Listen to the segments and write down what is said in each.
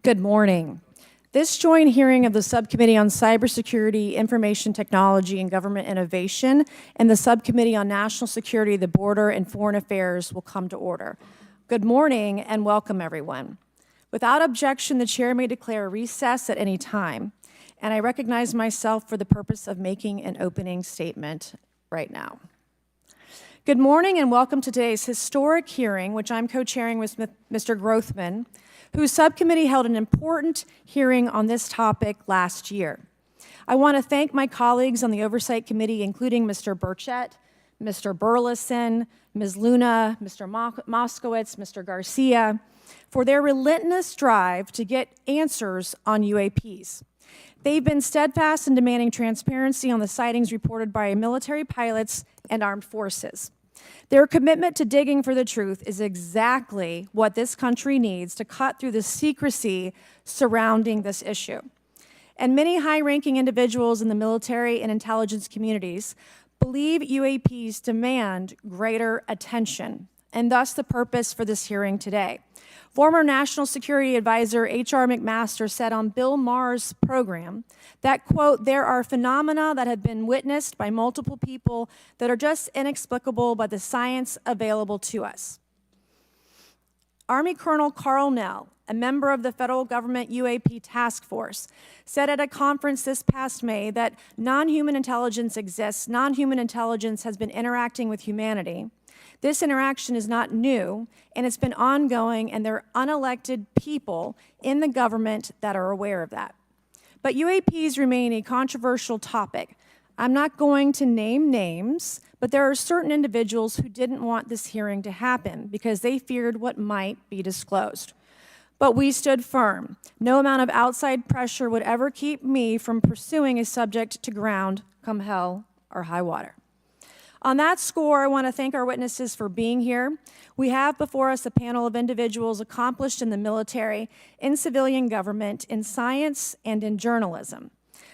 Good morning. This joint hearing of the Subcommittee on Cybersecurity, Information Technology, and Government Innovation and the Subcommittee on National Security, the Border, and Foreign Affairs will come to order. Good morning and welcome, everyone. Without objection, the chair may declare a recess at any time, and I recognize myself for the purpose of making an opening statement right now. Good morning and welcome to today's historic hearing, which I'm co-chairing with Mr. Grothman, whose subcommittee held an important hearing on this topic last year. I want to thank my colleagues on the Oversight Committee, including Mr. Burchett, Mr. Burleson, Ms. Luna, Mr. Moskowitz, Mr. Garcia, for their relentless drive to get answers on UAPs. They've been steadfast in demanding transparency on the sightings reported by military pilots and armed forces. Their commitment to digging for the truth is exactly what this country needs to cut through the secrecy surrounding this issue. And many high-ranking individuals in the military and intelligence communities believe UAPs demand greater attention, and thus the purpose for this hearing today. Former National Security Advisor H.R. McMaster said on Bill Maher's program that, quote, "There are phenomena that have been witnessed by multiple people that are just inexplicable by the science available to us." Army Colonel Carl Nell, a member of the federal government UAP task force, said at a conference this past May that non-human intelligence exists, non-human intelligence has been interacting with humanity. This interaction is not new, and it's been ongoing, and there are unelected people in the government that are aware of that. But UAPs remain a controversial topic. I'm not going to name names, but there are certain individuals who didn't want this hearing to happen because they feared what might be disclosed. But we stood firm. No amount of outside pressure would ever keep me from pursuing a subject to ground, come hell or high water. On that score, I want to thank our witnesses for being here. We have before us a panel of individuals accomplished in the military, in civilian government, in science, and in journalism.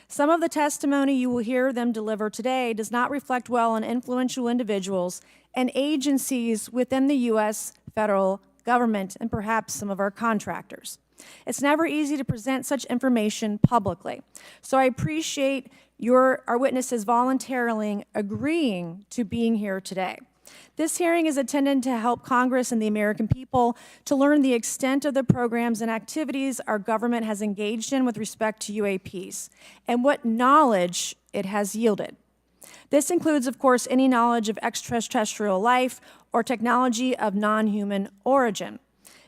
Some of the testimony you will hear them deliver today does not reflect well on influential individuals and agencies within the U.S. federal government and perhaps some of our contractors. It's never easy to present such information publicly. So I appreciate our witnesses voluntarily agreeing to being here today. This hearing is intended to help Congress and the American people to learn the extent of the programs and activities our government has engaged in with respect to UAPs and what knowledge it has yielded. This includes, of course, any knowledge of extraterrestrial life or technology of non-human origin.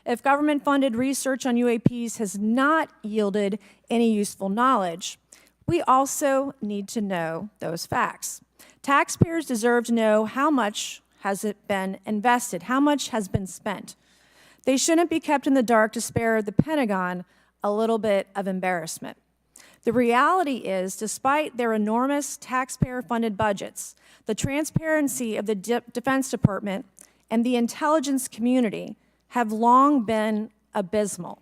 If government-funded research on UAPs has not yielded any useful knowledge, we also need to know those facts. Taxpayers deserve to know how much has it been invested, how much has been spent. They shouldn't be kept in the dark to spare the Pentagon a little bit of embarrassment. The reality is, despite their enormous taxpayer-funded budgets, the transparency of the Defense Department and the intelligence community have long been abysmal.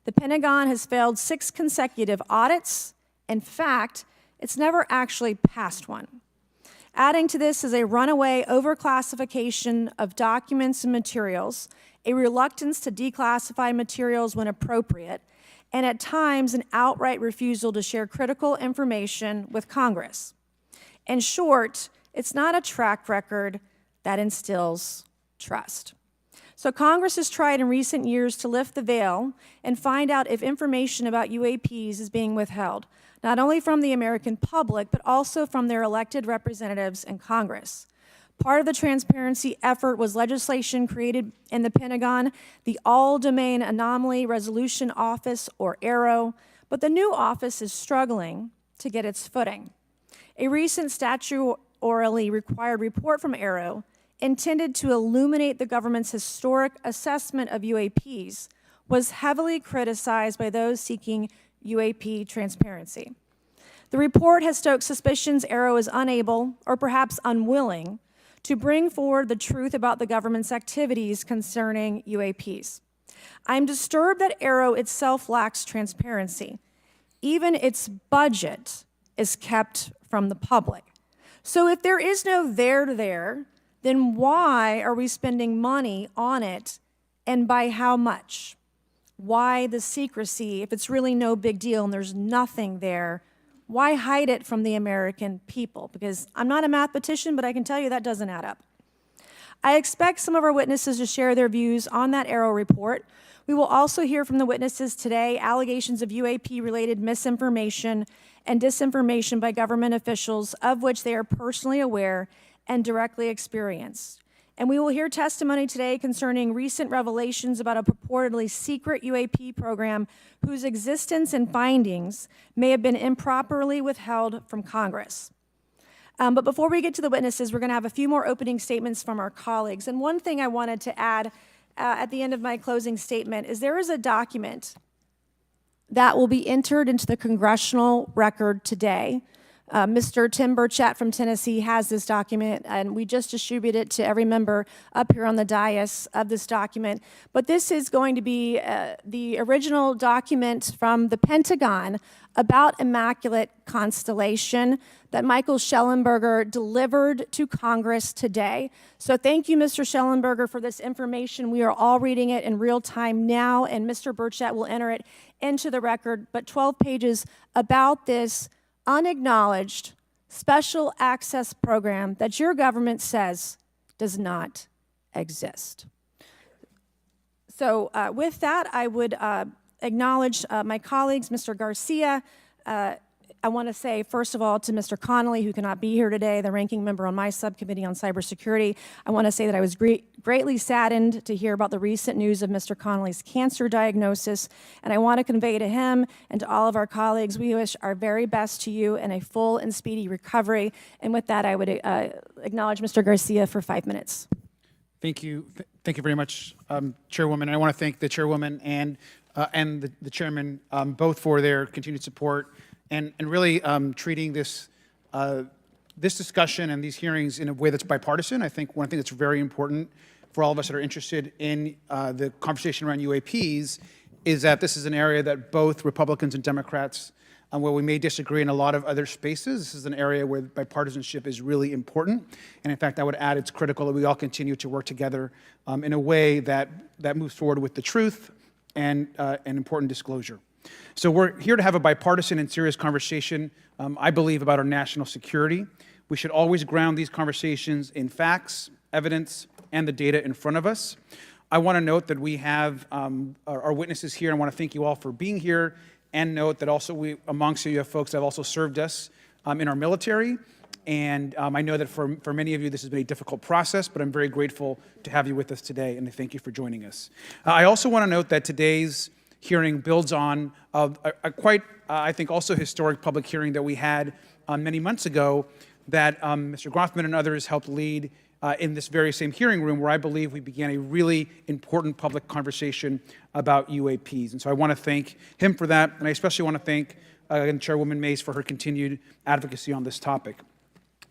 The Pentagon has failed 6 consecutive audits. In fact, it's never actually passed one. Adding to this is a runaway overclassification of documents and materials, a reluctance to declassify materials when appropriate, and at times an outright refusal to share critical information with Congress. In short, it's not a track record that instills trust. So Congress has tried in recent years to lift the veil and find out if information about UAPs is being withheld, not only from the American public, but also from their elected representatives in Congress. Part of the transparency effort was legislation created in the Pentagon, the All-Domain Anomaly Resolution Office, or AARO, but the new office is struggling to get its footing. A recent statutorily required report from AARO intended to illuminate the government's historic assessment of UAPs was heavily criticized by those seeking UAP transparency. The report has stoked suspicions AARO is unable, or perhaps unwilling, to bring forward the truth about the government's activities concerning UAPs. I'm disturbed that AARO itself lacks transparency. Even its budget is kept from the public. So if there is no there, then why are we spending money on it, and by how much? Why the secrecy? If it's really no big deal and there's nothing there, why hide it from the American people? Because I'm not a mathematician, but I can tell you that doesn't add up. I expect some of our witnesses to share their views on that AARO report. We will also hear from the witnesses today allegations of UAP-related misinformation and disinformation by government officials of which they are personally aware and directly experienced. And we will hear testimony today concerning recent revelations about a purportedly secret UAP program whose existence and findings may have been improperly withheld from Congress. But before we get to the witnesses, we're going to have a few more opening statements from our colleagues. And one thing I wanted to add at the end of my closing statement is there is a document that will be entered into the congressional record today. Mr. Tim Burchett from Tennessee has this document, and we just distributed it to every member up here on the dais of this document. But this is going to be the original document from the Pentagon about Immaculate Constellation that Michael Shellenberger delivered to Congress today. So thank you, Mr. Shellenberger, for this information. We are all reading it in real time now, and Mr. Burchett will enter it into the record. But 12 pages about this unacknowledged special access program that your government says does not exist. So with that, I would acknowledge my colleagues, Mr. Garcia. I want to say, first of all, to Mr. Connolly, who cannot be here today, the ranking member on my subcommittee on cybersecurity, I want to say that I was greatly saddened to hear about the recent news of Mr. Connolly's cancer diagnosis, and I want to convey to him and to all of our colleagues, we wish our very best to you and a full and speedy recovery. And with that, I would acknowledge Mr. Garcia for 5 minutes. Thank you. Thank you very much, Chairwoman. I want to thank the Chairwoman and the Chairman both for their continued support and really treating this discussion and these hearings in a way that's bipartisan. I think one thing that's very important for all of us that are interested in the conversation around UAPs is that this is an area that both Republicans and Democrats, where we may disagree in a lot of other spaces, this is an area where bipartisanship is really important. And in fact, I would add it's critical that we all continue to work together in a way that moves forward with the truth and important disclosure. So we're here to have a bipartisan and serious conversation, I believe, about our national security. We should always ground these conversations in facts, evidence, and the data in front of us. I want to note that we have our witnesses here, and I want to thank you all for being here, and note that also amongst you have folks that have also served us in our military. And I know that for many of you, this has been a difficult process, but I'm very grateful to have you with us today, and I thank you for joining us. I also want to note that today's hearing builds on a quite, I think, also historic public hearing that we had many months ago that Mr. Grothman and others helped lead in this very same hearing room, where I believe we began a really important public conversation about UAPs. And so I want to thank him for that, and I especially want to thank Chairwoman Mace for her continued advocacy on this topic.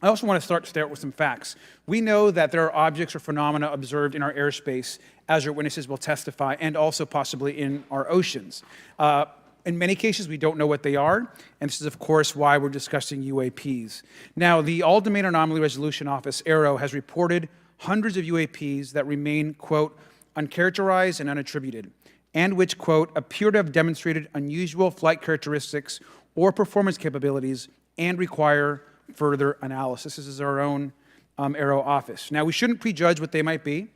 I also want to start with some facts. We know that there are objects or phenomena observed in our airspace, as our witnesses will testify, and also possibly in our oceans. In many cases, we don't know what they are, and this is, of course, why we're discussing UAPs. Now, the All-Domain Anomaly Resolution Office, AARO, has reported hundreds of UAPs that remain, quote, uncharacterized and unattributed, and which, quote, appear to have demonstrated unusual flight characteristics or performance capabilities and require further analysis. This is our own AARO office. Now, we shouldn't prejudge what they might be.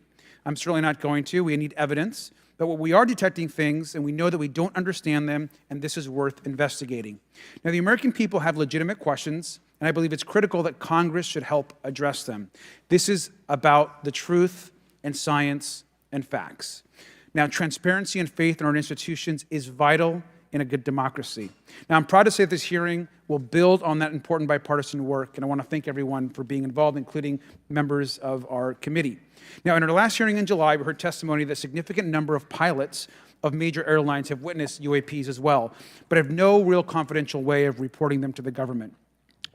I'm certainly not going to. We need evidence. But what we are detecting things, and we know that we don't understand them, and this is worth investigating. Now, the American people have legitimate questions, and I believe it's critical that Congress should help address them. This is about the truth and science and facts. Now, transparency and faith in our institutions is vital in a good democracy. Now, I'm proud to say that this hearing will build on that important bipartisan work, and I want to thank everyone for being involved, including members of our committee. Now, in our last hearing in July, we heard testimony that a significant number of pilots of major airlines have witnessed UAPs as well, but have no real confidential way of reporting them to the government.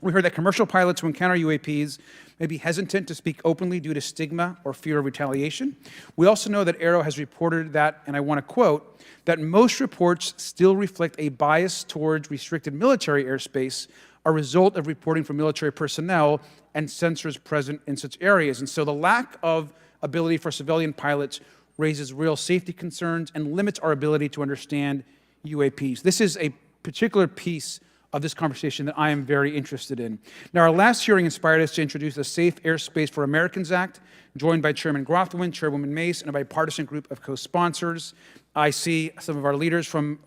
We heard that commercial pilots who encounter UAPs may be hesitant to speak openly due to stigma or fear of retaliation. We also know that AARO has reported that, and I want to quote, that most reports still reflect a bias towards restricted military airspace, a result of reporting from military personnel and sensors present in such areas. And so the lack of ability for civilian pilots raises real safety concerns and limits our ability to understand UAPs. This is a particular piece of this conversation that I am very interested in. Now, our last hearing inspired us to introduce the Safe Airspace for Americans Act, joined by Chairman Grothman, Chairwoman Mace, and a bipartisan group of co-sponsors. I see some of our leaders from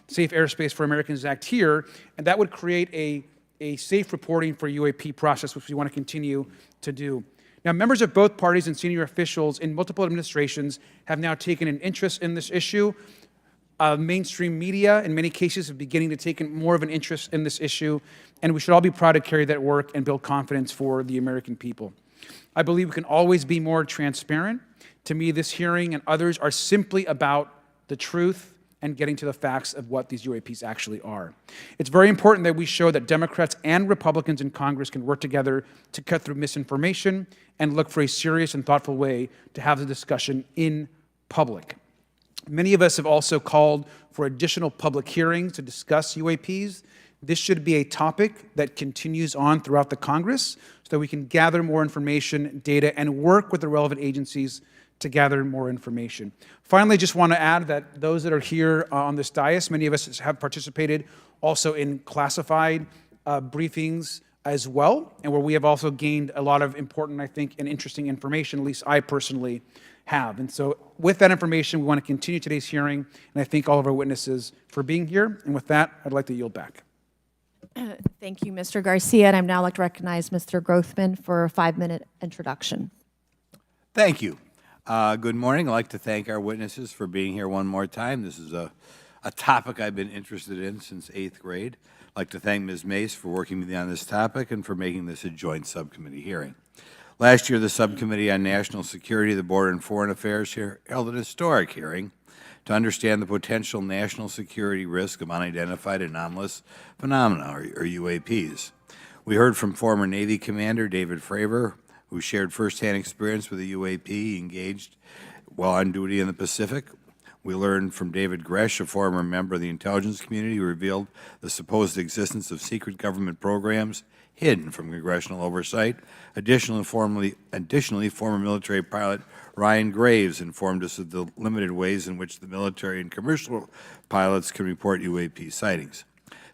Safe Airspace for Americans Act here, and that would create a safe reporting for UAP process, which we want to continue to do. Now, members of both parties and senior officials in multiple administrations have now taken an interest in this issue. Mainstream media, in many cases, are beginning to take more of an interest in this issue, and we should all be proud to carry that work and build confidence for the American people. I believe we can always be more transparent. To me, this hearing and others are simply about the truth and getting to the facts of what these UAPs actually are. It's very important that we show that Democrats and Republicans in Congress can work together to cut through misinformation and look for a serious and thoughtful way to have the discussion in public. Many of us have also called for additional public hearings to discuss UAPs. This should be a topic that continues on throughout the Congress so that we can gather more information, data, and work with the relevant agencies to gather more information. Finally, I just want to add that those that are here on this dais, many of us have participated also in classified briefings as well, and where we have also gained a lot of important, I think, and interesting information, at least I personally have. And so with that information, we want to continue today's hearing, and I thank all of our witnesses for being here. And with that, I'd like to yield back. Thank you, Mr. Garcia, and I'd now like to recognize Mr. Grothman for a 5-minute introduction. Thank you. Good morning. I'd like to thank our witnesses for being here one more time. This is a topic I've been interested in since 8th grade. I'd like to thank Ms. Mace for working with me on this topic and for making this a joint subcommittee hearing. Last year, the Subcommittee on National Security, the Border and Foreign Affairs held an historic hearing to understand the potential national security risk of unidentified anomalous phenomena, or UAPs. We heard from former Navy Commander David Fravor, who shared firsthand experience with a UAP he engaged while on duty in the Pacific. We learned from David Gresh, a former member of the intelligence community, who revealed the supposed existence of secret government programs hidden from congressional oversight. Additionally, former military pilot Ryan Graves informed us of the limited ways in which the military and commercial pilots can report UAP sightings.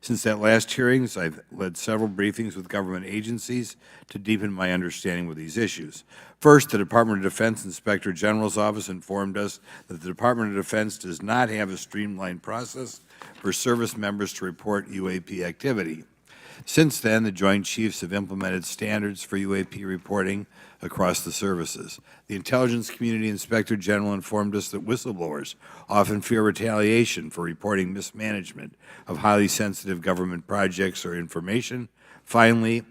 Since that last hearings, I've led several briefings with government agencies to deepen my understanding with these issues. First, the Department of Defense Inspector General's Office informed us that the Department of Defense does not have a streamlined process for service members to report UAP activity. Since then, the Joint Chiefs have implemented standards for UAP reporting across the services. The Intelligence Community Inspector General informed us that whistleblowers often fear retaliation for reporting mismanagement of highly sensitive government projects or information. Finally,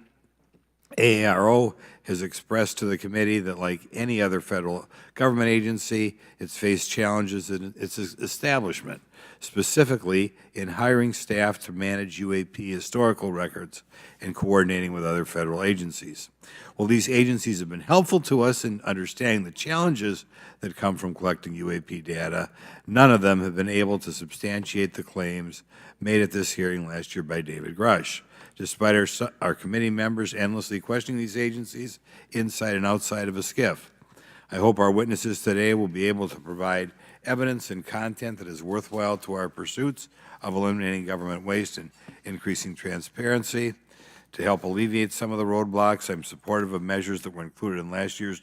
AARO has expressed to the committee that, like any other federal government agency, it's faced challenges in its establishment, specifically in hiring staff to manage UAP historical records and coordinating with other federal agencies. While these agencies have been helpful to us in understanding the challenges that come from collecting UAP data, none of them have been able to substantiate the claims made at this hearing last year by David Grush. Despite our committee members endlessly questioning these agencies inside and outside of a SCIF, I hope our witnesses today will be able to provide evidence and content that is worthwhile to our pursuits of eliminating government waste and increasing transparency. To help alleviate some of the roadblocks, I'm supportive of measures that were included in last year's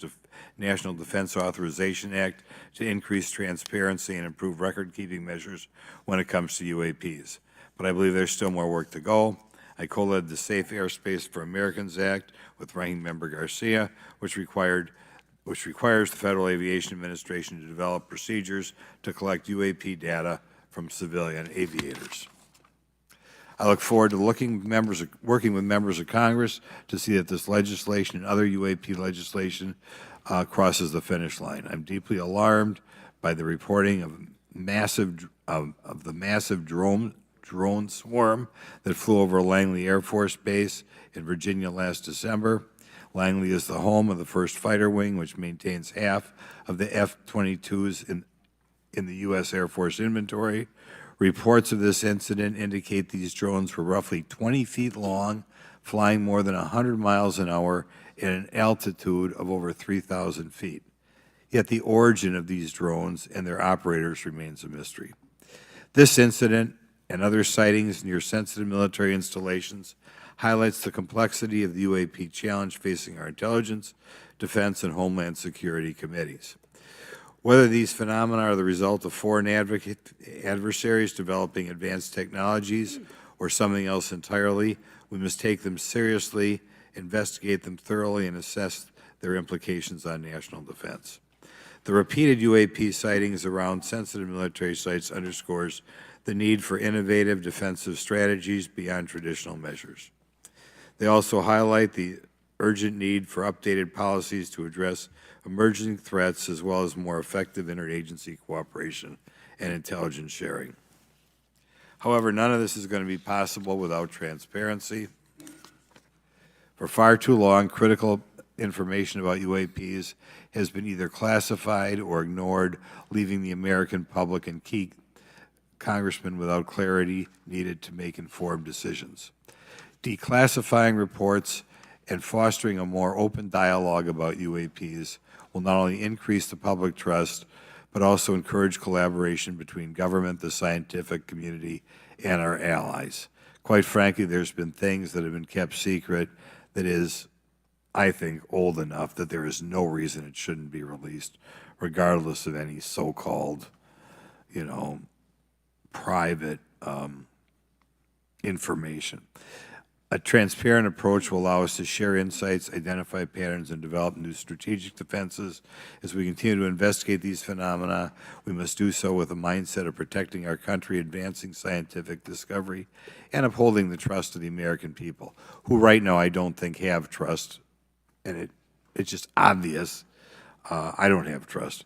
National Defense Authorization Act to increase transparency and improve record-keeping measures when it comes to UAPs. But I believe there's still more work to go. I co-led the Safe Airspace for Americans Act with Ranking Member Garcia, which requires the Federal Aviation Administration to develop procedures to collect UAP data from civilian aviators. I look forward to working with members of Congress to see that this legislation and other UAP legislation crosses the finish line. I'm deeply alarmed by the reporting of the massive drone swarm that flew over Langley Air Force Base in Virginia last December. Langley is the home of the 1st Fighter Wing, which maintains half of the F-22s in the U.S. Air Force inventory. Reports of this incident indicate these drones were roughly 20 feet long, flying more than 100 miles an hour at an altitude of over 3,000 feet. yet the origin of these drones and their operators remains a mystery. This incident and other sightings near sensitive military installations highlights the complexity of the UAP challenge facing our intelligence, defense, and homeland security committees. Whether these phenomena are the result of foreign adversaries developing advanced technologies or something else entirely, we must take them seriously, investigate them thoroughly, and assess their implications on national defense. The repeated UAP sightings around sensitive military sites underscores the need for innovative defensive strategies beyond traditional measures. They also highlight the urgent need for updated policies to address emerging threats as well as more effective interagency cooperation and intelligence sharing. However, none of this is going to be possible without transparency. For far too long, critical information about UAPs has been either classified or ignored, leaving the American public and key congressmen without clarity needed to make informed decisions. Declassifying reports and fostering a more open dialogue about UAPs will not only increase the public trust, but also encourage collaboration between government, the scientific community, and our allies. Quite frankly, there's been things that have been kept secret that is, I think, old enough that there is no reason it shouldn't be released, regardless of any so-called, private information. A transparent approach will allow us to share insights, identify patterns, and develop new strategic defenses. As we continue to investigate these phenomena, we must do so with a mindset of protecting our country, advancing scientific discovery, and upholding the trust of the American people, who right now I don't think have trust, and it's just obvious I don't have trust.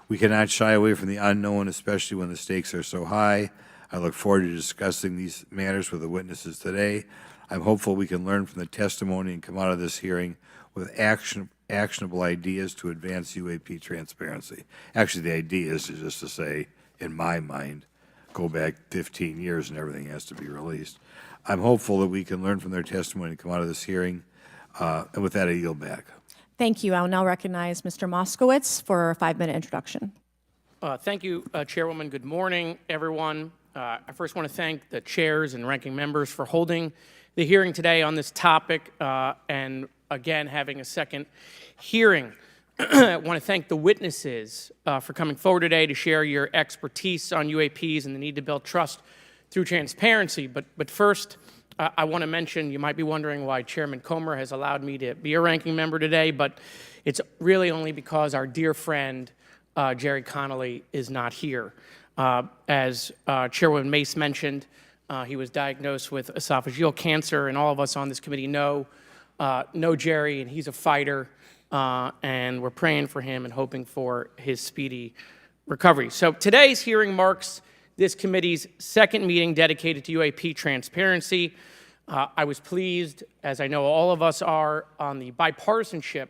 We cannot shy away from the unknown, especially when the stakes are so high. I look forward to discussing these matters with the witnesses today. I'm hopeful we can learn from the testimony and come out of this hearing with actionable ideas to advance UAP transparency. Actually, the idea is just to say, in my mind, go back 15 years and everything has to be released. I'm hopeful that we can learn from their testimony and come out of this hearing. And with that, I yield back. Thank you. I'll now recognize Mr. Moskowitz for a 5-minute introduction. Thank you, Chairwoman. Good morning, everyone. I first want to thank the chairs and ranking members for holding the hearing today on this topic and, again, having a second hearing. I want to thank the witnesses for coming forward today to share your expertise on UAPs and the need to build trust through transparency. But first, I want to mention, you might be wondering why Chairman Comer has allowed me to be a ranking member today, but it's really only because our dear friend, Jerry Connolly, is not here. As Chairwoman Mace mentioned, he was diagnosed with esophageal cancer, and all of us on this committee know Jerry, and he's a fighter, and we're praying for him and hoping for his speedy recovery. So today's hearing marks this committee's second meeting dedicated to UAP transparency. I was pleased, as I know all of us are, on the bipartisanship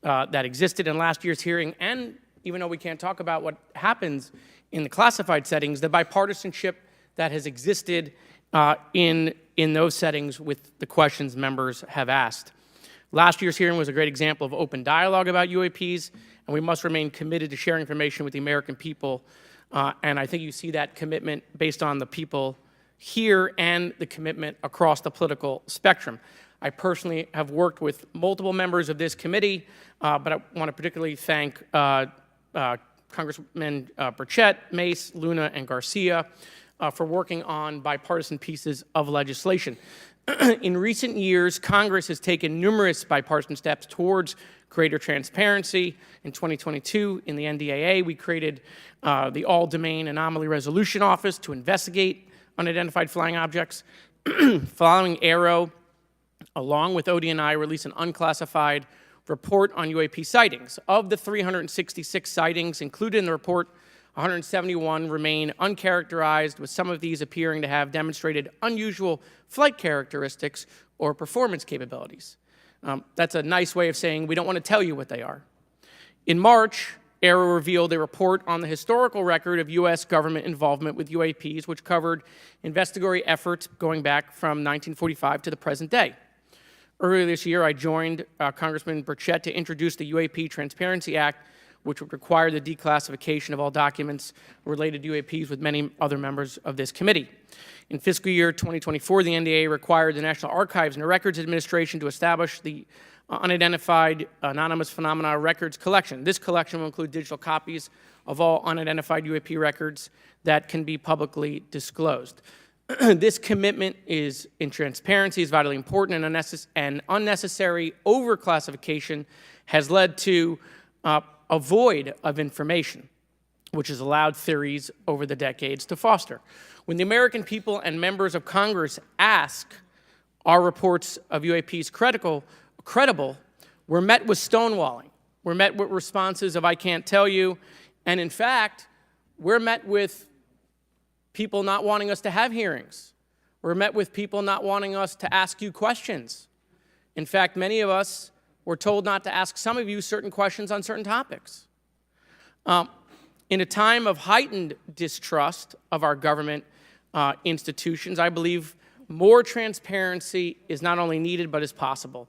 that existed in last year's hearing, and even though we can't talk about what happens in the classified settings, the bipartisanship that has existed in those settings with the questions members have asked. Last year's hearing was a great example of open dialogue about UAPs, and we must remain committed to sharing information with the American people. And I think you see that commitment based on the people here and the commitment across the political spectrum. I personally have worked with multiple members of this committee, but I want to particularly thank Congressman Burchett, Mace, Luna, and Garcia for working on bipartisan pieces of legislation. In recent years, Congress has taken numerous bipartisan steps towards greater transparency. In 2022, in the NDAA, we created the All-Domain Anomaly Resolution Office to investigate unidentified flying objects. Following Aero, along with ODNI, released an unclassified report on UAP sightings. Of the 366 sightings included in the report, 171 remain uncharacterized, with some of these appearing to have demonstrated unusual flight characteristics or performance capabilities. That's a nice way of saying we don't want to tell you what they are. In March, Aero revealed a report on the historical record of U.S. government involvement with UAPs, which covered investigatory efforts going back from 1945 to the present day. Earlier this year, I joined Congressman Burchett to introduce the UAP Transparency Act, which would require the declassification of all documents related to UAPs with many other members of this committee. In fiscal year 2024, the NDAA required the National Archives and Records Administration to establish the Unidentified Anomalous Phenomena Records Collection. This collection will include digital copies of all unidentified UAP records that can be publicly disclosed. This commitment in transparency is vitally important, and unnecessary overclassification has led to a void of information, which has allowed theories over the decades to foster. When the American people and members of Congress ask, are reports of UAPs credible, we're met with stonewalling. We're met with responses of, I can't tell you. And in fact, we're met with people not wanting us to have hearings. We're met with people not wanting us to ask you questions. In fact, many of us were told not to ask some of you certain questions on certain topics. In a time of heightened distrust of our government institutions, I believe more transparency is not only needed, but is possible.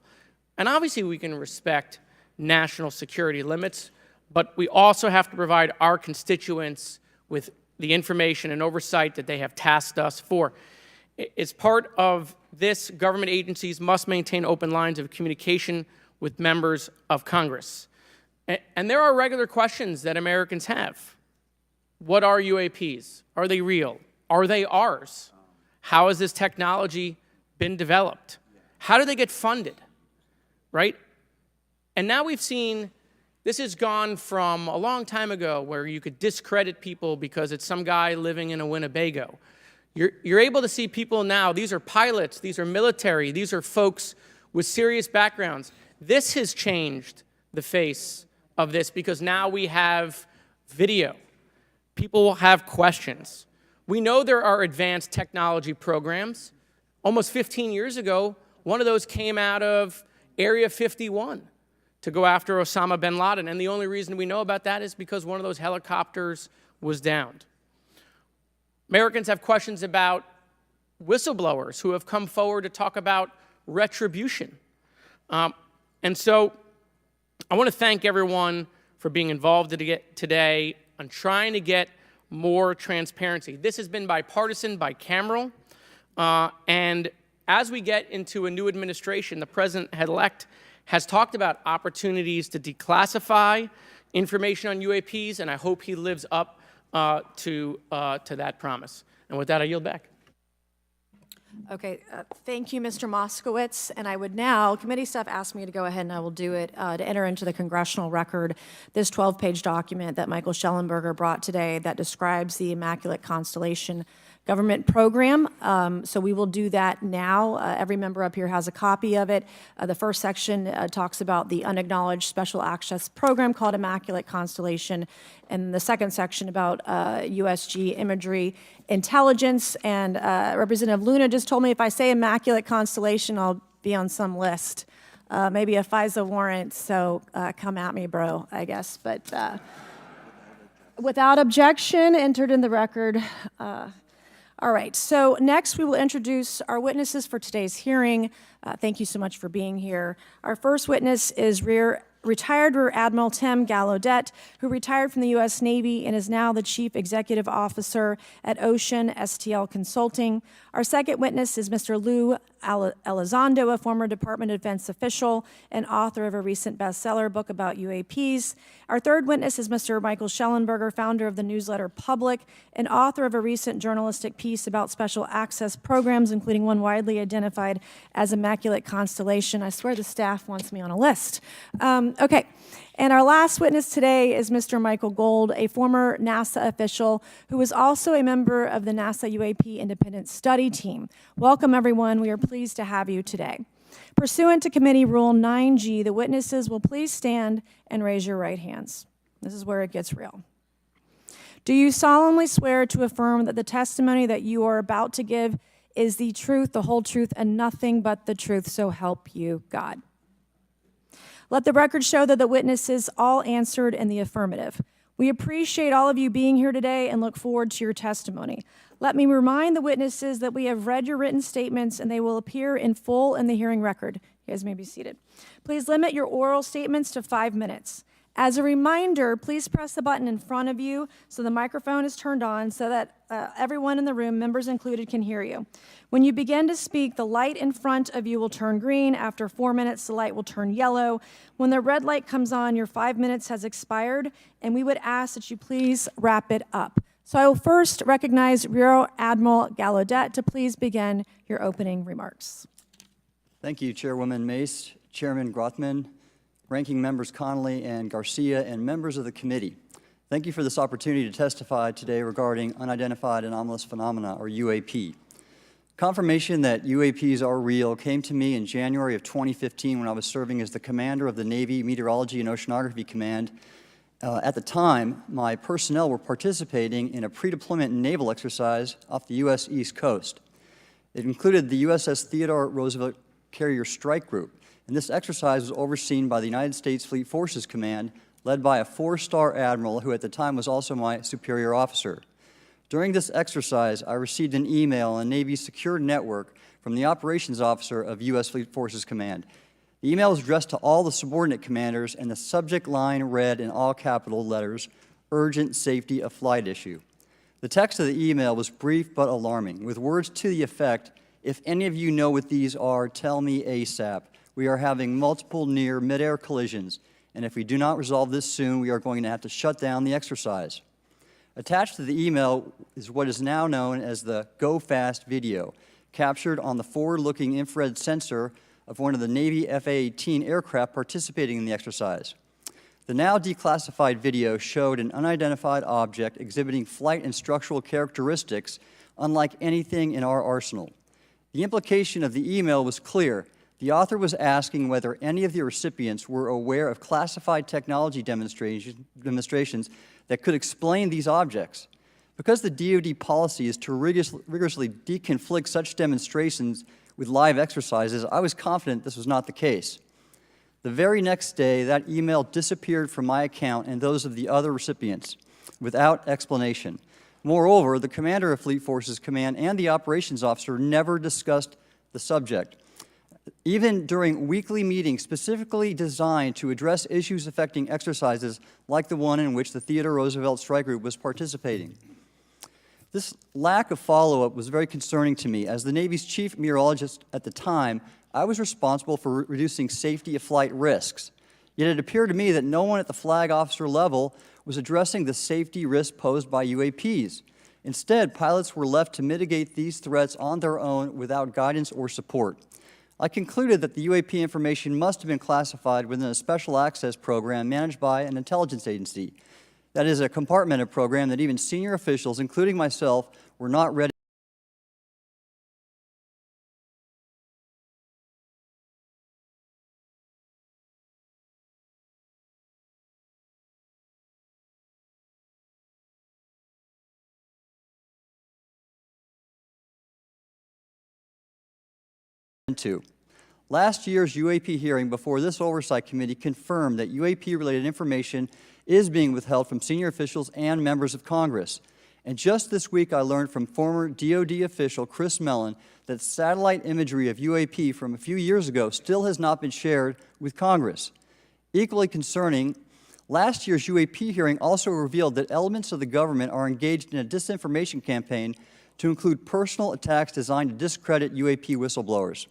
And obviously, we can respect national security limits, but we also have to provide our constituents with the information and oversight that they have tasked us for. As part of this, government agencies must maintain open lines of communication with members of Congress. And there are regular questions that Americans have. What are UAPs? Are they real? Are they ours? How has this technology been developed? How do they get funded? Right? And now we've seen this has gone from a long time ago where you could discredit people because it's some guy living in a Winnebago. You're able to see people now, these are pilots, these are military, these are folks with serious backgrounds. This has changed the face of this because now we have video. People will have questions. We know there are advanced technology programs. Almost 15 years ago, one of those came out of Area 51 to go after Osama bin Laden. And the only reason we know about that is because one of those helicopters was downed. Americans have questions about whistleblowers who have come forward to talk about retribution. And so I want to thank everyone for being involved today on trying to get more transparency. This has been bipartisan, bicameral, and as we get into a new administration, the president-elect has talked about opportunities to declassify information on UAPs, and I hope he lives up to that promise. And with that, I yield back. Okay, thank you, Mr. Moskowitz. And I would now, committee staff asked me to go ahead and I will do it, to enter into the congressional record this 12-page document that Michael Shellenberger brought today that describes the Immaculate Constellation government program. So we will do that now. Every member up here has a copy of it. The first section talks about the unacknowledged special access program called Immaculate Constellation, and the second section about USG imagery intelligence. And Representative Luna just told me if I say Immaculate Constellation, I'll be on some list. Maybe a FISA warrant, so come at me, bro, I guess. But without objection, entered in the record. All right, so next we will introduce our witnesses for today's hearing. Thank you so much for being here. Our first witness is retired Rear Admiral Tim Gallaudet, who retired from the U.S. Navy and is now the Chief Executive Officer at Ocean STL Consulting. Our second witness is Mr. Lou Elizondo, a former Department of Defense official and author of a recent bestseller book about UAPs. Our third witness is Mr. Michael Shellenberger, founder of the newsletter Public and author of a recent journalistic piece about special access programs, including one widely identified as Immaculate Constellation. I swear the staff wants me on a list. Okay, and our last witness today is Mr. Michael Gold, a former NASA official who is also a member of the NASA UAP Independent Study Team. Welcome, everyone. We are pleased to have you today. Pursuant to Committee Rule 9G, the witnesses will please stand and raise your right hands. This is where it gets real. Do you solemnly swear to affirm that the testimony that you are about to give is the truth, the whole truth, and nothing but the truth, so help you God? Let the record show that the witnesses all answered in the affirmative. We appreciate all of you being here today and look forward to your testimony. Let me remind the witnesses that we have read your written statements and they will appear in full in the hearing record. You guys may be seated. Please limit your oral statements to 5 minutes. As a reminder, please press the button in front of you so the microphone is turned on so that everyone in the room, members included, can hear you. When you begin to speak, the light in front of you will turn green. After 4 minutes, the light will turn yellow. When the red light comes on, your 5 minutes has expired, and we would ask that you please wrap it up. So I will first recognize Rear Admiral Gallaudet to please begin your opening remarks. Thank you, Chairwoman Mace, Chairman Grothman, Ranking Members Connolly and Garcia, and members of the committee. Thank you for this opportunity to testify today regarding Unidentified Anomalous Phenomena, or UAP. Confirmation that UAPs are real came to me in January of 2015 when I was serving as the commander of the Navy Meteorology and Oceanography Command. At the time, my personnel were participating in a pre-deployment naval exercise off the U.S. East Coast. It included the USS Theodore Roosevelt Carrier Strike Group, and this exercise was overseen by the United States Fleet Forces Command, led by a 4-star admiral who at the time was also my superior officer. During this exercise, I received an email on Navy's secure network from the operations officer of U.S. Fleet Forces Command. The email was addressed to all the subordinate commanders, and the subject line read in all capital letters, "Urgent Safety of Flight Issue." The text of the email was brief but alarming, with words to the effect, "If any of you know what these are, tell me ASAP. We are having multiple near mid-air collisions, and if we do not resolve this soon, we are going to have to shut down the exercise." Attached to the email is what is now known as the Go Fast video, captured on the forward-looking infrared sensor of one of the Navy F-A-18 aircraft participating in the exercise. The now declassified video showed an unidentified object exhibiting flight and structural characteristics unlike anything in our arsenal. The implication of the email was clear. The author was asking whether any of the recipients were aware of classified technology demonstrations that could explain these objects. Because the DoD policy is to rigorously deconflict such demonstrations with live exercises, I was confident this was not the case. The very next day, that email disappeared from my account and those of the other recipients without explanation. Moreover, the commander of Fleet Forces Command and the operations officer never discussed the subject. Even during weekly meetings specifically designed to address issues affecting exercises like the one in which the Theodore Roosevelt Strike Group was participating. This lack of follow-up was very concerning to me. As the Navy's chief meteorologist at the time, I was responsible for reducing safety of flight risks. Yet it appeared to me that no one at the flag officer level was addressing the safety risk posed by UAPs. Instead, pilots were left to mitigate these threats on their own without guidance or support. I concluded that the UAP information must have been classified within a special access program managed by an intelligence agency. That is a compartmented program that even senior officials, including myself, were not ready to. Last year's UAP hearing before this Oversight Committee confirmed that UAP-related information is being withheld from senior officials and members of Congress. And just this week, I learned from former DoD official Chris Mellon that satellite imagery of UAP from a few years ago still has not been shared with Congress. Equally concerning, last year's UAP hearing also revealed that elements of the government are engaged in a disinformation campaign to include personal attacks designed to discredit UAP whistleblowers.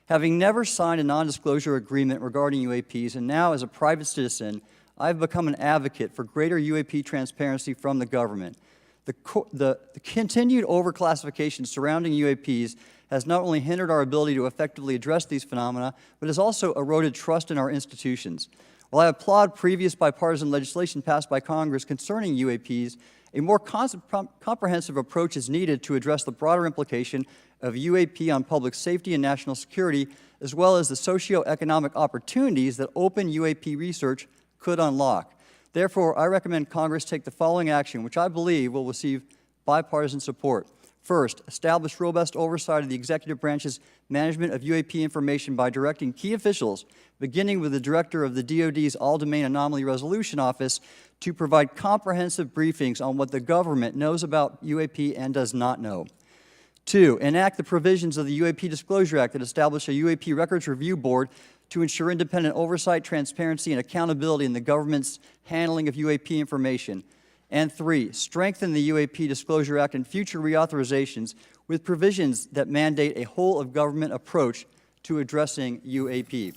Having never signed a non-disclosure agreement regarding UAPs, and now as a private citizen, I've become an advocate for greater UAP transparency from the government. The continued overclassification surrounding UAPs has not only hindered our ability to effectively address these phenomena, but has also eroded trust in our institutions. While I applaud previous bipartisan legislation passed by Congress concerning UAPs, a more comprehensive approach is needed to address the broader implication of UAP on public safety and national security, as well as the socioeconomic opportunities that open UAP research could unlock. Therefore, I recommend Congress take the following action, which I believe will receive bipartisan support. First, establish robust oversight of the executive branch's management of UAP information by directing key officials, beginning with the director of the DoD's All-Domain Anomaly Resolution Office, to provide comprehensive briefings on what the government knows about UAP and does not know. Two, enact the provisions of the UAP Disclosure Act that establish a UAP Records Review Board to ensure independent oversight, transparency, and accountability in the government's handling of UAP information. And 3, strengthen the UAP Disclosure Act and future reauthorizations with provisions that mandate a whole-of-government approach to addressing UAP.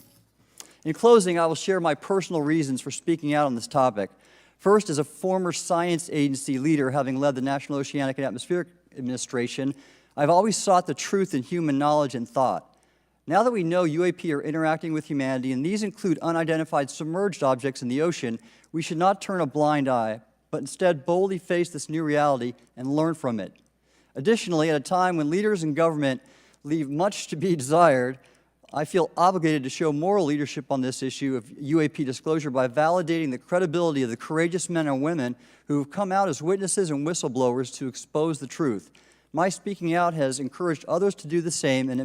In closing, I will share my personal reasons for speaking out on this topic. First, as a former science agency leader, having led the National Oceanic and Atmospheric Administration, I've always sought the truth in human knowledge and thought. Now that we know UAP are interacting with humanity, and these include unidentified submerged objects in the ocean, we should not turn a blind eye, but instead boldly face this new reality and learn from it. Additionally, at a time when leaders in government leave much to be desired, I feel obligated to show moral leadership on this issue of UAP disclosure by validating the credibility of the courageous men and women who have come out as witnesses and whistleblowers to expose the truth. My speaking out has encouraged others to do the same, and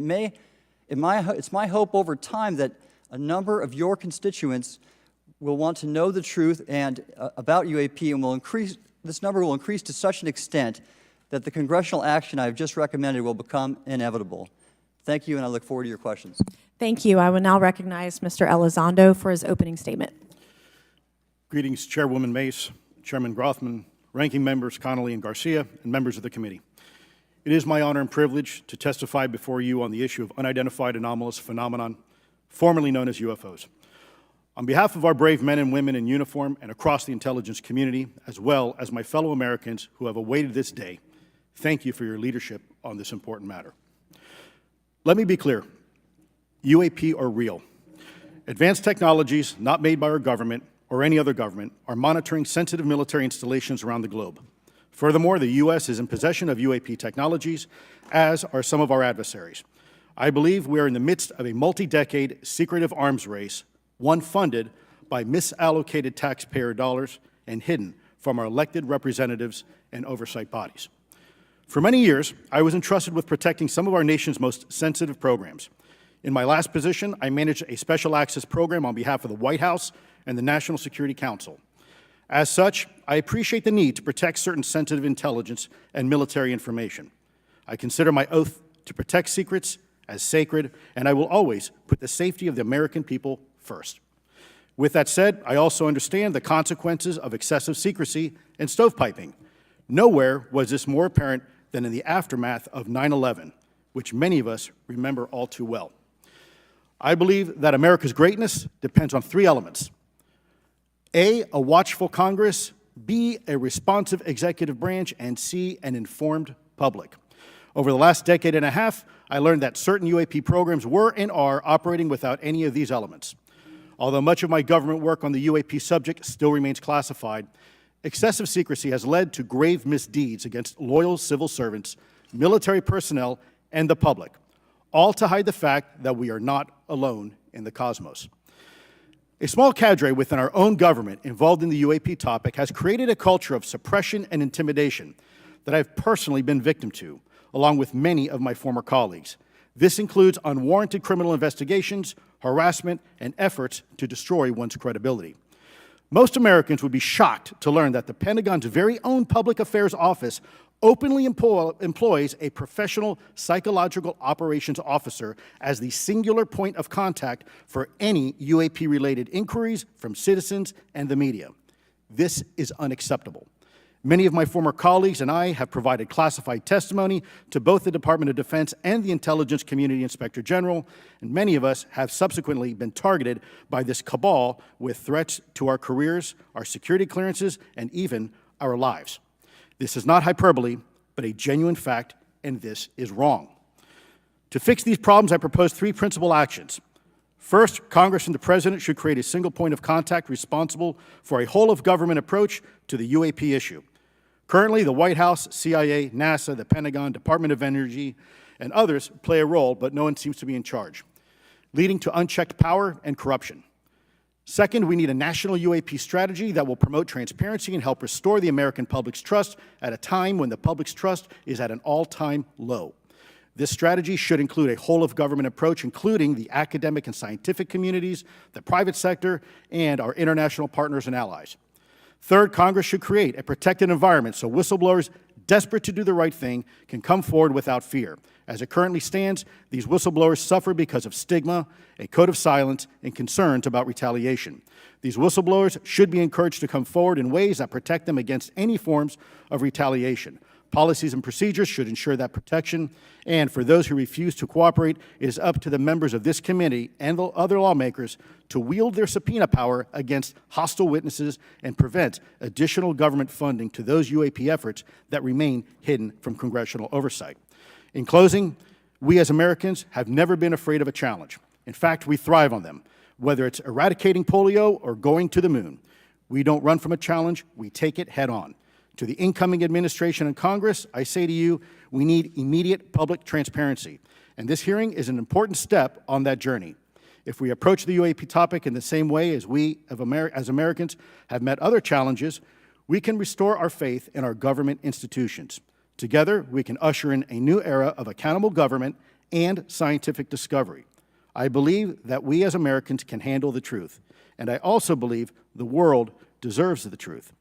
it's my hope over time that a number of your constituents will want to know the truth and about UAP, and this number will increase to such an extent that the congressional action I have just recommended will become inevitable. Thank you, and I look forward to your questions. Thank you. I will now recognize Mr. Elizondo for his opening statement. Greetings, Chairwoman Mace, Chairman Grothman, Ranking Members Connolly and Garcia, and members of the committee. It is my honor and privilege to testify before you on the issue of unidentified anomalous phenomenon, formerly known as UFOs. On behalf of our brave men and women in uniform and across the intelligence community, as well as my fellow Americans who have awaited this day, thank you for your leadership on this important matter. Let me be clear, UAP are real. Advanced technologies not made by our government or any other government are monitoring sensitive military installations around the globe. Furthermore, the U.S. is in possession of UAP technologies, as are some of our adversaries. I believe we are in the midst of a multi-decade secretive arms race, one funded by misallocated taxpayer dollars and hidden from our elected representatives and oversight bodies. For many years, I was entrusted with protecting some of our nation's most sensitive programs. In my last position, I managed a special access program on behalf of the White House and the National Security Council. As such, I appreciate the need to protect certain sensitive intelligence and military information. I consider my oath to protect secrets as sacred, and I will always put the safety of the American people first. With that said, I also understand the consequences of excessive secrecy and stovepiping. Nowhere was this more apparent than in the aftermath of 9/11, which many of us remember all too well. I believe that America's greatness depends on 3 elements: A, a watchful Congress, B, a responsive executive branch, and C, an informed public. Over the last decade and a half, I learned that certain UAP programs were and are operating without any of these elements. Although much of my government work on the UAP subject still remains classified, excessive secrecy has led to grave misdeeds against loyal civil servants, military personnel, and the public, all to hide the fact that we are not alone in the cosmos. A small cadre within our own government involved in the UAP topic has created a culture of suppression and intimidation that I've personally been victim to, along with many of my former colleagues. This includes unwarranted criminal investigations, harassment, and efforts to destroy one's credibility. Most Americans would be shocked to learn that the Pentagon's very own Public Affairs Office openly employs a professional psychological operations officer as the singular point of contact for any UAP-related inquiries from citizens and the media. This is unacceptable. Many of my former colleagues and I have provided classified testimony to both the Department of Defense and the Intelligence Community Inspector General, and many of us have subsequently been targeted by this cabal with threats to our careers, our security clearances, and even our lives. This is not hyperbole, but a genuine fact, and this is wrong. To fix these problems, I propose 3 principal actions. First, Congress and the President should create a single point of contact responsible for a whole-of-government approach to the UAP issue. Currently, the White House, CIA, NASA, the Pentagon, Department of Energy, and others play a role, but no one seems to be in charge, leading to unchecked power and corruption. Second, we need a national UAP strategy that will promote transparency and help restore the American public's trust at a time when the public's trust is at an all-time low. This strategy should include a whole-of-government approach, including the academic and scientific communities, the private sector, and our international partners and allies. Third, Congress should create a protected environment so whistleblowers desperate to do the right thing can come forward without fear. As it currently stands, these whistleblowers suffer because of stigma, a code of silence, and concerns about retaliation. These whistleblowers should be encouraged to come forward in ways that protect them against any forms of retaliation. Policies and procedures should ensure that protection, and for those who refuse to cooperate, it is up to the members of this committee and the other lawmakers to wield their subpoena power against hostile witnesses and prevent additional government funding to those UAP efforts that remain hidden from congressional oversight. In closing, we as Americans have never been afraid of a challenge. In fact, we thrive on them, whether it's eradicating polio or going to the moon. We don't run from a challenge, we take it head on. To the incoming administration and Congress, I say to you, we need immediate public transparency, and this hearing is an important step on that journey. If we approach the UAP topic in the same way as we, as Americans, have met other challenges, we can restore our faith in our government institutions. Together, we can usher in a new era of accountable government and scientific discovery. I believe that we as Americans can handle the truth, and I also believe the world deserves the truth.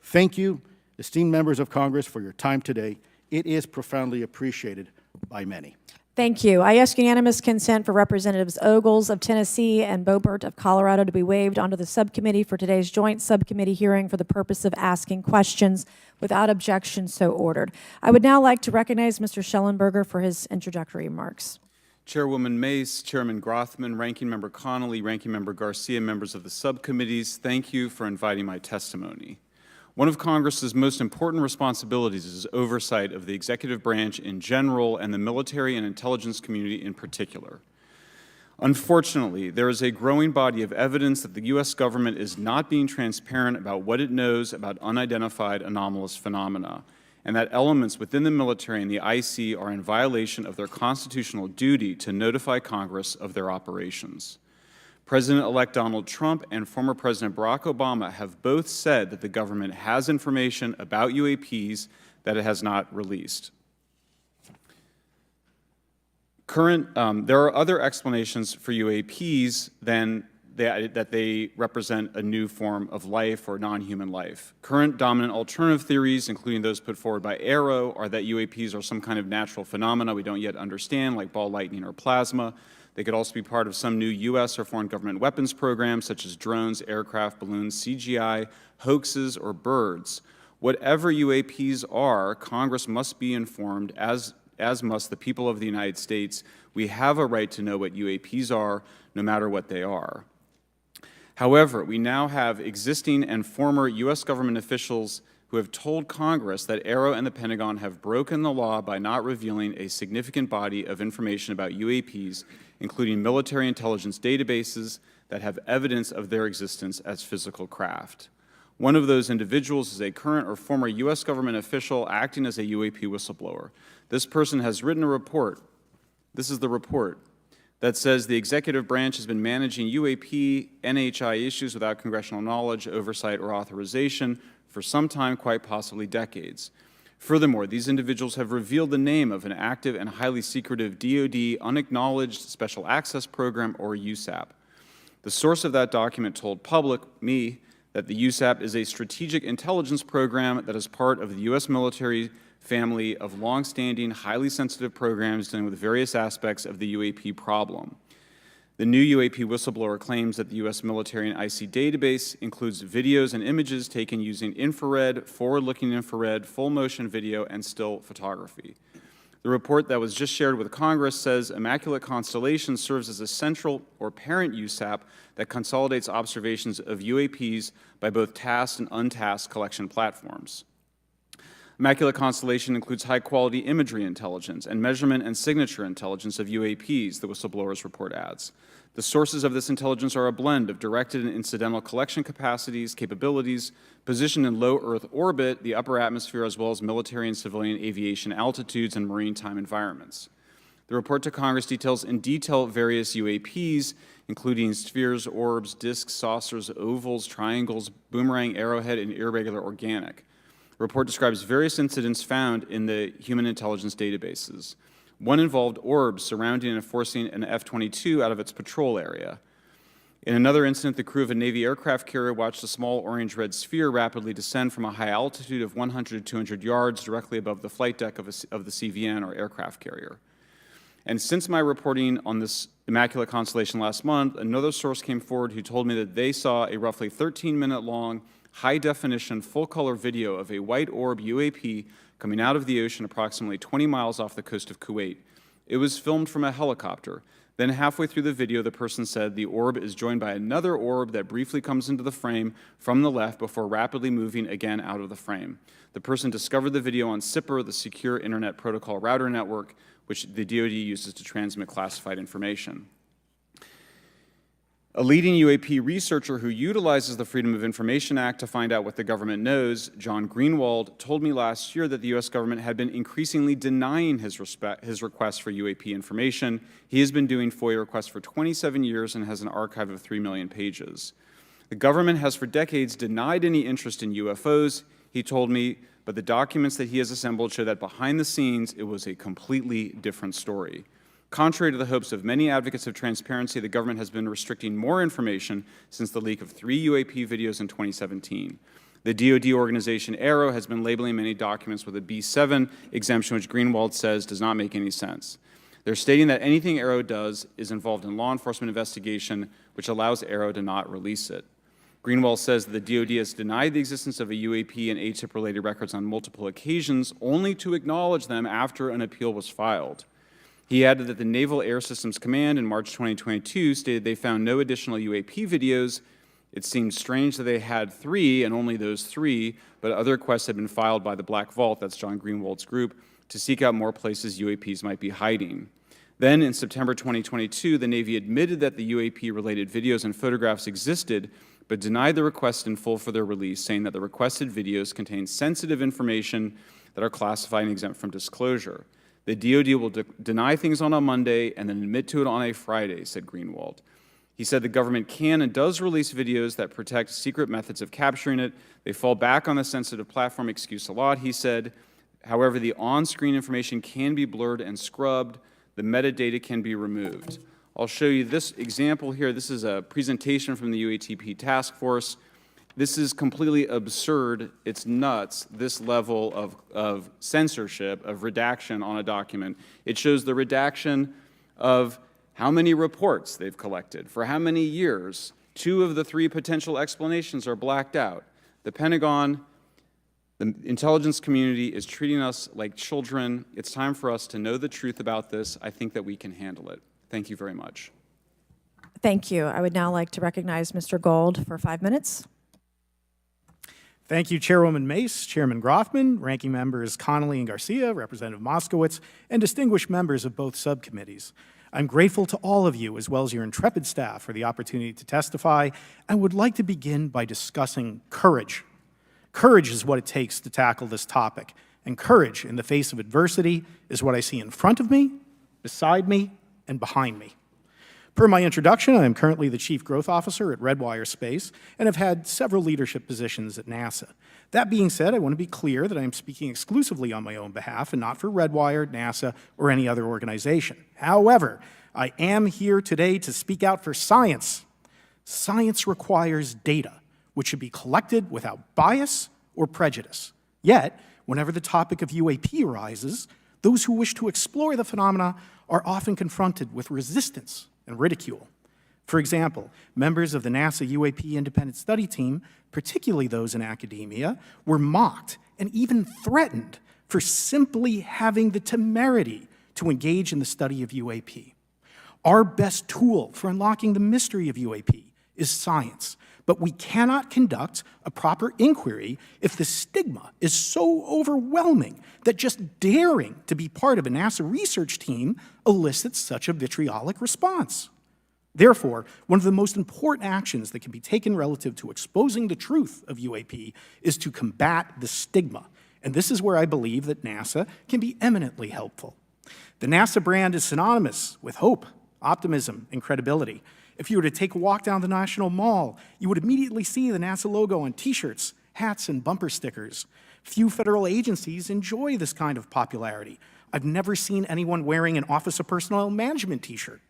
Thank you, esteemed members of Congress, for your time today. It is profoundly appreciated by many. Thank you. I ask unanimous consent for Representatives Ogles of Tennessee and Boebert of Colorado to be waived onto the subcommittee for today's joint subcommittee hearing for the purpose of asking questions. Without objection, so ordered. I would now like to recognize Mr. Shellenberger for his introductory remarks. Chairwoman Mace, Chairman Grothman, Ranking Member Connolly, Ranking Member Garcia, members of the subcommittees, thank you for inviting my testimony. One of Congress's most important responsibilities is oversight of the executive branch in general and the military and intelligence community in particular. Unfortunately, there is a growing body of evidence that the U.S. government is not being transparent about what it knows about unidentified anomalous phenomena, and that elements within the military and the IC are in violation of their constitutional duty to notify Congress of their operations. President-elect Donald Trump and former President Barack Obama have both said that the government has information about UAPs that it has not released. There are other explanations for UAPs than that they represent a new form of life or non-human life. Current dominant alternative theories, including those put forward by AARO, are that UAPs are some kind of natural phenomena we don't yet understand, like ball lightning or plasma. They could also be part of some new U.S. or foreign government weapons programs, such as drones, aircraft, balloons, CGI, hoaxes, or birds. Whatever UAPs are, Congress must be informed, as must the people of the United States. We have a right to know what UAPs are, no matter what they are. However, we now have existing and former U.S. government officials who have told Congress that AARO and the Pentagon have broken the law by not revealing a significant body of information about UAPs, including military intelligence databases that have evidence of their existence as physical craft. One of those individuals is a current or former U.S. government official acting as a UAP whistleblower. This person has written a report. This is the report that says the executive branch has been managing UAP, NHI issues without congressional knowledge, oversight, or authorization for some time, quite possibly decades. Furthermore, these individuals have revealed the name of an active and highly secretive DoD unacknowledged special access program, or USAP. The source of that document told me, that the USAP is a strategic intelligence program that is part of the U.S. military family of longstanding, highly sensitive programs dealing with various aspects of the UAP problem. The new UAP whistleblower claims that the U.S. military and IC database includes videos and images taken using infrared, forward-looking infrared, full-motion video, and still photography. The report that was just shared with Congress says Immaculate Constellation serves as a central or parent USAP that consolidates observations of UAPs by both tasked and untasked collection platforms. Immaculate Constellation includes high-quality imagery intelligence and measurement and signature intelligence of UAPs, the whistleblower's report adds. The sources of this intelligence are a blend of directed and incidental collection capabilities, positioned in low Earth orbit, the upper atmosphere, as well as military and civilian aviation altitudes and maritime environments. The report to Congress details in detail various UAPs, including spheres, orbs, disks, saucers, ovals, triangles, boomerang, arrowhead, and irregular organic. The report describes various incidents found in the human intelligence databases. One involved orbs surrounding and forcing an F-22 out of its patrol area. In another incident, the crew of a Navy aircraft carrier watched a small orange-red sphere rapidly descend from a high altitude of 100 to 200 yards directly above the flight deck of the CVN, or aircraft carrier. And since my reporting on this immaculate constellation last month, another source came forward who told me that they saw a roughly 13-minute-long, high-definition, full-color video of a white orb UAP coming out of the ocean approximately 20 miles off the coast of Kuwait. It was filmed from a helicopter. Then halfway through the video, the person said the orb is joined by another orb that briefly comes into the frame from the left before rapidly moving again out of the frame. The person discovered the video on SIPR, the Secure Internet Protocol Router Network, which the DoD uses to transmit classified information. A leading UAP researcher who utilizes the Freedom of Information Act to find out what the government knows, John Greenwald, told me last year that the U.S. government had been increasingly denying his requests for UAP information. He has been doing FOIA requests for 27 years and has an archive of 3 million pages. The government has for decades denied any interest in UFOs, he told me, but the documents that he has assembled show that behind the scenes, it was a completely different story. Contrary to the hopes of many advocates of transparency, the government has been restricting more information since the leak of 3 UAP videos in 2017. The DoD organization AARO has been labeling many documents with a B7 exemption, which Greenwald says does not make any sense. They're stating that anything AARO does is involved in law enforcement investigation, which allows AARO to not release it. Greenwald says that the DoD has denied the existence of a UAP and ATIP-related records on multiple occasions, only to acknowledge them after an appeal was filed. He added that the Naval Air Systems Command in March 2022 stated they found no additional UAP videos. It seemed strange that they had 3, and only those 3, but other requests had been filed by the Black Vault, that's John Greenwald's group, to seek out more places UAPs might be hiding. Then, in September 2022, the Navy admitted that the UAP-related videos and photographs existed, but denied the request in full for their release, saying that the requested videos contain sensitive information that are classified and exempt from disclosure. The DoD will deny things on a Monday and then admit to it on a Friday, said Greenwald. He said the government can and does release videos that protect secret methods of capturing it. They fall back on the sensitive platform excuse a lot, he said. However, the on-screen information can be blurred and scrubbed. The metadata can be removed. I'll show you this example here. This is a presentation from the UATP task force. This is completely absurd. It's nuts, this level of censorship, of redaction on a document. It shows the redaction of how many reports they've collected, for how many years. 2 of the 3 potential explanations are blacked out. The Pentagon, the intelligence community is treating us like children. It's time for us to know the truth about this. I think that we can handle it. Thank you very much. Thank you. I would now like to recognize Mr. Gold for 5 minutes. Thank you, Chairwoman Mace, Chairman Grothman, Ranking Members Connolly and Garcia, Representative Moskowitz, and distinguished members of both subcommittees. I'm grateful to all of you, as well as your intrepid staff, for the opportunity to testify, and would like to begin by discussing courage. Courage is what it takes to tackle this topic, and courage in the face of adversity is what I see in front of me, beside me, and behind me. Per my introduction, I am currently the Chief Growth Officer at Redwire Space and have had several leadership positions at NASA. That being said, I want to be clear that I am speaking exclusively on my own behalf and not for Redwire, NASA, or any other organization. However, I am here today to speak out for science. Science requires data, which should be collected without bias or prejudice. Yet, whenever the topic of UAP arises, those who wish to explore the phenomena are often confronted with resistance and ridicule. For example, members of the NASA UAP Independent Study Team, particularly those in academia, were mocked and even threatened for simply having the temerity to engage in the study of UAP. Our best tool for unlocking the mystery of UAP is science, but we cannot conduct a proper inquiry if the stigma is so overwhelming that just daring to be part of a NASA research team elicits such a vitriolic response. Therefore, one of the most important actions that can be taken relative to exposing the truth of UAP is to combat the stigma, and this is where I believe that NASA can be eminently helpful. The NASA brand is synonymous with hope, optimism, and credibility. If you were to take a walk down the National Mall, you would immediately see the NASA logo on T-shirts, hats, and bumper stickers. Few federal agencies enjoy this kind of popularity. I've never seen anyone wearing an Office of Personnel Management T-shirt,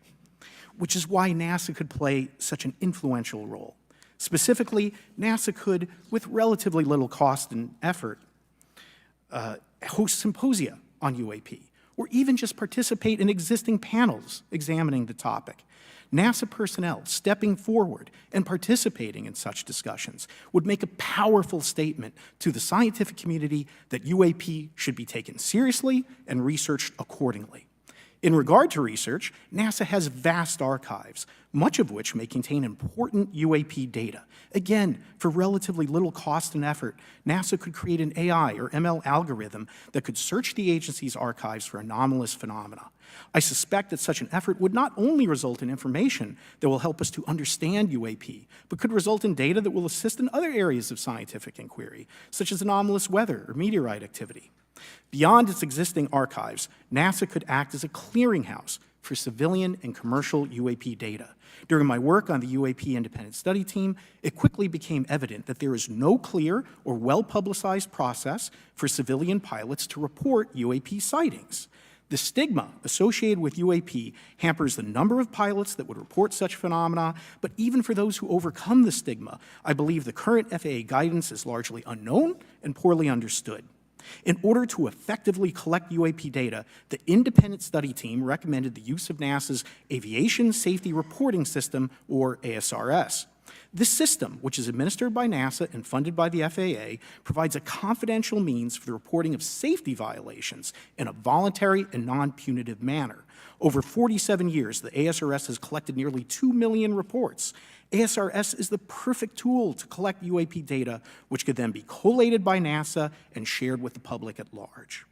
which is why NASA could play such an influential role. Specifically, NASA could, with relatively little cost and effort, host symposia on UAP, or even just participate in existing panels examining the topic. NASA personnel stepping forward and participating in such discussions would make a powerful statement to the scientific community that UAP should be taken seriously and researched accordingly. In regard to research, NASA has vast archives, much of which may contain important UAP data. Again, for relatively little cost and effort, NASA could create an AI or ML algorithm that could search the agency's archives for anomalous phenomena. I suspect that such an effort would not only result in information that will help us to understand UAP, but could result in data that will assist in other areas of scientific inquiry, such as anomalous weather or meteorite activity. Beyond its existing archives, NASA could act as a clearinghouse for civilian and commercial UAP data. During my work on the UAP Independent Study Team, it quickly became evident that there is no clear or well-publicized process for civilian pilots to report UAP sightings. The stigma associated with UAP hampers the number of pilots that would report such phenomena, but even for those who overcome the stigma, I believe the current FAA guidance is largely unknown and poorly understood. In order to effectively collect UAP data, the independent study team recommended the use of NASA's Aviation Safety Reporting System, or ASRS. This system, which is administered by NASA and funded by the FAA, provides a confidential means for the reporting of safety violations in a voluntary and non-punitive manner. Over 47 years, the ASRS has collected nearly 2 million reports. ASRS is the perfect tool to collect UAP data, which could then be collated by NASA and shared with the public at large.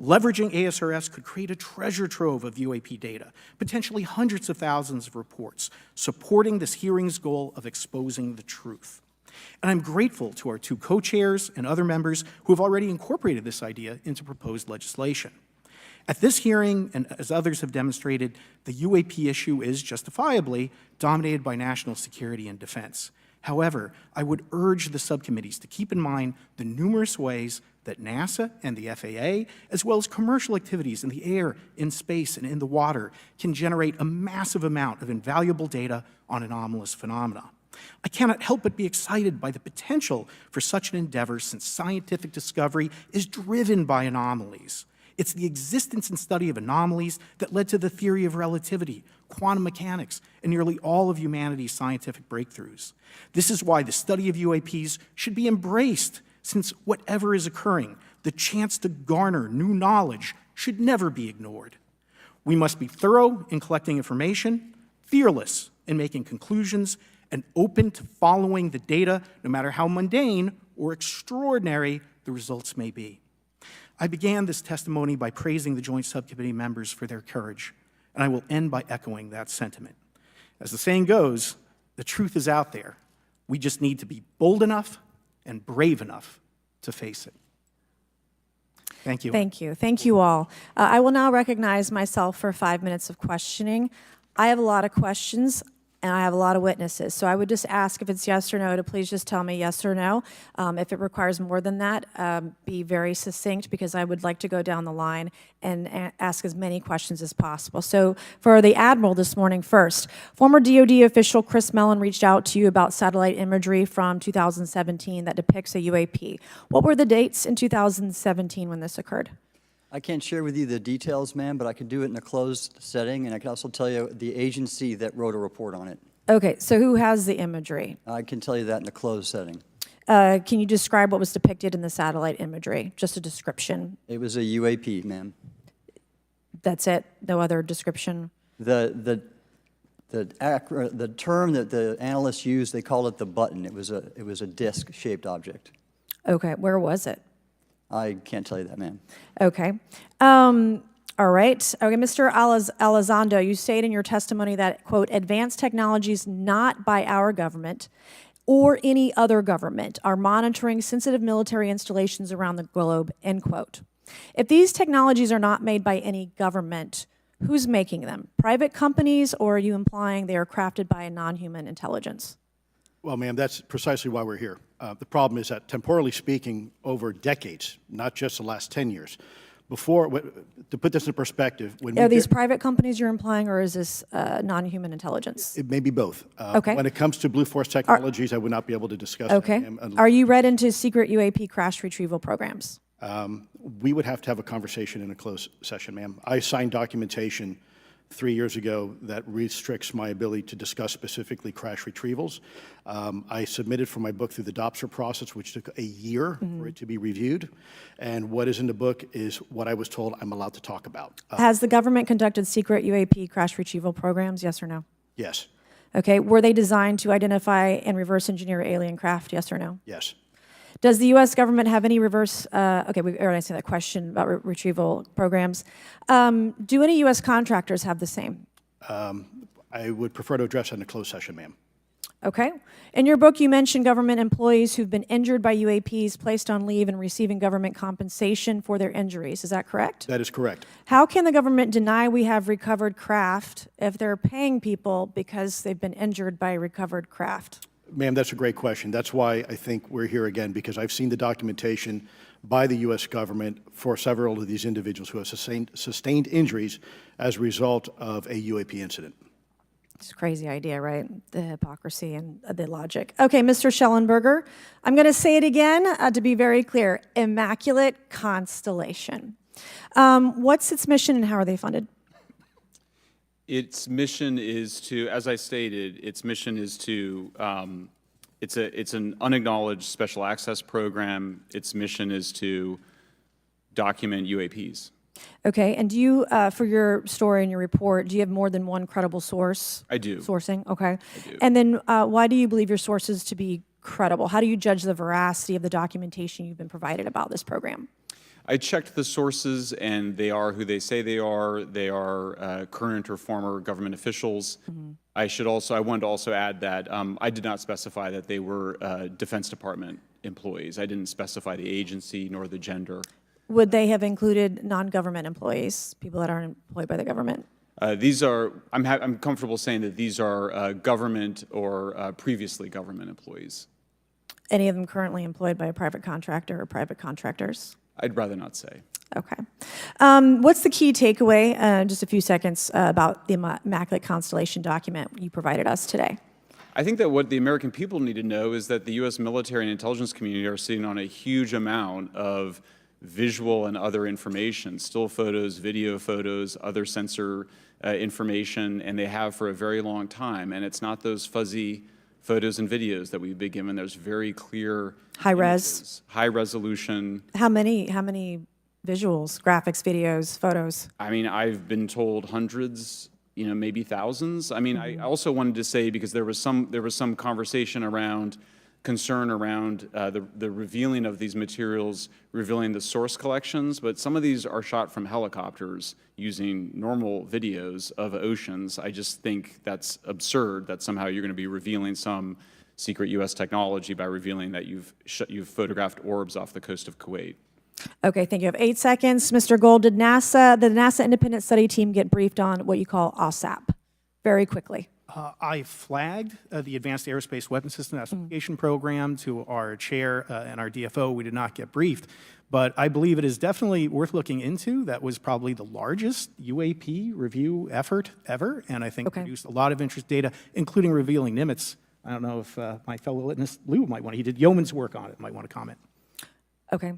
Leveraging ASRS could create a treasure trove of UAP data, potentially hundreds of thousands of reports, supporting this hearing's goal of exposing the truth. And I'm grateful to our two co-chairs and other members who have already incorporated this idea into proposed legislation. At this hearing, and as others have demonstrated, the UAP issue is justifiably dominated by national security and defense. However, I would urge the subcommittees to keep in mind the numerous ways that NASA and the FAA, as well as commercial activities in the air, in space, and in the water, can generate a massive amount of invaluable data on anomalous phenomena. I cannot help but be excited by the potential for such an endeavor, since scientific discovery is driven by anomalies. It's the existence and study of anomalies that led to the theory of relativity, quantum mechanics, and nearly all of humanity's scientific breakthroughs. This is why the study of UAPs should be embraced, since whatever is occurring, the chance to garner new knowledge should never be ignored. We must be thorough in collecting information, fearless in making conclusions, and open to following the data, no matter how mundane or extraordinary the results may be. I began this testimony by praising the Joint Subcommittee members for their courage, and I will end by echoing that sentiment. As the saying goes, the truth is out there. We just need to be bold enough and brave enough to face it. Thank you. Thank you. Thank you all. I will now recognize myself for 5 minutes of questioning. I have a lot of questions, and I have a lot of witnesses. So I would just ask, if it's yes or no, to please just tell me yes or no. If it requires more than that, be very succinct, because I would like to go down the line and ask as many questions as possible. So for the Admiral this morning first, former DoD official Chris Mellon reached out to you about satellite imagery from 2017 that depicts a UAP. What were the dates in 2017 when this occurred? I can't share with you the details, ma'am, but I can do it in a closed setting, and I can also tell you the agency that wrote a report on it. Okay, so who has the imagery? I can tell you that in a closed setting. Can you describe what was depicted in the satellite imagery? Just a description. It was a UAP, ma'am. That's it? No other description? The term that the analysts used, they called it the button. It was a disc-shaped object. Okay, where was it? I can't tell you that, ma'am. Okay. All right. Okay, Mr. Elizondo, you state in your testimony that, quote, advanced technologies not by our government or any other government are monitoring sensitive military installations around the globe, end quote. If these technologies are not made by any government, who's making them? Private companies, or are you implying they are crafted by a non-human intelligence? Well, ma'am, that's precisely why we're here. The problem is that, temporally speaking, over decades, not just the last 10 years, to put this in perspective, Are these private companies you're implying, or is this non-human intelligence? It may be both. Okay. When it comes to Blue Force Technologies, I would not be able to discuss that, Okay. ma'am, Are you read into secret UAP crash retrieval programs? We would have to have a conversation in a closed session, ma'am. I signed documentation 3 years ago that restricts my ability to discuss specifically crash retrievals. I submitted for my book through the DOPSR process, which took a year for it to be reviewed. And what is in the book is what I was told I'm allowed to talk about. Has the government conducted secret UAP crash retrieval programs, yes or no? Yes, Okay, were they designed to identify and reverse engineer alien craft, yes or no? yes. Does the U.S. government have any reverse, okay, we already answered that question about retrieval programs. Do any U.S. contractors have the same? I would prefer to address that in a closed session, ma'am. Okay. In your book, you mentioned government employees who've been injured by UAPs, placed on leave, and receiving government compensation for their injuries. Is that correct? That is correct. How can the government deny we have recovered craft if they're paying people because they've been injured by recovered craft? Ma'am, that's a great question. That's why I think we're here again, because I've seen the documentation by the U.S. government for several of these individuals who have sustained injuries as a result of a UAP incident. It's a crazy idea, right? The hypocrisy and the logic. Okay, Mr. Shellenberger, I'm going to say it again to be very clear. Immaculate Constellation. What's its mission and how are they funded? Its mission is to, as I stated, its mission is to, it's an unacknowledged special access program. Its mission is to document UAPs. Okay, and do you, for your story and your report, do you have more than one credible source? I do. Sourcing, okay. I do. And then why do you believe your sources to be credible? How do you judge the veracity of the documentation you've been provided about this program? I checked the sources, and they are who they say they are. They are current or former government officials. I wanted to also add that I did not specify that they were Defense Department employees. I didn't specify the agency nor the gender. Would they have included non-government employees, people that aren't employed by the government? These are, I'm comfortable saying that these are government or previously government employees. Any of them currently employed by a private contractor or private contractors? I'd rather not say. Okay. What's the key takeaway, just a few seconds, about the Immaculate Constellation document you provided us today? I think that what the American people need to know is that the U.S. military and intelligence community are sitting on a huge amount of visual and other information, still photos, video photos, other sensor information, and they have for a very long time. And it's not those fuzzy photos and videos that we've been given. There's very clear High res. images, high resolution. How many visuals, graphics, videos, photos? I mean, I've been told hundreds, maybe thousands. I mean, I also wanted to say, because there was some conversation around concern around the revealing of these materials, revealing the source collections, but some of these are shot from helicopters using normal videos of oceans. I just think that's absurd that somehow you're going to be revealing some secret U.S. technology by revealing that you've photographed orbs off the coast of Kuwait. Okay, thank you. I have 8 seconds. Mr. Gold, did the NASA independent study team get briefed on what you call OSAP? Very quickly. I flagged the Advanced Aerospace Weapons System Application Program to our chair and our DFO. We did not get briefed, but I believe it is definitely worth looking into. That was probably the largest UAP review effort ever, and I think produced a lot of interest data, including revealing Nimitz. I don't know if my fellow witness, Lou, might want to, he did yeoman's work on it, might want to comment. Okay.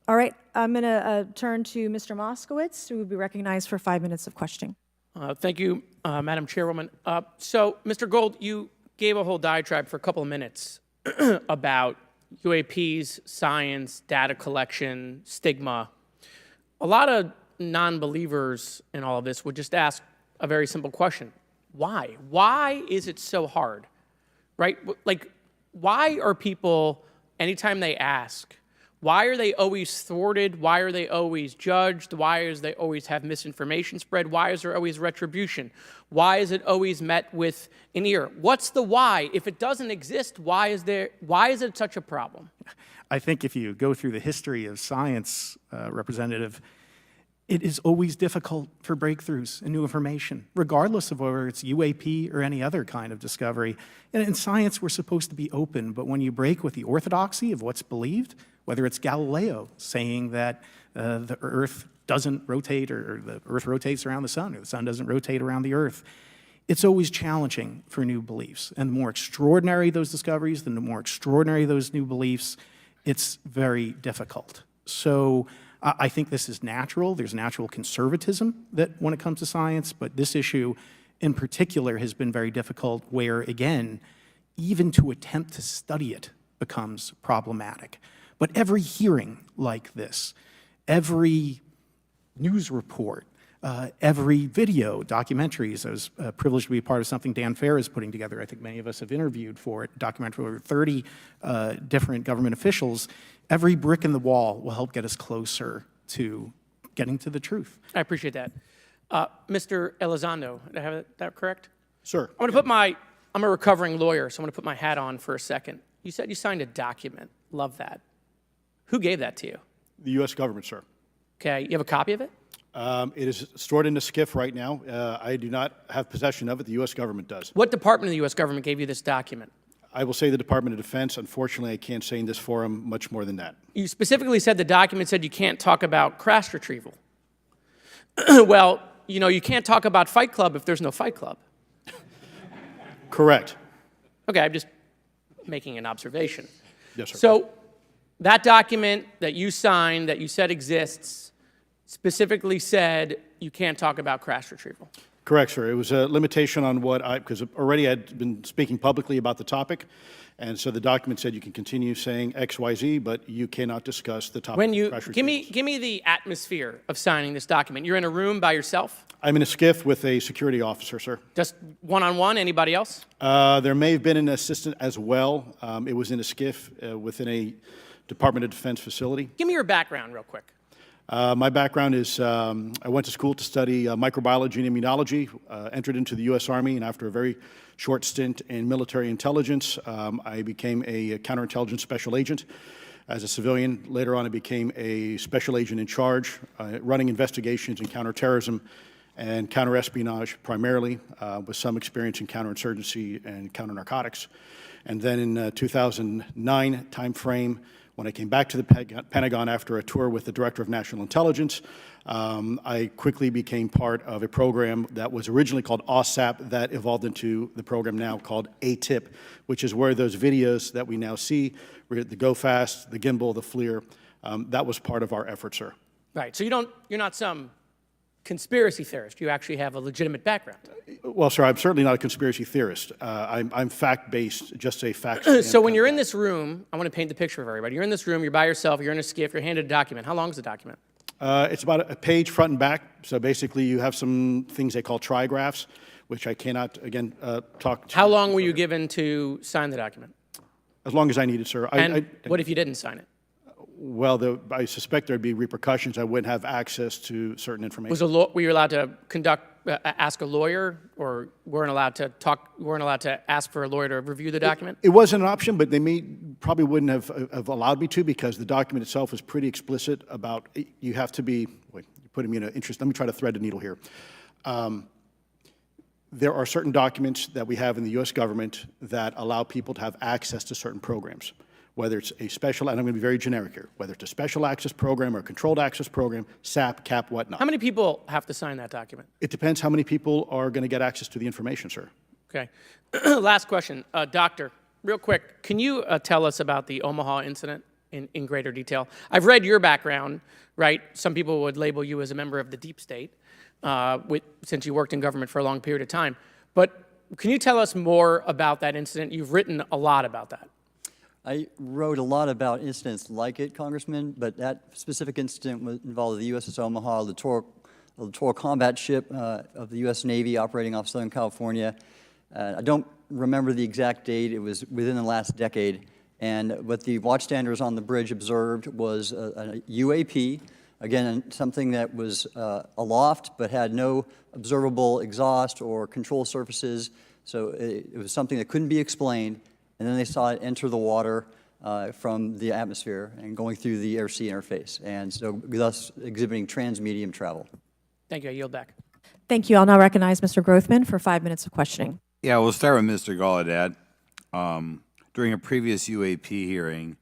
All right, I'm going to turn to Mr. Moskowitz, who will be recognized for 5 minutes of questioning. Thank you, Madam Chairwoman. So, Mr. Gold, you gave a whole diatribe for a couple of minutes about UAPs, science, data collection, stigma. A lot of non-believers in all of this would just ask a very simple question. Why? Why is it so hard, right? Like, why are people, anytime they ask, why are they always thwarted? Why are they always judged? Why is they always have misinformation spread? Why is there always retribution? Why is it always met with an ear? What's the why? If it doesn't exist, why is it such a problem? I think if you go through the history of science, Representative, it is always difficult for breakthroughs and new information, regardless of whether it's UAP or any other kind of discovery. And in science, we're supposed to be open, but when you break with the orthodoxy of what's believed, whether it's Galileo saying that the Earth doesn't rotate, or the Earth rotates around the sun, or the sun doesn't rotate around the Earth, it's always challenging for new beliefs. And the more extraordinary those discoveries, the more extraordinary those new beliefs, it's very difficult. So I think this is natural. There's natural conservatism that when it comes to science, but this issue in particular has been very difficult where, again, even to attempt to study it becomes problematic. But every hearing like this, every news report, every video, documentaries. I was privileged to be a part of something Dan Fair is putting together. I think many of us have interviewed for it, documentary over 30 different government officials. Every brick in the wall will help get us closer to getting to the truth. I appreciate that. Mr. Elizondo, did I have that correct? Sir. I'm a recovering lawyer, so I'm going to put my hat on for a second. You said you signed a document. Love that. Who gave that to you? The U.S. government, sir. Okay, you have a copy of it? It is stored in a SCIF right now. I do not have possession of it. The U.S. government does. What department of the U.S. government gave you this document? I will say the Department of Defense. Unfortunately, I can't say in this forum much more than that. You specifically said the document said you can't talk about crash retrieval. Well, you know, you can't talk about Fight Club if there's no Fight Club. Correct. Okay, I'm just making an observation. Yes, sir. So that document that you signed, that you said exists, specifically said you can't talk about crash retrieval. Correct, sir. It was a limitation on what because already I'd been speaking publicly about the topic, and so the document said you can continue saying X, Y, Z, but you cannot discuss the topic. When you of crash give retrievals. me the atmosphere of signing this document. You're in a room by yourself, I'm in a SCIF with a security officer, sir. just one-on-one. Anybody else? There may have been an assistant as well. It was in a SCIF within a Department of Defense facility. Give me your background real quick. My background is I went to school to study microbiology and immunology, entered into the U.S. Army, and after a very short stint in military intelligence, I became a counterintelligence special agent. As a civilian, later on I became a special agent in charge, running investigations in counterterrorism and counterespionage primarily, with some experience in counterinsurgency and counternarcotics. And then in 2009 timeframe, when I came back to the Pentagon after a tour with the Director of National Intelligence, I quickly became part of a program that was originally called OSAP that evolved into the program now called ATIP, which is where those videos that we now see, the Go Fast, the gimbal, the FLIR, that was part of our effort, sir. Right. So you're not some conspiracy theorist. You actually have a legitimate background. Well, sir, I'm certainly not a conspiracy theorist. I'm fact-based, just say facts. So when you're in this room, I want to paint the picture for everybody. You're in this room, you're by yourself, you're in a SCIF, you're handed a document. How long is the document? It's about a page front and back. So basically, you have some things they call trigraphs, which I cannot, again, talk to. How long were you given to sign the document? As long as I needed, sir. And what if you didn't sign it? Well, I suspect there'd be repercussions. I wouldn't have access to certain information. Were you allowed to ask a lawyer, or weren't allowed to ask for a lawyer to review the document? It wasn't an option, but they probably wouldn't have allowed me to, because the document itself was pretty explicit about you have to be, wait, you're putting me in an interest, let me try to thread the needle here. There are certain documents that we have in the U.S. government that allow people to have access to certain programs, whether it's a special, and I'm going to be very generic here, whether it's a special access program or a controlled access program, SAP, CAP, whatnot. How many people have to sign that document? It depends how many people are going to get access to the information, sir. Okay. Last question. Doctor, real quick, can you tell us about the Omaha incident in greater detail? I've read your background, right? Some people would label you as a member of the deep state, since you worked in government for a long period of time. But can you tell us more about that incident? You've written a lot about that. I wrote a lot about incidents like it, Congressman, but that specific incident involved the USS Omaha, the littoral combat ship of the U.S. Navy operating off Southern California. I don't remember the exact date. It was within the last decade. And what the watchstanders on the bridge observed was a UAP, again, something that was aloft but had no observable exhaust or control surfaces. So it was something that couldn't be explained. And then they saw it enter the water from the atmosphere and going through the air-sea interface, and so thus exhibiting transmedium travel. Thank you. I yield back. Thank you. I'll now recognize Mr. Grothman for 5 minutes of questioning. Yeah, we'll start with Mr. Gallaudet. During a previous UAP hearing,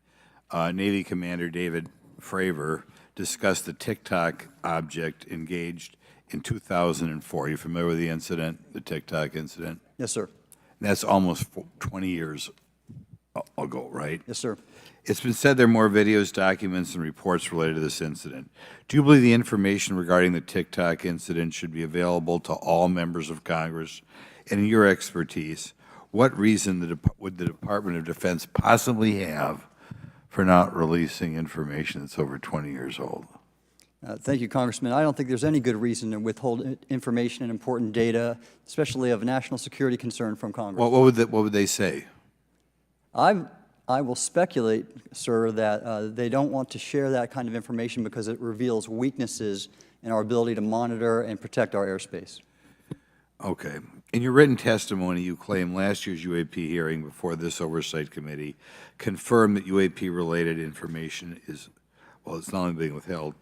Navy Commander David Fravor discussed the TikTok object engaged in 2004. Are you familiar with the incident, the TikTok incident? Yes, sir. That's almost 20 years ago, right? Yes, sir. It's been said there are more videos, documents, and reports related to this incident. Do you believe the information regarding the TikTok incident should be available to all members of Congress? And in your expertise, what reason would the Department of Defense possibly have for not releasing information that's over 20 years old? Thank you, Congressman. I don't think there's any good reason to withhold information and important data, especially of national security concern from Congress. What would they say? I will speculate, sir, that they don't want to share that kind of information because it reveals weaknesses in our ability to monitor and protect our airspace. Okay. In your written testimony, you claim last year's UAP hearing before this Oversight Committee confirmed that UAP-related information is, well, it's not only being withheld,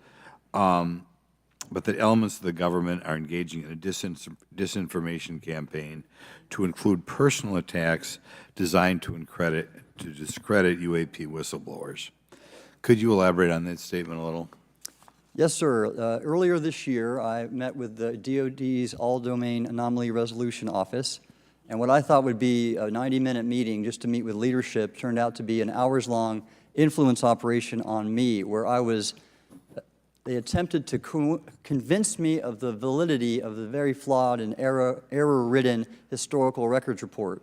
but that elements of the government are engaging in a disinformation campaign to include personal attacks designed to discredit UAP whistleblowers. Could you elaborate on that statement a little? Yes, sir. Earlier this year, I met with the DoD's All-Domain Anomaly Resolution Office, and what I thought would be a 90-minute meeting just to meet with leadership turned out to be an hours-long influence operation on me, where they attempted to convince me of the validity of the very flawed and error-ridden historical records report.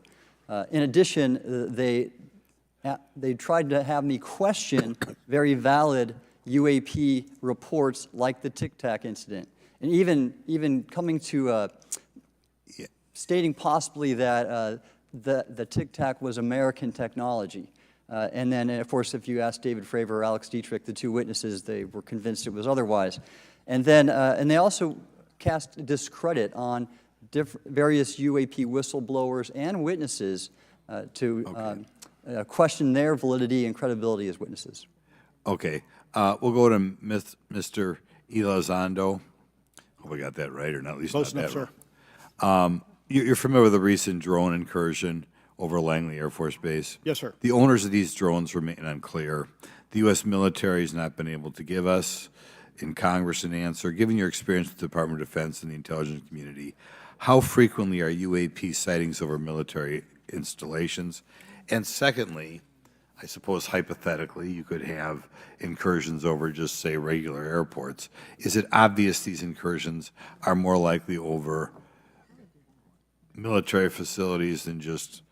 In addition, they tried to have me question very valid UAP reports like the Tic Tac incident, and even coming to stating possibly that the Tic Tac was American technology. And then, of course, if you ask David Fravor or Alex Dietrich, the two witnesses, they were convinced it was otherwise. And then, and they also cast discredit on various UAP whistleblowers and witnesses to question their validity and credibility as witnesses. Okay. We'll go to Mr. Elizondo. Hope I got that right, or not at least Close not enough, that sir. right. You're familiar with the recent drone incursion over Langley Air Force Base? Yes, sir. The owners of these drones remain unclear. The U.S. military has not been able to give us in Congress an answer. Given your experience with the Department of Defense and the intelligence community, how frequently are UAP sightings over military installations? And secondly, I suppose hypothetically, you could have incursions over just, say, regular airports. Is it obvious these incursions are more likely over military facilities than just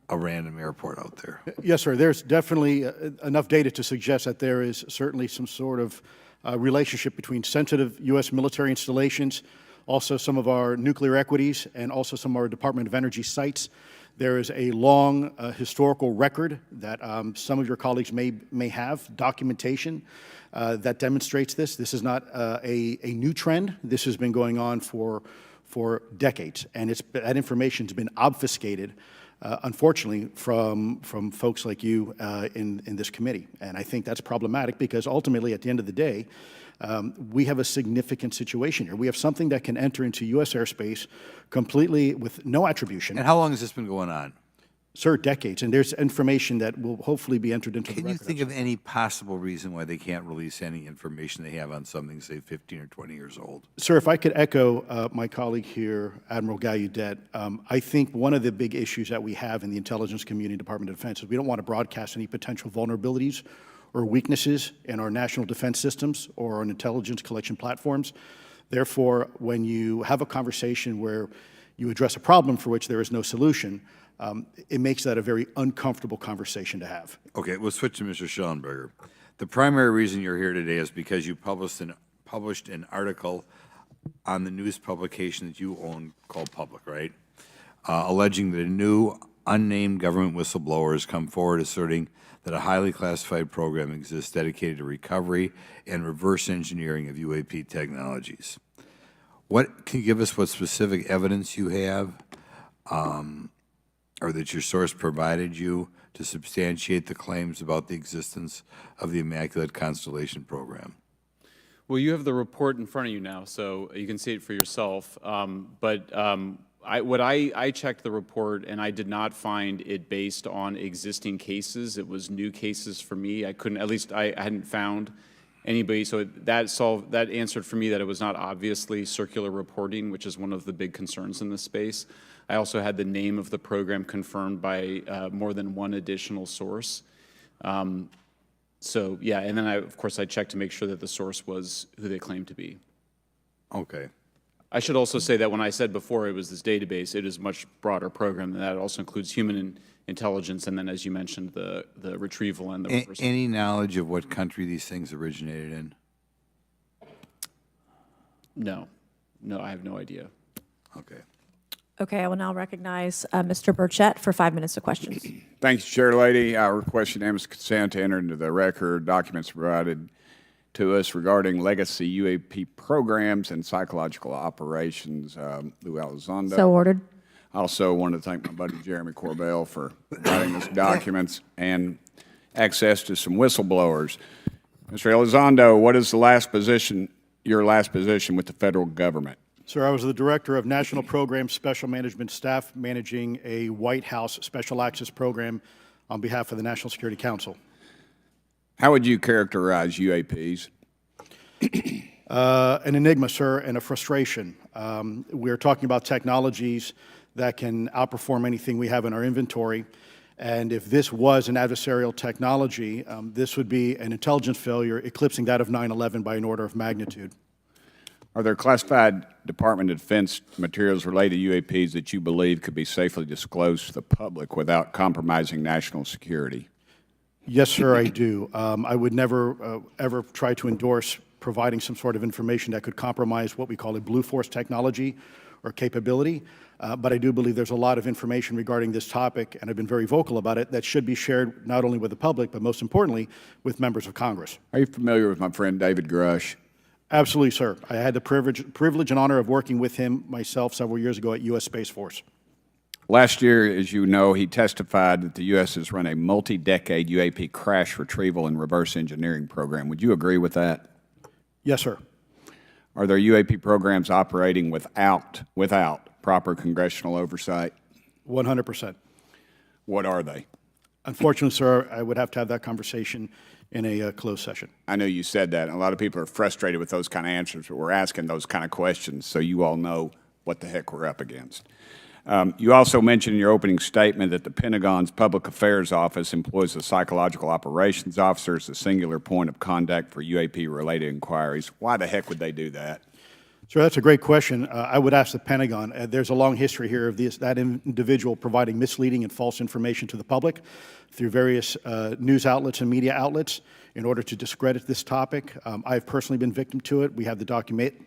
a random airport out there? Yes, sir. There's definitely enough data to suggest that there is certainly some sort of relationship between sensitive U.S. military installations, also some of our nuclear equities, and also some of our Department of Energy sites. There is a long historical record that some of your colleagues may have, documentation that demonstrates this. This is not a new trend. This has been going on for decades, and that information's been obfuscated, unfortunately, from folks like you in this committee. And I think that's problematic because ultimately, at the end of the day, we have a significant situation here. We have something that can enter into U.S. airspace completely with no attribution. And how long has this been going on? Sir, decades. And there's information that will hopefully be entered into the Can you record. think of any possible reason why they can't release any information they have on something, say, 15 or 20 years old? Sir, if I could echo my colleague here, Admiral Gallaudet, I think one of the big issues that we have in the intelligence community, Department of Defense, is we don't want to broadcast any potential vulnerabilities or weaknesses in our national defense systems or on intelligence collection platforms. Therefore, when you have a conversation where you address a problem for which there is no solution, it makes that a very uncomfortable conversation to have. Okay, we'll switch to Mr. Shellenberger. The primary reason you're here today is because you published an article on the news publication that you own called Public, right? Alleging that a new unnamed government whistleblower has come forward asserting that a highly classified program exists dedicated to recovery and reverse engineering of UAP technologies. Can you give us what specific evidence you have or that your source provided you to substantiate the claims about the existence of the Immaculate Constellation program? Well, you have the report in front of you now, so you can see it for yourself. I checked the report, and I did not find it based on existing cases. It was new cases for me. I hadn't found anybody, so that answered for me that it was not obviously circular reporting, which is one of the big concerns in this space. I also had the name of the program confirmed by more than one additional source. So yeah, and then of course I checked to make sure that the source was who they claimed to be. Okay. I should also say that when I said before it was this database, it is a much broader program than that. It also includes human intelligence, and then, as you mentioned, the retrieval and the reversal. Any knowledge of what country these things originated in? No, I have no idea. Okay. Okay, I will now recognize Mr. Burchett for 5 minutes of questions. Thank you, Chair Lady. I request unanimous consent to enter into the record documents provided to us regarding legacy UAP programs and psychological operations. Lou Elizondo. So ordered. I also want to thank my buddy Jeremy Corbell for providing us documents and access to some whistleblowers. Mr. Elizondo, what is your last position with the federal government? Sir, I was the Director of National Program Special Management Staff managing a White House Special Access Program on behalf of the National Security Council. How would you characterize UAPs? An enigma, sir, and a frustration. We're talking about technologies that can outperform anything we have in our inventory. And if this was an adversarial technology, this would be an intelligence failure eclipsing that of 9/11 by an order of magnitude. Are there classified Department of Defense materials related to UAPs that you believe could be safely disclosed to the public without compromising national security? Yes, sir, I do. I would never, ever try to endorse providing some sort of information that could compromise what we call a blue force technology or capability. But I do believe there's a lot of information regarding this topic, and I've been very vocal about it, that should be shared not only with the public, but most importantly, with members of Congress. Are you familiar with my friend David Grush? Absolutely, sir. I had the privilege and honor of working with him myself several years ago at U.S. Space Force. Last year, as you know, he testified that the U.S. has run a multi-decade UAP crash retrieval and reverse engineering program. Would you agree with that? Yes, sir. Are there UAP programs operating without proper congressional oversight? 100%. What are they? Unfortunately, sir, I would have to have that conversation in a closed session. I know you said that, and a lot of people are frustrated with those kind of answers, but we're asking those kind of questions so you all know what the heck we're up against. You also mentioned in your opening statement that the Pentagon's Public Affairs Office employs a psychological operations officer as a singular point of contact for UAP-related inquiries. Why the heck would they do that? Sir, that's a great question. I would ask the Pentagon. There's a long history here of that individual providing misleading and false information to the public through various news outlets and media outlets in order to discredit this topic. I've personally been victim to it. We have the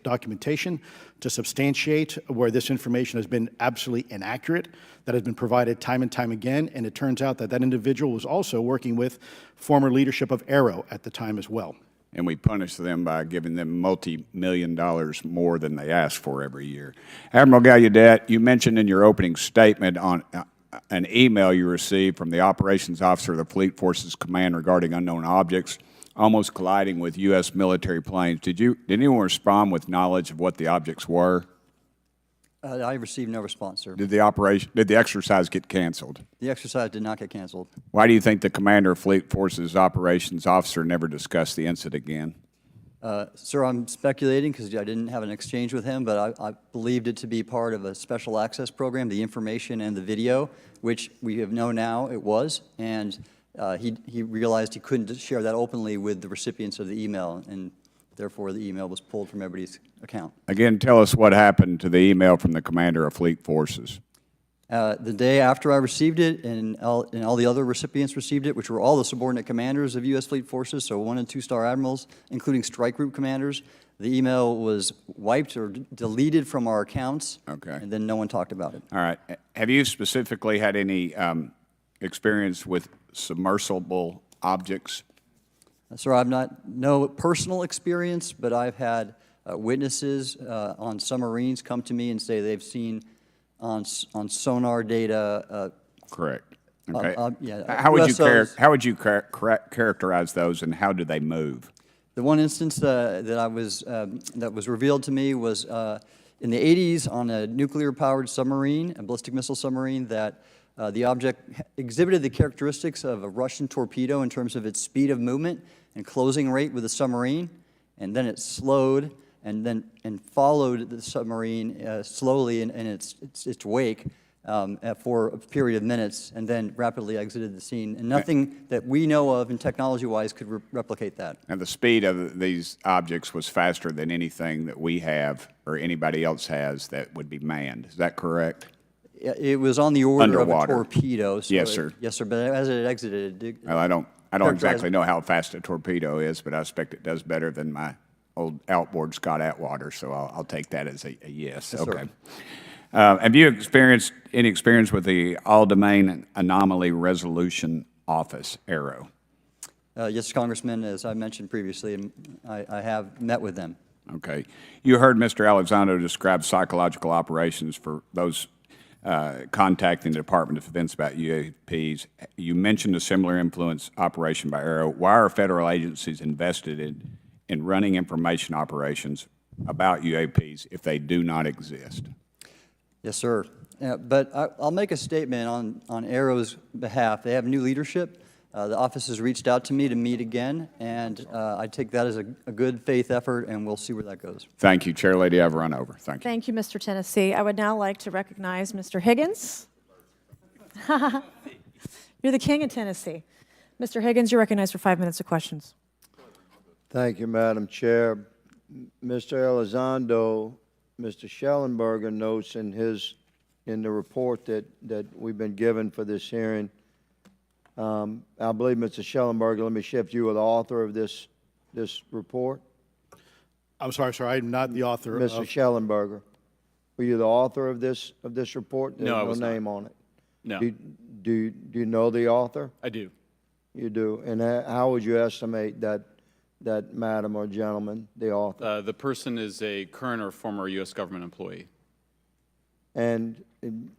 documentation to substantiate where this information has been absolutely inaccurate, that has been provided time and time again, and it turns out that that individual was also working with former leadership of Arrow at the time as well. And we punish them by giving them multi-million dollars more than they ask for every year. Admiral Gallaudet, you mentioned in your opening statement on an email you received from the operations officer of the Fleet Forces Command regarding unknown objects almost colliding with U.S. military planes. Did anyone respond with knowledge of what the objects were? I received no response, sir. Did the exercise get canceled? The exercise did not get canceled. Why do you think the commander of Fleet Forces operations officer never discussed the incident again? Sir, I'm speculating because I didn't have an exchange with him, but I believed it to be part of a special access program, the information and the video, which we have known now it was, and he realized he couldn't share that openly with the recipients of the email, and therefore the email was pulled from everybody's account. Again, tell us what happened to the email from the commander of Fleet Forces. The day after I received it, and all the other recipients received it, which were all the subordinate commanders of U.S. Fleet Forces, so 1- and 2-star admirals, including strike group commanders, the email was wiped or deleted from our accounts, Okay. and then no one talked about it. All right. Have you specifically had any experience with submersible objects? Sir, I've no personal experience, but I've had witnesses on submarines come to me and say they've seen on sonar data. Correct. Okay. Yeah, how would USOs. How would you characterize those, and how do they move? The one instance that was revealed to me was in the 80s on a nuclear-powered submarine, a ballistic missile submarine that The object exhibited the characteristics of a Russian torpedo in terms of its speed of movement and closing rate with the submarine, and then it slowed and followed the submarine slowly in its wake for a period of minutes, and then rapidly exited the scene. And nothing that we know of and technology-wise could replicate that. And the speed of these objects was faster than anything that we have or anybody else has that would be manned. Is that correct? It was on the order Underwater. of a torpedo. So Yes, sir. Yes, sir. But as it exited, Well, I don't exactly know how fast a torpedo is, but I expect it does better than my old outboard Scott Atwater, so I'll take that as a yes. Yes, sir. Okay. Have you experienced any experience with the All-Domain Anomaly Resolution Office, AARO? Yes, Congressman. As I mentioned previously, I have met with them. Okay. You heard Mr. Elizondo describe psychological operations for those contacting the Department of Defense about UAPs. You mentioned a similar influence operation by AARO. Why are federal agencies invested in running information operations about UAPs if they do not exist? Yes, sir. But I'll make a statement on AARO's behalf. They have new leadership. The office has reached out to me to meet again, and I take that as a good faith effort, and we'll see where that goes. Thank you, Chair Lady. I've run over. Thank you. Thank you, Mr. Tennessee. I would now like to recognize Mr. Higgins. You're the king of Tennessee. Mr. Higgins, you're recognized for 5 minutes of questions. Thank you, Madam Chair. Mr. Elizondo, Mr. Shellenberger notes in the report that we've been given for this hearing. I believe, Mr. Shellenberger, let me shift you, are the author of this report. I'm sorry, sir, I'm not the author Mr. of... Shellenberger, were you the author of this report? No, I was no not. name on it. No, Do you know the author? I do. You do. And how would you estimate that madam or gentleman, the author? The person is a current or former U.S. government employee. And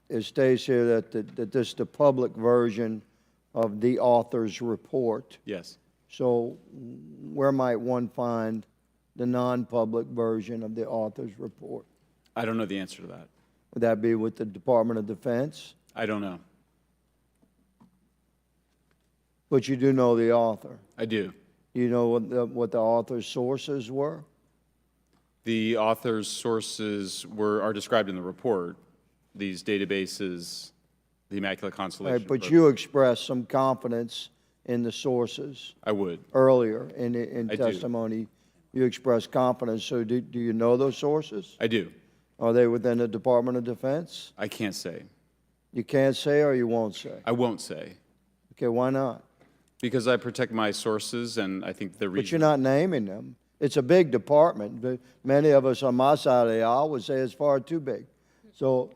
it states here that this is the public version of the author's report. Yes. So where might one find the non-public version of the author's report? I don't know the answer to that. Would that be with the Department of Defense? I don't know. But you do know the author. I do. You know what the author's sources were? The author's sources are described in the report. These databases, the Immaculate Constellation. Right, but you expressed some confidence in the sources I would. earlier in I do. testimony. You expressed confidence. So do you know those sources? I do. Are they within the Department of Defense? I can't say. You can't say or you won't say? I won't say. Okay, why not? Because I protect my sources, and I think the reason. But you're not naming them. It's a big department. But many of us on my side of the aisle would say it's far too big. So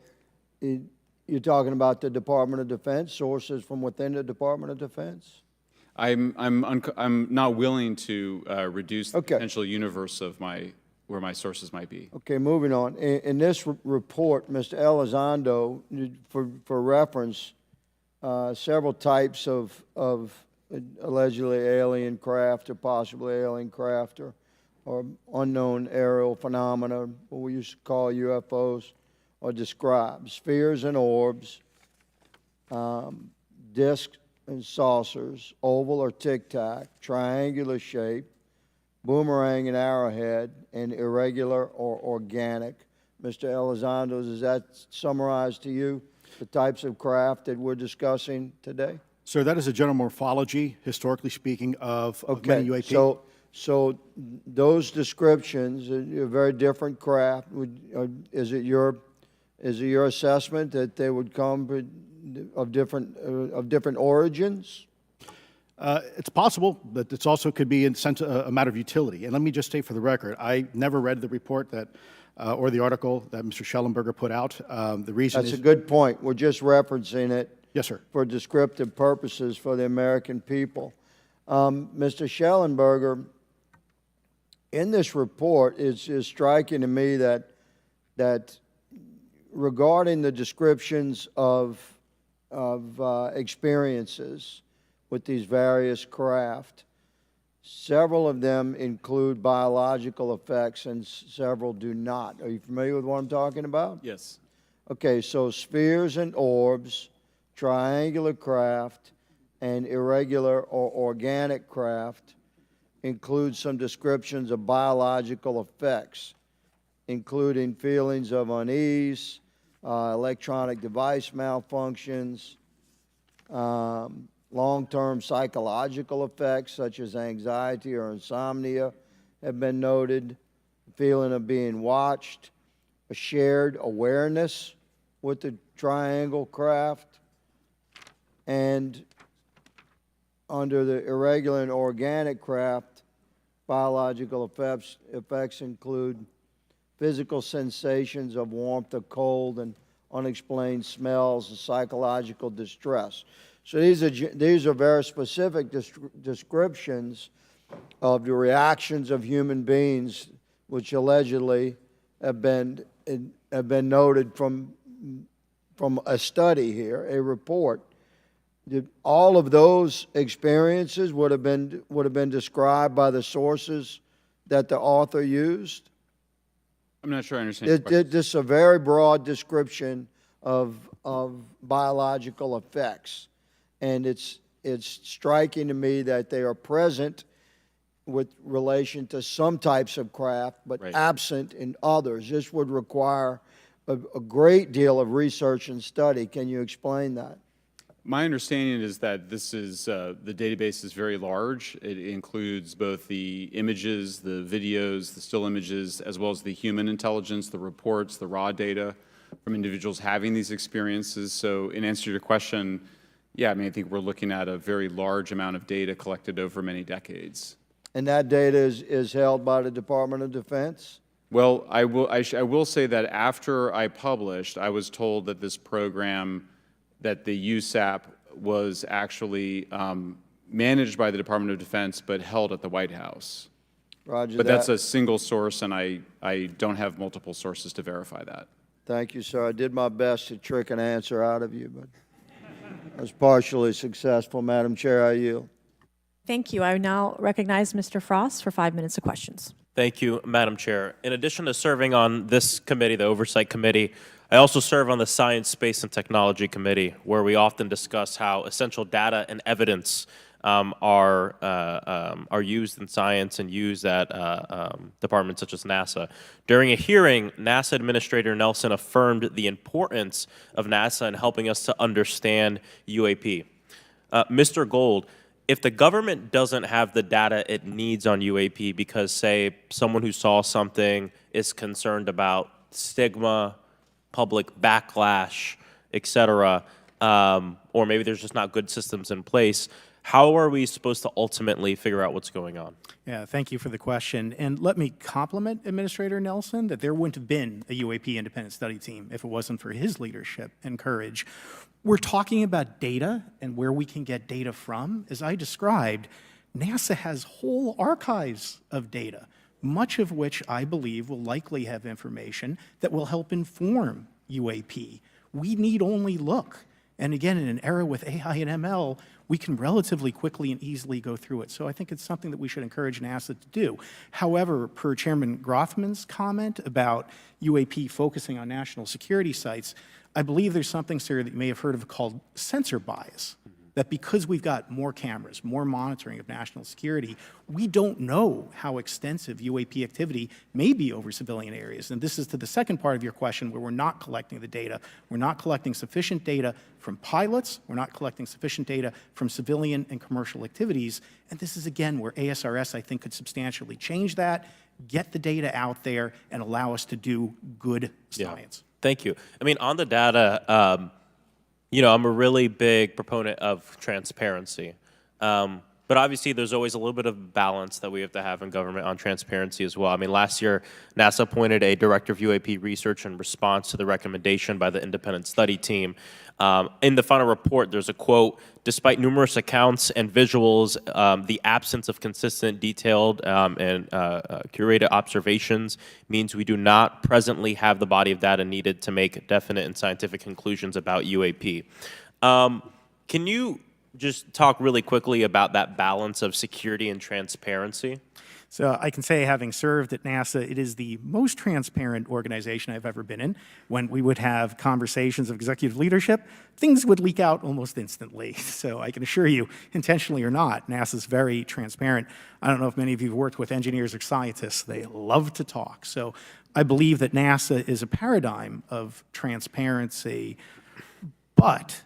you're talking about the Department of Defense, sources from within the Department of Defense? I'm not willing to reduce the Okay. potential universe of where my sources might be. Okay, moving on. In this report, Mr. Elizondo, for reference, several types of allegedly alien craft or possibly alien craft or unknown aerial phenomena, what we used to call UFOs, are described. Spheres and orbs, discs and saucers, oval or tic-tac, triangular shape, boomerang and arrowhead, and irregular or organic. Mr. Elizondo, does that summarize to you the types of craft that we're discussing today? Sir, that is a general morphology, historically speaking, of many UAP. So those descriptions are very different craft. Is it your assessment that they would come of different origins? It's possible, but it's also could be in sense a matter of utility. And let me just state for the record, I never read the report that or the article that Mr. Shellenberger put out. The reason That's a good point. We're just referencing it. Yes, sir. For descriptive purposes for the American people. Mr. Shellenberger, in this report, it's striking to me that regarding the descriptions of experiences with these various craft, several of them include biological effects and several do not. Are you familiar with what I'm talking about? Yes. Okay, so spheres and orbs, triangular craft, and irregular or organic craft includes some descriptions of biological effects, including feelings of unease, electronic device malfunctions, long-term psychological effects such as anxiety or insomnia have been noted, feeling of being watched, a shared awareness with the triangle craft, and under the irregular and organic craft, biological effects include physical sensations of warmth or cold and unexplained smells and psychological distress. So these are very specific descriptions of the reactions of human beings, which allegedly have been noted from a study here, a report. All of those experiences would have been described by the sources that the author used. I'm not sure I understand your question. This is a very broad description of biological effects, and it's striking to me that they are present with relation to some types of craft, but Right. absent in others. This would require a great deal of research and study. Can you explain that? My understanding is that this is, the database is very large. It includes both the images, the videos, the still images, as well as the human intelligence, the reports, the raw data from individuals having these experiences. So in answer to your question, yeah, I mean, I think we're looking at a very large amount of data collected over many decades. And that data is held by the Department of Defense? Well, I will say that after I published, I was told that this program, that the USAP was actually managed by the Department of Defense, but held at the White House. Roger But that. that's a single source, and I don't have multiple sources to verify that. Thank you, sir. I did my best to trick an answer out of you, but I was partially successful. Madam Chair, I yield. Thank you. I now recognize Mr. Frost for 5 minutes of questions. Thank you, Madam Chair. In addition to serving on this committee, the Oversight Committee, I also serve on the Science, Space, and Technology Committee, where we often discuss how essential data and evidence are used in science and used at departments such as NASA. During a hearing, NASA Administrator Nelson affirmed the importance of NASA in helping us to understand UAP. Mr. Gold, if the government doesn't have the data it needs on UAP because, say, someone who saw something is concerned about stigma, public backlash, et cetera, or maybe there's just not good systems in place, how are we supposed to ultimately figure out what's going on? Yeah, thank you for the question. And let me compliment Administrator Nelson that there wouldn't have been a UAP independent study team if it wasn't for his leadership and courage. We're talking about data and where we can get data from. As I described, NASA has whole archives of data, much of which I believe will likely have information that will help inform UAP. We need only look. And again, in an era with AI and ML, we can relatively quickly and easily go through it. So I think it's something that we should encourage NASA to do. However, per Chairman Grothman's comment about UAP focusing on national security sites, I believe there's something, sir, that you may have heard of called sensor bias. That because we've got more cameras, more monitoring of national security, we don't know how extensive UAP activity may be over civilian areas. And this is to the second part of your question where we're not collecting the data. We're not collecting sufficient data from pilots. We're not collecting sufficient data from civilian and commercial activities. And this is, again, where ASRS, I think, could substantially change that, get the data out there, and allow us to do good science. Yeah. Thank you. I mean, on the data, you know, I'm a really big proponent of transparency. But obviously, there's always a little bit of balance that we have to have in government on transparency as well. I mean, last year, NASA appointed a director of UAP research in response to the recommendation by the independent study team. In the final report, there's a quote, "Despite numerous accounts and visuals, the absence of consistent, detailed, and curated observations means we do not presently have the body of data needed to make definite and scientific conclusions about UAP." Can you just talk really quickly about that balance of security and transparency? So I can say, having served at NASA, it is the most transparent organization I've ever been in. When we would have conversations of executive leadership, things would leak out almost instantly. So I can assure you, intentionally or not, NASA's very transparent. I don't know if many of you have worked with engineers or scientists. They love to talk. So I believe that NASA is a paradigm of transparency, but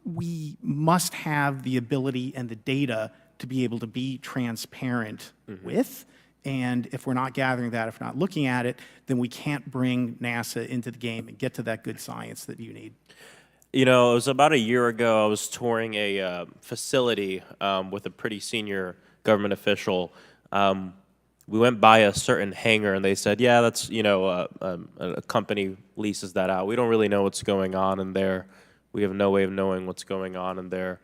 we must have the ability and the data to be able to be transparent with. And if we're not gathering that, if we're not looking at it, then we can't bring NASA into the game and get to that good science that you need. You know, it was about a year ago, I was touring a facility with a pretty senior government official. We went by a certain hangar, and they said, yeah, that's, you know, a company leases that out. We don't really know what's going on in there. We have no way of knowing what's going on in there.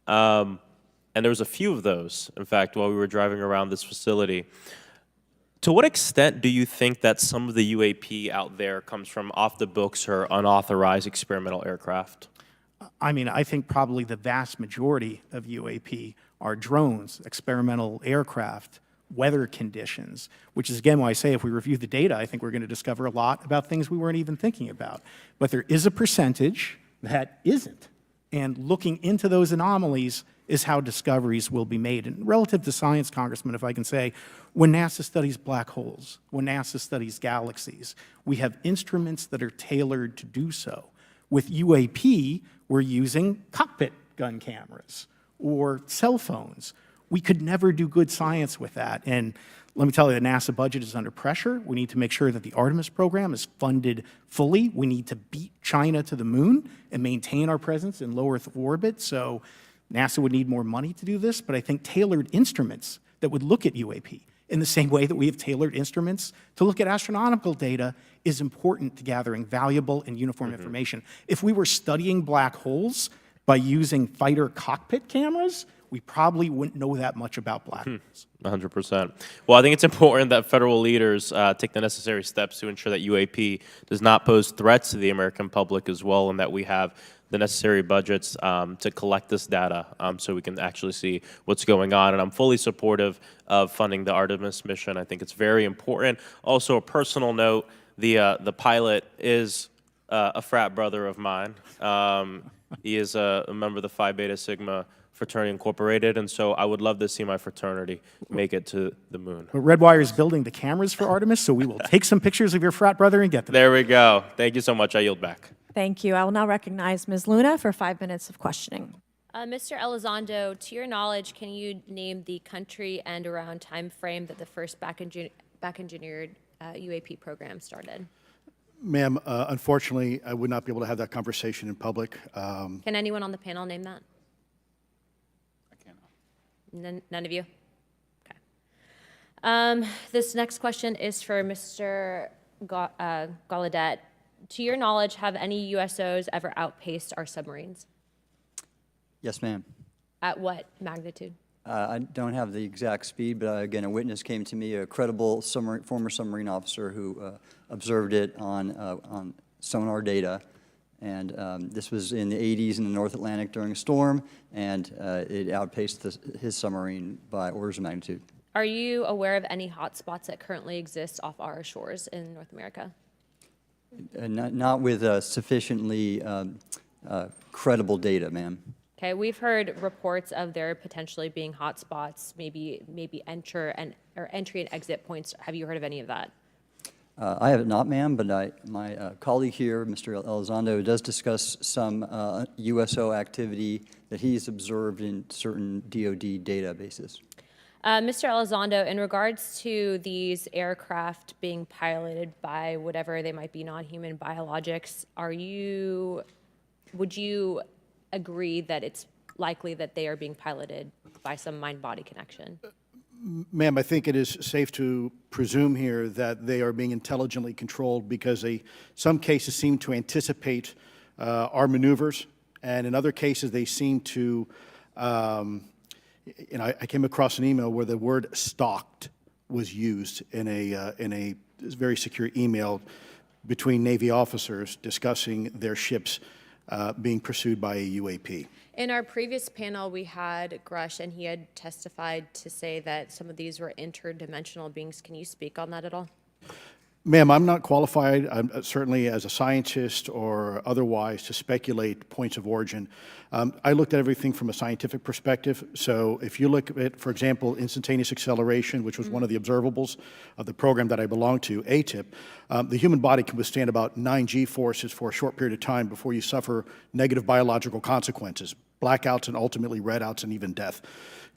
And there was a few of those, in fact, while we were driving around this facility. To what extent do you think that some of the UAP out there comes from off the books or unauthorized experimental aircraft? I mean, I think probably the vast majority of UAP are drones, experimental aircraft, weather conditions, which is, again, why I say if we review the data, I think we're going to discover a lot about things we weren't even thinking about. But there is a percentage that isn't. And looking into those anomalies is how discoveries will be made. And relative to science, Congressman, if I can say, when NASA studies black holes, when NASA studies galaxies, we have instruments that are tailored to do so. With UAP, we're using cockpit gun cameras or cell phones. We could never do good science with that. And let me tell you, the NASA budget is under pressure. We need to make sure that the Artemis program is funded fully. We need to beat China to the moon and maintain our presence in low Earth orbit. So NASA would need more money to do this, but I think tailored instruments that would look at UAP in the same way that we have tailored instruments to look at astronomical data is important to gathering valuable and uniform information. If we were studying black holes by using fighter cockpit cameras, we probably wouldn't know that much about black holes. 100%. Well, I think it's important that federal leaders take the necessary steps to ensure that UAP does not pose threats to the American public as well, and that we have the necessary budgets to collect this data so we can actually see what's going on. And I'm fully supportive of funding the Artemis mission. I think it's very important. Also, a personal note, the pilot is a frat brother of mine. He is a member of the Phi Beta Sigma Fraternity Incorporated, and so I would love to see my fraternity make it to the moon. Well, Redwire is building the cameras for Artemis, so we will take some pictures of your frat brother and get them. There we go. Thank you so much. I yield back. Thank you. I will now recognize Ms. Luna for 5 minutes of questioning. Mr. Elizondo, to your knowledge, can you name the country and around time frame that the first back-engineered UAP program started? Ma'am, unfortunately, I would not be able to have that conversation in public. Can anyone on the panel name that? None of you? Okay. This next question is for Mr. Gallaudet. To your knowledge, have any USOs ever outpaced our submarines? Yes, ma'am. At what magnitude? I don't have the exact speed, but again, a witness came to me, a credible former submarine officer who observed it on sonar data. And this was in the 80s in the North Atlantic during a storm, and it outpaced his submarine by orders of magnitude. Are you aware of any hotspots that currently exist off our shores in North America? Not with sufficiently credible data, ma'am. Okay, we've heard reports of there potentially being hotspots, maybe entry and exit points. Have you heard of any of that? I have not, ma'am, but my colleague here, Mr. Elizondo, does discuss some USO activity that he's observed in certain DoD databases. Mr. Elizondo, in regards to these aircraft being piloted by whatever they might be, non-human biologics, would you agree that it's likely that they are being piloted by some mind-body connection? Ma'am, I think it is safe to presume here that they are being intelligently controlled because some cases seem to anticipate our maneuvers, and in other cases they seem to, I came across an email where the word "stalked" was used in a very secure email between Navy officers discussing their ships being pursued by a UAP. In our previous panel, we had Grush, and he had testified to say that some of these were interdimensional beings. Can you speak on that at all? Ma'am, I'm not qualified, certainly as a scientist or otherwise, to speculate points of origin. I looked at everything from a scientific perspective. So if you look at, for example, instantaneous acceleration, which was one of the observables of the program that I belong to, ATIP, the human body can withstand about 9 G-forces for a short period of time before you suffer negative biological consequences, blackouts and ultimately redouts and even death.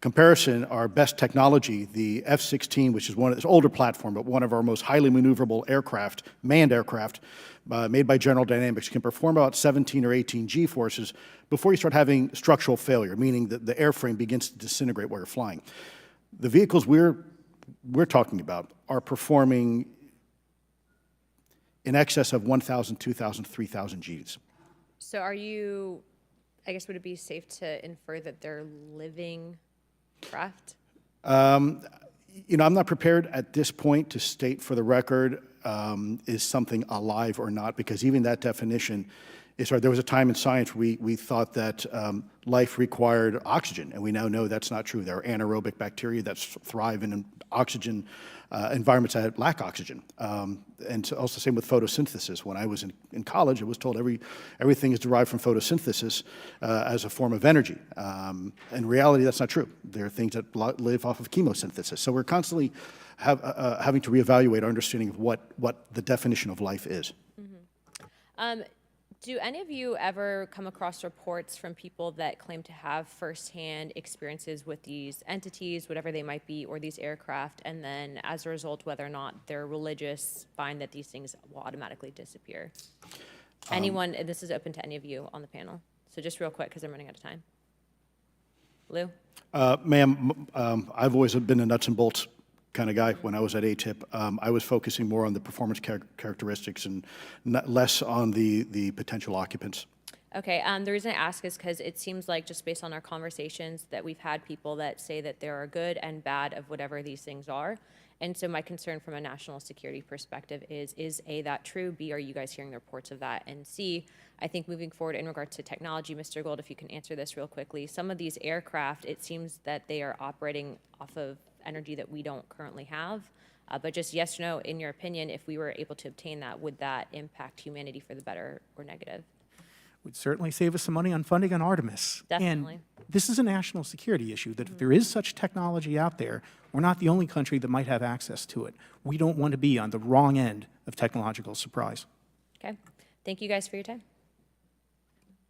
Comparison, our best technology, the F-16, which is this older platform, but one of our most highly maneuverable aircraft, manned aircraft, made by General Dynamics, can perform about 17 or 18 G-forces before you start having structural failure, meaning that the airframe begins to disintegrate while you're flying. The vehicles we're talking about are performing in excess of 1,000, 2,000, 3,000 Gs. So are you, I guess, would it be safe to infer that they're living craft? You know, I'm not prepared at this point to state for the record is something alive or not, because even that definition is hard. There was a time in science we thought that life required oxygen, and we now know that's not true. There are anaerobic bacteria that thrive in oxygen environments that lack oxygen. And so also same with photosynthesis. When I was in college, I was told everything is derived from photosynthesis as a form of energy. In reality, that's not true. There are things that live off of chemosynthesis. So we're constantly having to reevaluate our understanding of what the definition of life is. Do any of you ever come across reports from people that claim to have firsthand experiences with these entities, whatever they might be, or these aircraft, and then as a result, whether or not they're religious, find that these things will automatically disappear? Anyone, and this is open to any of you on the panel. So just real quick, because I'm running out of time. Lou? Ma'am, I've always been a nuts and bolts kind of guy. When I was at ATIP, I was focusing more on the performance characteristics and less on the potential occupants. Okay, the reason I ask is because it seems like, just based on our conversations, that we've had people that say that there are good and bad of whatever these things are. And so my concern from a national security perspective is A, that true? B, are you guys hearing the reports of that? And C, I think moving forward in regards to technology, Mr. Gold, if you can answer this real quickly, some of these aircraft, it seems that they are operating off of energy that we don't currently have. But just yes or no, in your opinion, if we were able to obtain that, would that impact humanity for the better or negative? Would certainly save us some money on funding on Artemis. Definitely. And this is a national security issue, that if there is such technology out there, we're not the only country that might have access to it. We don't want to be on the wrong end of technological surprise. Okay, thank you guys for your time.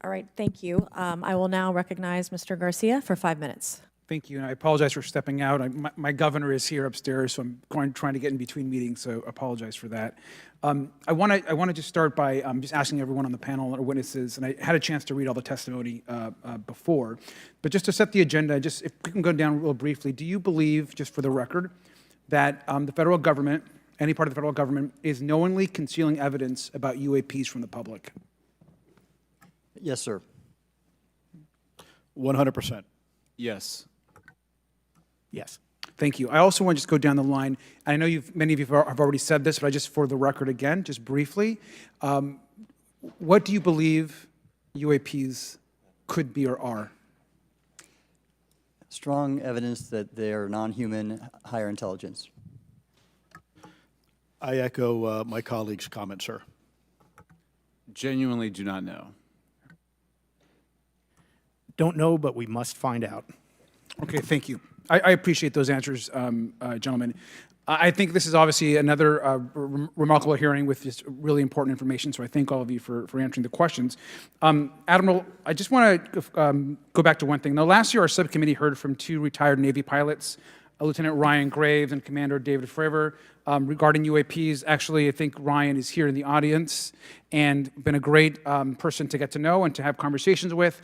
All right, thank you. I will now recognize Mr. Garcia for 5 minutes. Thank you, and I apologize for stepping out. My governor is here upstairs, so I'm trying to get in between meetings, so apologize for that. I want to just start by just asking everyone on the panel or witnesses, and I had a chance to read all the testimony before, but just to set the agenda, just if we can go down real briefly, do you believe, just for the record, that the federal government, any part of the federal government, is knowingly concealing evidence about UAPs from the public? Yes, sir. 100%. Yes. Yes. Thank you. I also want to just go down the line. I know many of you have already said this, but I just, for the record again, just briefly, what do you believe UAPs could be or are? Strong evidence that they are non-human, higher intelligence. I echo my colleague's comment, sir. Genuinely do not know. Don't know, but we must find out. Okay, thank you. I appreciate those answers, gentlemen. I think this is obviously another remarkable hearing with just really important information, so I thank all of you for answering the questions. Admiral, I just want to go back to one thing. Now, last year, our subcommittee heard from 2 retired Navy pilots, Lieutenant Ryan Graves and Commander David Fravor, regarding UAPs. Actually, I think Ryan is here in the audience and been a great person to get to know and to have conversations with.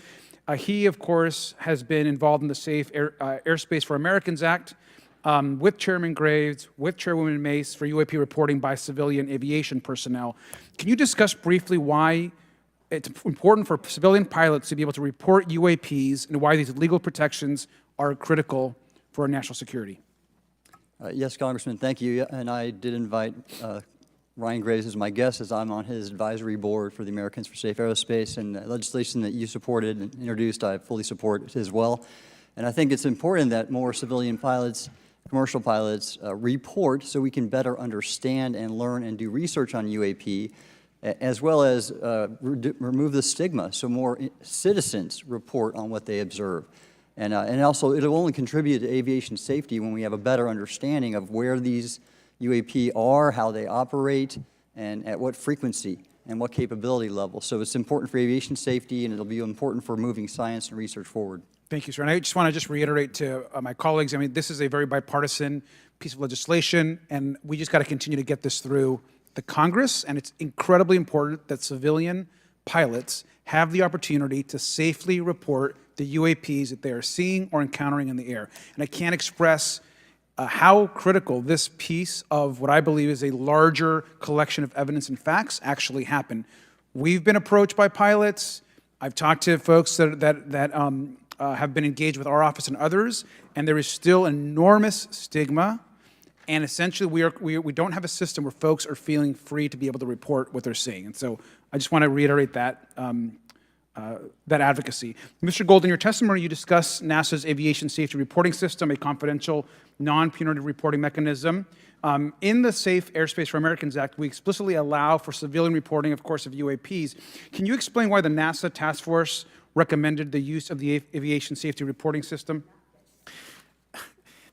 He, of course, has been involved in the Safe Airspace for Americans Act with Chairman Graves, with Chairwoman Mace for UAP reporting by civilian aviation personnel. Can you discuss briefly why it's important for civilian pilots to be able to report UAPs and why these legal protections are critical for our national security? Yes, Congressman, thank you. And I did invite Ryan Graves is my guest, as I'm on his advisory board for the Americans for Safe Aerospace, and the legislation that you supported and introduced, I fully support as well. And I think it's important that more civilian pilots, commercial pilots, report so we can better understand and learn and do research on UAP, as well as remove the stigma so more citizens report on what they observe. And also, it'll only contribute to aviation safety when we have a better understanding of where these UAP are, how they operate, and at what frequency and what capability level. So it's important for aviation safety, and it'll be important for moving science and research forward. Thank you, sir. And I just want to reiterate to my colleagues, I mean, this is a very bipartisan piece of legislation, and we just got to continue to get this through the Congress, and it's incredibly important that civilian pilots have the opportunity to safely report the UAPs that they are seeing or encountering in the air. And I can't express how critical this piece of what I believe is a larger collection of evidence and facts actually happen. We've been approached by pilots. I've talked to folks that have been engaged with our office and others, and there is still enormous stigma. And essentially, we don't have a system where folks are feeling free to be able to report what they're seeing. And so I just want to reiterate that that advocacy. Mr. Gold, in your testimony, you discuss NASA's Aviation Safety Reporting System, a confidential, non-punitive reporting mechanism. In the Safe Airspace for Americans Act, we explicitly allow for civilian reporting, of course, of UAPs. Can you explain why the NASA task force recommended the use of the Aviation Safety Reporting System?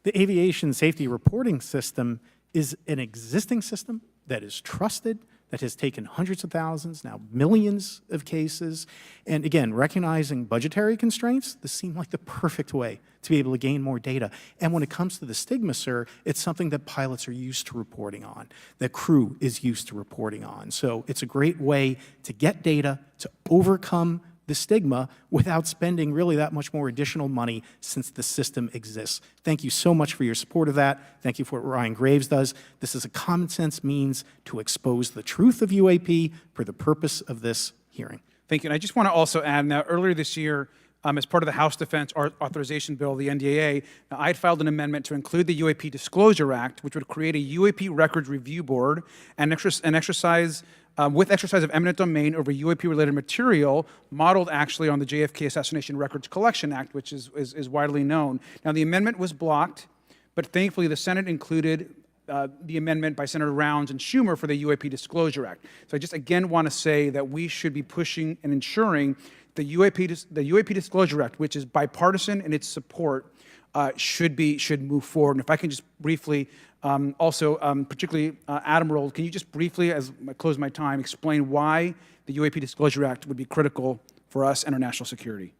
The Aviation Safety Reporting System is an existing system that is trusted, that has taken hundreds of thousands, now millions of cases. And again, recognizing budgetary constraints, this seemed like the perfect way to be able to gain more data. And when it comes to the stigma, sir, it's something that pilots are used to reporting on, that crew is used to reporting on. So it's a great way to get data, to overcome the stigma without spending really that much more additional money since the system exists. Thank you so much for your support of that. Thank you for what Ryan Graves does. This is a common sense means to expose the truth of UAP for the purpose of this hearing. Thank you. And I just want to also add, now earlier this year, as part of the House Defense Authorization Bill, the NDAA, I had filed an amendment to include the UAP Disclosure Act, which would create a UAP Records Review Board and exercise with exercise of eminent domain over UAP-related material, modeled actually on the JFK Assassination Records Collection Act, which is widely known. Now, the amendment was blocked, but thankfully the Senate included the amendment by Senator Rounds and Schumer for the UAP Disclosure Act. So I just again want to say that we should be pushing and ensuring the UAP Disclosure Act, which is bipartisan in its support, should move forward. And if I can just briefly, particularly Admiral, can you just briefly, as I close my time, explain why the UAP Disclosure Act would be critical for us and our national security?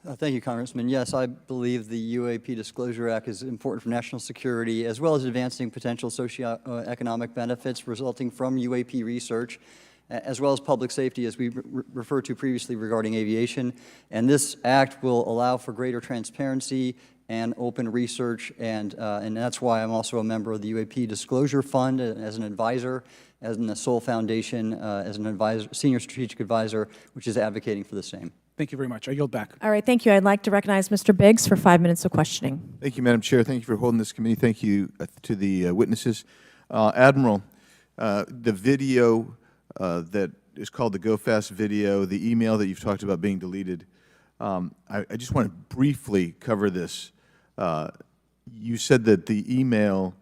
Thank you, Congressman. Yes, I believe the UAP Disclosure Act is important for national security, as well as advancing potential socioeconomic benefits resulting from UAP research, as well as public safety, as we referred to previously regarding aviation. And this act will allow for greater transparency and open research, and that's why I'm also a member of the UAP Disclosure Fund as an advisor, as in the Sol Foundation, as an advisor, senior strategic advisor, which is advocating for the same. Thank you very much. I yield back. All right, thank you. I'd like to recognize Mr. Biggs for 5 minutes of questioning. Thank you, Madam Chair. Thank you for holding this committee. Thank you to the witnesses. Admiral, the video that is called the Go Fast video, the email that you've talked about being deleted, I just want to briefly cover this. You said that the email,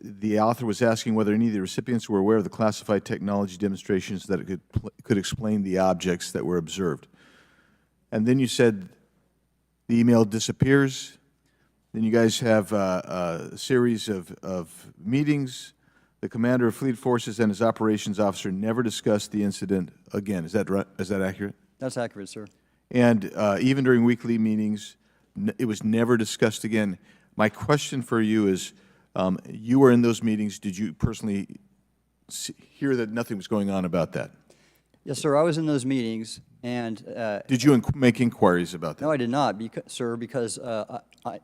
the author was asking whether any of the recipients were aware of the classified technology demonstrations that it could explain the objects that were observed. And then you said the email disappears. Then you guys have a series of meetings. The commander of fleet forces and his operations officer never discussed the incident again. Is that right? Is that accurate? That's accurate, sir. And even during weekly meetings, it was never discussed again. My question for you is, you were in those meetings. Did you personally hear that nothing was going on about that? Yes, sir. I was in those meetings, and did you make inquiries about that? No, I did not, sir, because I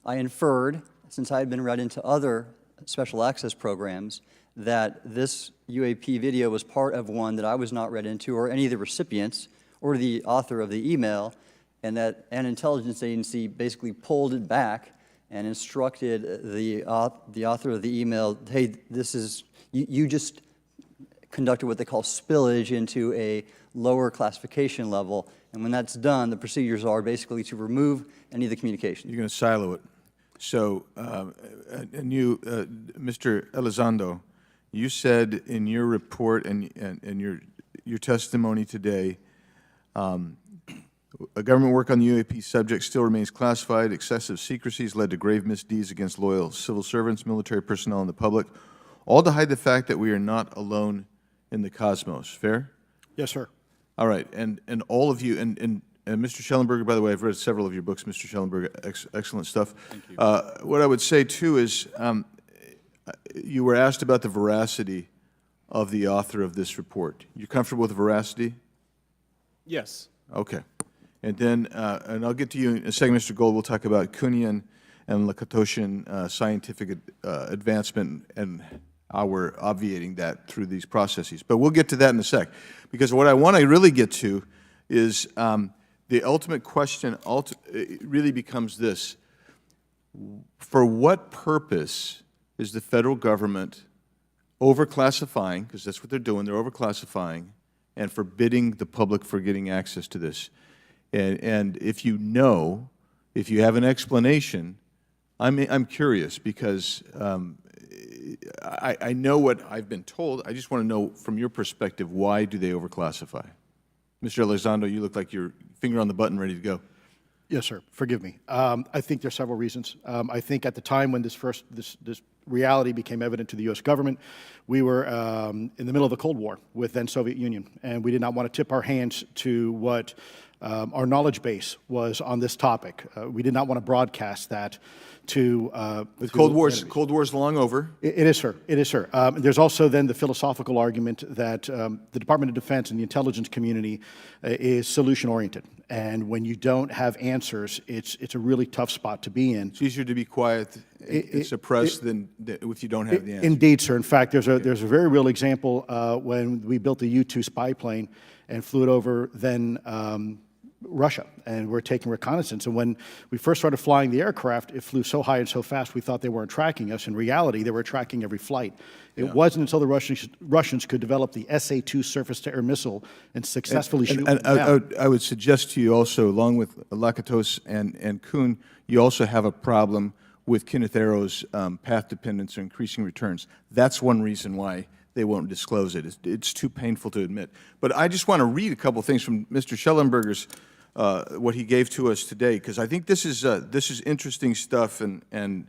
inferred, since I had been read into other special access programs, that this UAP video was part of one that I was not read into, or any of the recipients, or the author of the email, and that an intelligence agency basically pulled it back and instructed the author of the email, hey, this is, you just conducted what they call spillage into a lower classification level. And when that's done, the procedures are basically to remove any of the communication. You're going to silo it. So, and you, Mr. Elizondo, you said in your report and your testimony today, a government work on the UAP subject still remains classified. Excessive secrecy has led to grave misdeeds against loyal civil servants, military personnel, and the public, all to hide the fact that we are not alone in the cosmos. Fair? Yes, sir. All right, and all of you, and Mr. Shellenberger, by the way, I've read several of your books, Mr. Shellenberger, excellent stuff. Thank you. What I would say, too, is you were asked about the veracity of the author of this report. You comfortable with the veracity? Yes. Okay. And then, and I'll get to you in a second, Mr. Gold. We'll talk about Kuhnian and Lakatoshian scientific advancement and how we're obviating that through these processes. But we'll get to that in a sec. Because what I want to really get to is the ultimate question really becomes this. For what purpose is the federal government overclassifying, because that's what they're doing, they're overclassifying, and forbidding the public from getting access to this? And if you know, if you have an explanation, I'm curious, because I know what I've been told. I just want to know, from your perspective, why do they overclassify? Mr. Elizondo, you look like you're finger on the button, ready to go. Yes, sir. Forgive me. I think there's several reasons. I think at the time when this reality became evident to the U.S. government, we were in the middle of the Cold War with then Soviet Union, and we did not want to tip our hands to what our knowledge base was on this topic. We did not want to broadcast that to the Cold War's long over. It is, sir. It is, sir. There's also then the philosophical argument that the Department of Defense and the intelligence community is solution-oriented. And when you don't have answers, it's a really tough spot to be in. It's easier to be quiet and suppressed than if you don't have the answer. Indeed, sir. In fact, there's a very real example when we built the U-2 spy plane and flew it over then Russia, and we're taking reconnaissance. And when we first started flying the aircraft, it flew so high and so fast we thought they weren't tracking us. In reality, they were tracking every flight. It wasn't until the Russians could develop the SA-2 surface-to-air missile and successfully shoot them down. I would suggest to you also, along with Lakatos and Kuhn, you also have a problem with Kenneth Arrow's path dependence or increasing returns. That's one reason why they won't disclose it. It's too painful to admit. But I just want to read a couple things from Mr. Shellenberger's, what he gave to us today, because I think this is interesting stuff, and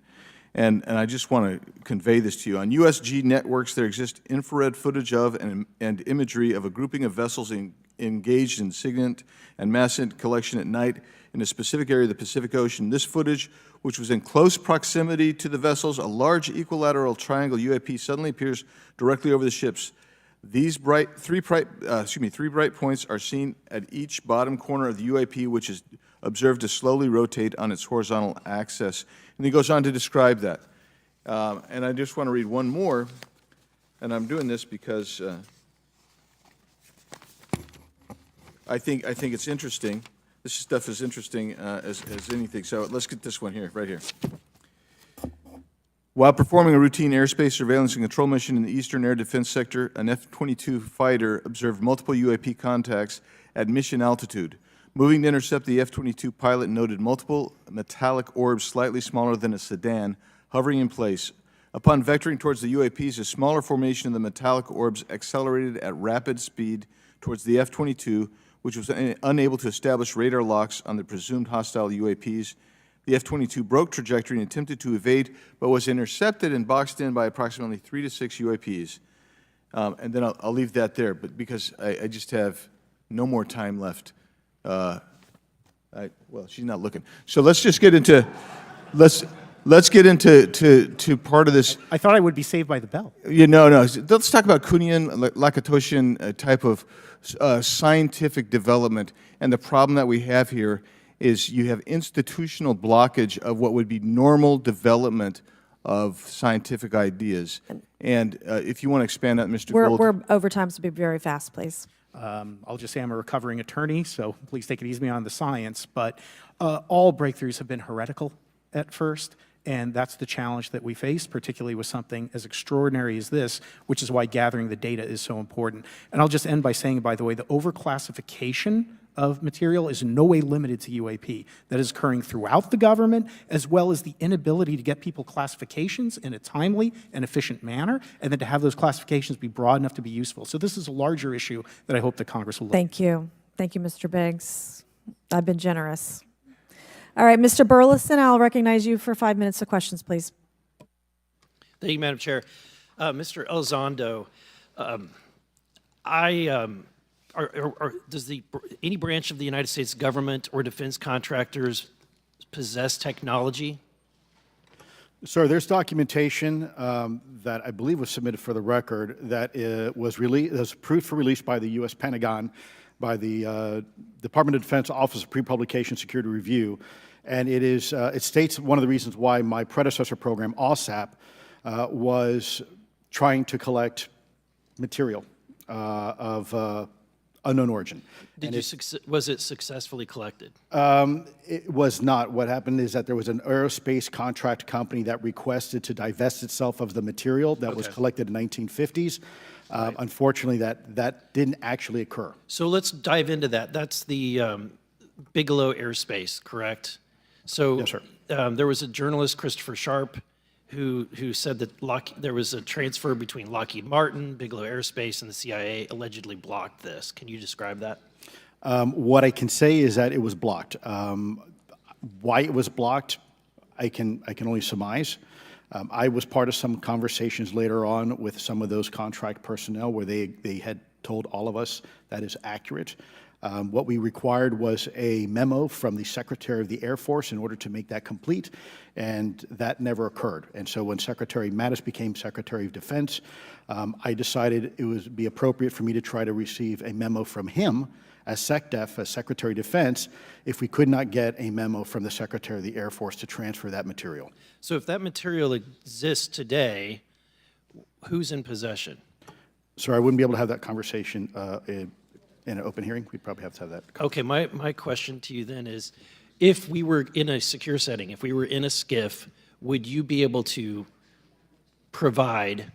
I just want to convey this to you. On USG networks, there exists infrared footage of and imagery of a grouping of vessels engaged in SIGINT and massive collection at night in a specific area of the Pacific Ocean. This footage, which was in close proximity to the vessels, a large equilateral triangle UAP suddenly appears directly over the ships. These three bright points are seen at each bottom corner of the UAP, which is observed to slowly rotate on its horizontal axis. And he goes on to describe that. And I just want to read one more, and I'm doing this because I think it's interesting. This stuff is interesting as anything. So let's get this one here, right here. While performing a routine airspace surveillance and control mission in the Eastern Air Defense Sector, an F-22 fighter observed multiple UAP contacts at mission altitude. Moving to intercept the F-22, pilot noted multiple metallic orbs slightly smaller than a sedan hovering in place. Upon vectoring towards the UAPs, a smaller formation of the metallic orbs accelerated at rapid speed towards the F-22, which was unable to establish radar locks on the presumed hostile UAPs. The F-22 broke trajectory and attempted to evade, but was intercepted and boxed in by approximately 3 to 6 UAPs. And then I'll leave that there, but because I just have no more time left. Well, she's not looking. So let's just get into let's get into part of this. I thought I would be saved by the bell. No. Let's talk about Kuhnian, Lakatoshian type of scientific development, and the problem that we have here is you have institutional blockage of what would be normal development of scientific ideas. And if you want to expand that, Mr. Gold. We're over time, so be very fast, please. I'll just say I'm a recovering attorney, so please take it easy on the science. But all breakthroughs have been heretical at first, And that's the challenge that we face, particularly with something as extraordinary as this, which is why gathering the data is so important. And I'll just end by saying, by the way, the overclassification of material is in no way limited to UAP. That is occurring throughout the government, as well as the inability to get people classifications in a timely and efficient manner, and then to have those classifications be broad enough to be useful. So this is a larger issue that I hope that Congress will look at. Thank you. Thank you, Mr. Biggs. I've been generous. All right, Mr. Burleson, I'll recognize you for 5 minutes of questions, please. Thank you, Madam Chair. Mr. Elizondo, does any branch of the United States government or defense contractors possess technology? Sir, there's documentation that I believe was submitted for the record that was approved for release by the U.S. Pentagon, by the Department of Defense Office of Pre-Publication Security Review, and it states one of the reasons why my predecessor program, OSAP, was trying to collect material of unknown origin. Was it successfully collected? It was not. What happened is that there was an aerospace contract company that requested to divest itself of the material that was collected in the 1950s. Right. Unfortunately, that didn't actually occur. So let's dive into that. That's the Bigelow Airspace, correct? So yes, sir. There was a journalist, Christopher Sharp, who said that there was a transfer between Lockheed Martin, Bigelow Aerospace, and the CIA allegedly blocked this. Can you describe that? What I can say is that it was blocked. Why it was blocked, I can only surmise. I was part of some conversations later on with some of those contract personnel where they had told all of us that is accurate. What we required was a memo from the Secretary of the Air Force in order to make that complete, and that never occurred. And so when Secretary Mattis became Secretary of Defense, I decided it would be appropriate for me to try to receive a memo from him as SecDef, as Secretary of Defense, if we could not get a memo from the Secretary of the Air Force to transfer that material. So if that material exists today, who's in possession? Sir, I wouldn't be able to have that conversation in an open hearing. We'd probably have to have that. Okay, my question to you then is, if we were in a secure setting, if we were in a SCIF, would you be able to provide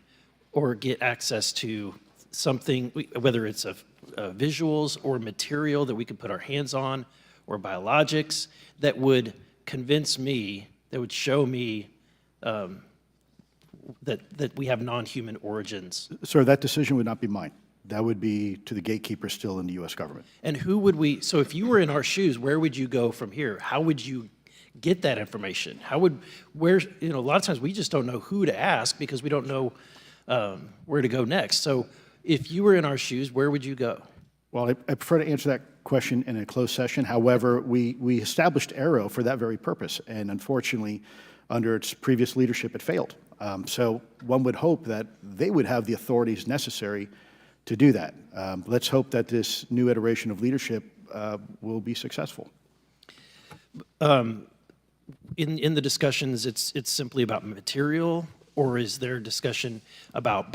or get access to something, whether it's visuals or material that we could put our hands on, or biologics, that would convince me, that would show me that we have non-human origins? Sir, that decision would not be mine. That would be to the gatekeeper still in the U.S. government. And who would so if you were in our shoes, where would you go from here? How would you get that information? A lot of times we just don't know who to ask because we don't know where to go next. So if you were in our shoes, where would you go? Well, I prefer to answer that question in a closed session. However, we established AARO for that very purpose, and unfortunately, under its previous leadership, it failed. So one would hope that they would have the authorities necessary to do that. Let's hope that this new iteration of leadership will be successful. In the discussions, it's simply about material, or is there discussion about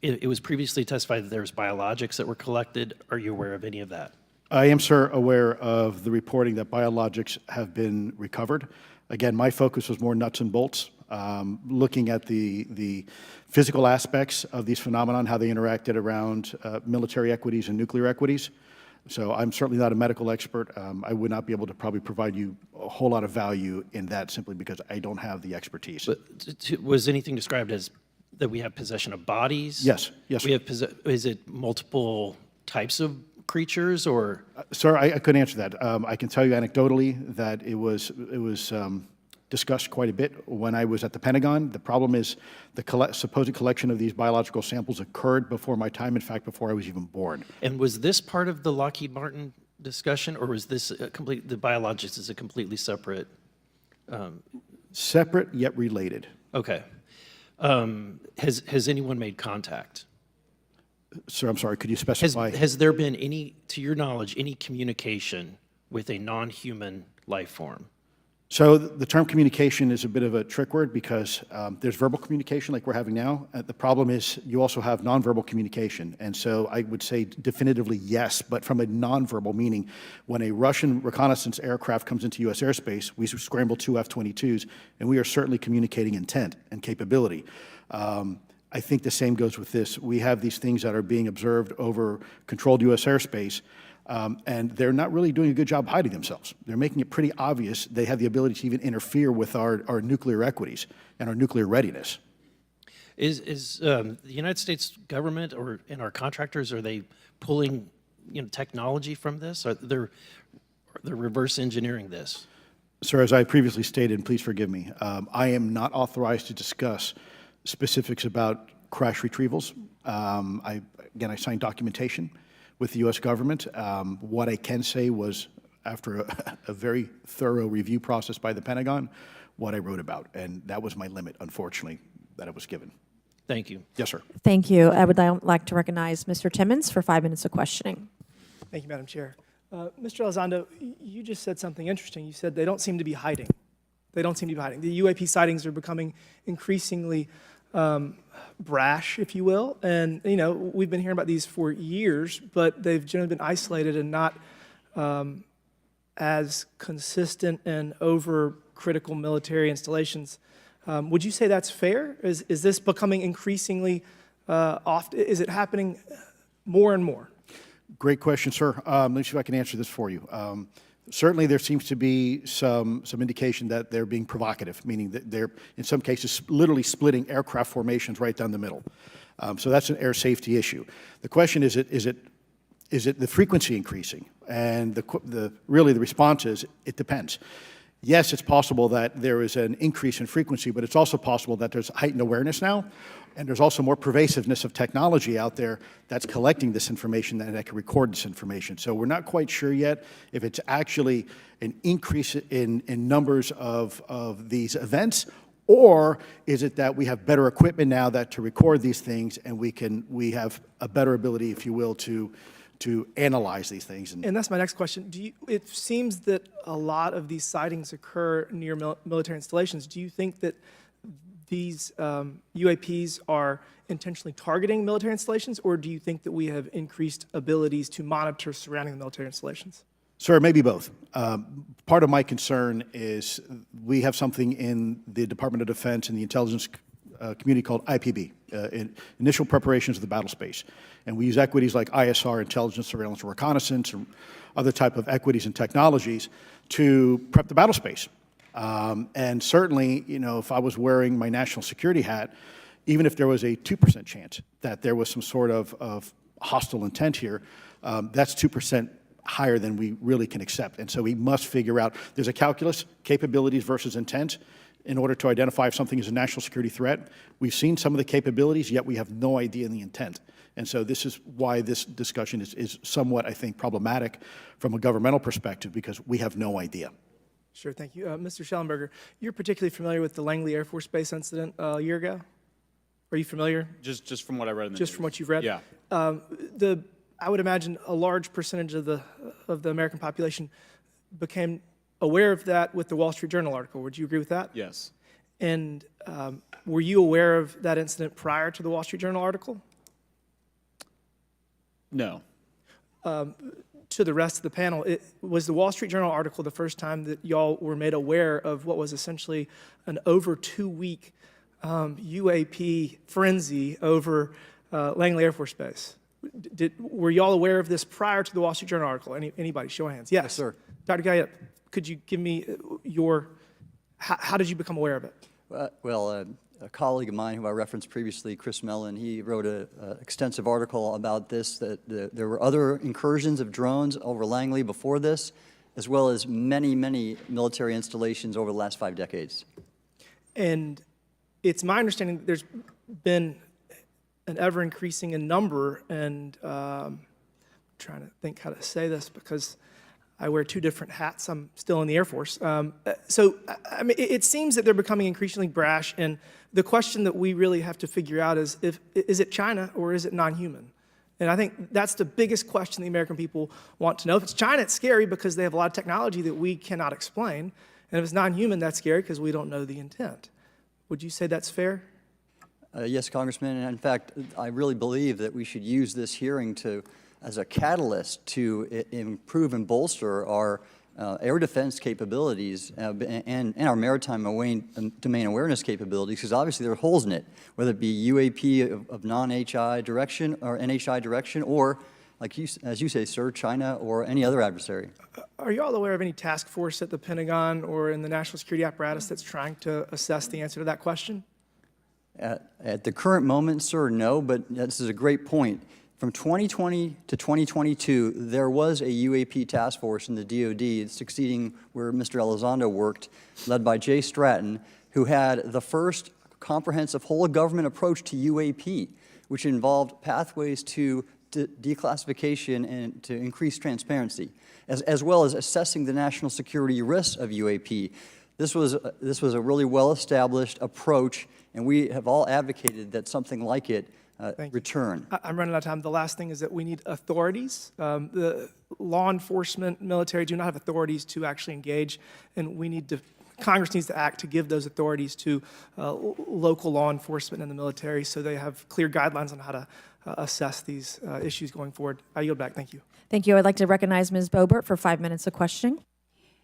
it was previously testified that there's biologics that were collected. Are you aware of any of that? I am, sir, aware of the reporting that biologics have been recovered. Again, my focus was more nuts and bolts, looking at the physical aspects of these phenomena, how they interacted around military equities and nuclear equities. So I'm certainly not a medical expert. I would not be able to probably provide you a whole lot of value in that simply because I don't have the expertise. But was anything described as that we have possession of bodies? Yes, yes. Is it multiple types of creatures, or? Sir, I couldn't answer that. I can tell you anecdotally that it was discussed quite a bit when I was at the Pentagon. The problem is the supposed collection of these biological samples occurred before my time, in fact, before I was even born. And was this part of the Lockheed Martin discussion, or was this the biologics is a completely separate? Separate yet related. Okay. Has anyone made contact? Sir, I'm sorry, could you specify? Has there been any, to your knowledge, any communication with a non-human life form? So the term communication is a bit of a trick word because there's verbal communication like we're having now. The problem is you also have nonverbal communication. And so I would say definitively yes, but from a nonverbal meaning, when a Russian reconnaissance aircraft comes into U.S. airspace, we scramble 2 F-22s, and we are certainly communicating intent and capability. I think the same goes with this. We have these things that are being observed over controlled U.S. airspace, and they're not really doing a good job hiding themselves. They're making it pretty obvious they have the ability to even interfere with our nuclear equities and our nuclear readiness. Is the United States government and our contractors, are they pulling technology from this? They're reverse engineering this? Sir, as I previously stated, and please forgive me, I am not authorized to discuss specifics about crash retrievals. I signed documentation with the U.S. government. What I can say was, after a very thorough review process by the Pentagon, what I wrote about, and that was my limit, unfortunately, that I was given. Thank you. Yes, sir. Thank you. I would now like to recognize Mr. Timmons for 5 minutes of questioning. Thank you, Madam Chair. Mr. Elizondo, you just said something interesting. You said they don't seem to be hiding. They don't seem to be hiding. The UAP sightings are becoming increasingly brash, if you will. And, we've been hearing about these for years, but they've generally been isolated and not as consistent and over critical military installations. Would you say that's fair? Is this becoming increasingly often? Is it happening more and more? Great question, sir. Let me see if I can answer this for you. Certainly, there seems to be some indication that they're being provocative, meaning that they're, in some cases, literally splitting aircraft formations right down the middle. So that's an air safety issue. The question is it the frequency increasing? And really the response is it depends. Yes, it's possible that there is an increase in frequency, but it's also possible that there's heightened awareness now, and there's also more pervasiveness of technology out there that's collecting this information and that can record this information. So we're not quite sure yet if it's actually an increase in numbers of these events, or is it that we have better equipment now to record these things, and we have a better ability, if you will, to analyze these things. And that's my next question. It seems that a lot of these sightings occur near military installations. Do you think that these UAPs are intentionally targeting military installations, or do you think that we have increased abilities to monitor surrounding the military installations? Sir, maybe both. Part of my concern is we have something in the Department of Defense and the intelligence community called IPB, Initial Preparations of the Battle Space. And we use equities like ISR, intelligence, surveillance, and reconnaissance, and other type of equities and technologies to prep the battle space. And certainly, if I was wearing my national security hat, even if there was a 2% chance that there was some sort of hostile intent here, that's 2% higher than we really can accept. And so we must figure out, there's a calculus, capabilities versus intent, in order to identify if something is a national security threat. We've seen some of the capabilities, yet we have no idea in the intent. And so this is why this discussion is somewhat, I think, problematic from a governmental perspective, because we have no idea. Sure, thank you. Mr. Shellenberger, you're particularly familiar with the Langley Air Force Base incident a year ago? Are you familiar? Just from what I read in the Just news. from what you've read? Yeah. I would imagine a large percentage of the American population became aware of that with the Wall Street Journal article. Would you agree with that? Yes. And were you aware of that incident prior to the Wall Street Journal article? No. To the rest of the panel, was the Wall Street Journal article the first time that y'all were made aware of what was essentially an over 2-week UAP frenzy over Langley Air Force Base? Were y'all aware of this prior to the Wall Street Journal article? Anybody? Show of hands. Yes, sir. Dr. Gallaudet, could you give me how did you become aware of it? A colleague of mine who I referenced previously, Chris Mellon, he wrote an extensive article about this, that there were other incursions of drones over Langley before this, as well as many, many military installations over the last 5 decades. And it's my understanding that there's been an ever-increasing in number, and I'm trying to think how to say this because I wear 2 different hats. I'm still in the Air Force. So, I mean, it seems that they're becoming increasingly brash, and the question that we really have to figure out is it China or is it non-human? And I think that's the biggest question the American people want to know. If it's China, it's scary because they have a lot of technology that we cannot explain. And if it's non-human, that's scary because we don't know the intent. Would you say that's fair? Yes, Congressman. And in fact, I really believe that we should use this hearing as a catalyst to improve and bolster our air defense capabilities and our maritime domain awareness capabilities, because obviously there are holes in it, whether it be UAP of non-HI direction or NHI direction, or, like as you say, sir, China or any other adversary. Are you all aware of any task force at the Pentagon or in the national security apparatus that's trying to assess the answer to that question? At the current moment, sir, no, but this is a great point. From 2020 to 2022, there was a UAP task force in the DoD succeeding where Mr. Elizondo worked, led by Jay Stratton, who had the first comprehensive whole-of-government approach to UAP, which involved pathways to declassification and to increase transparency, as well as assessing the national security risks of UAP. This was a really well-established approach, and we have all advocated that something like it return. I'm running out of time. The last thing is that we need authorities. The law enforcement, military do not have authorities to actually engage, and Congress needs to act to give those authorities to local law enforcement and the military so they have clear guidelines on how to assess these issues going forward. I yield back. Thank you. Thank you. I'd like to recognize Ms. Boebert for 5 minutes of questioning.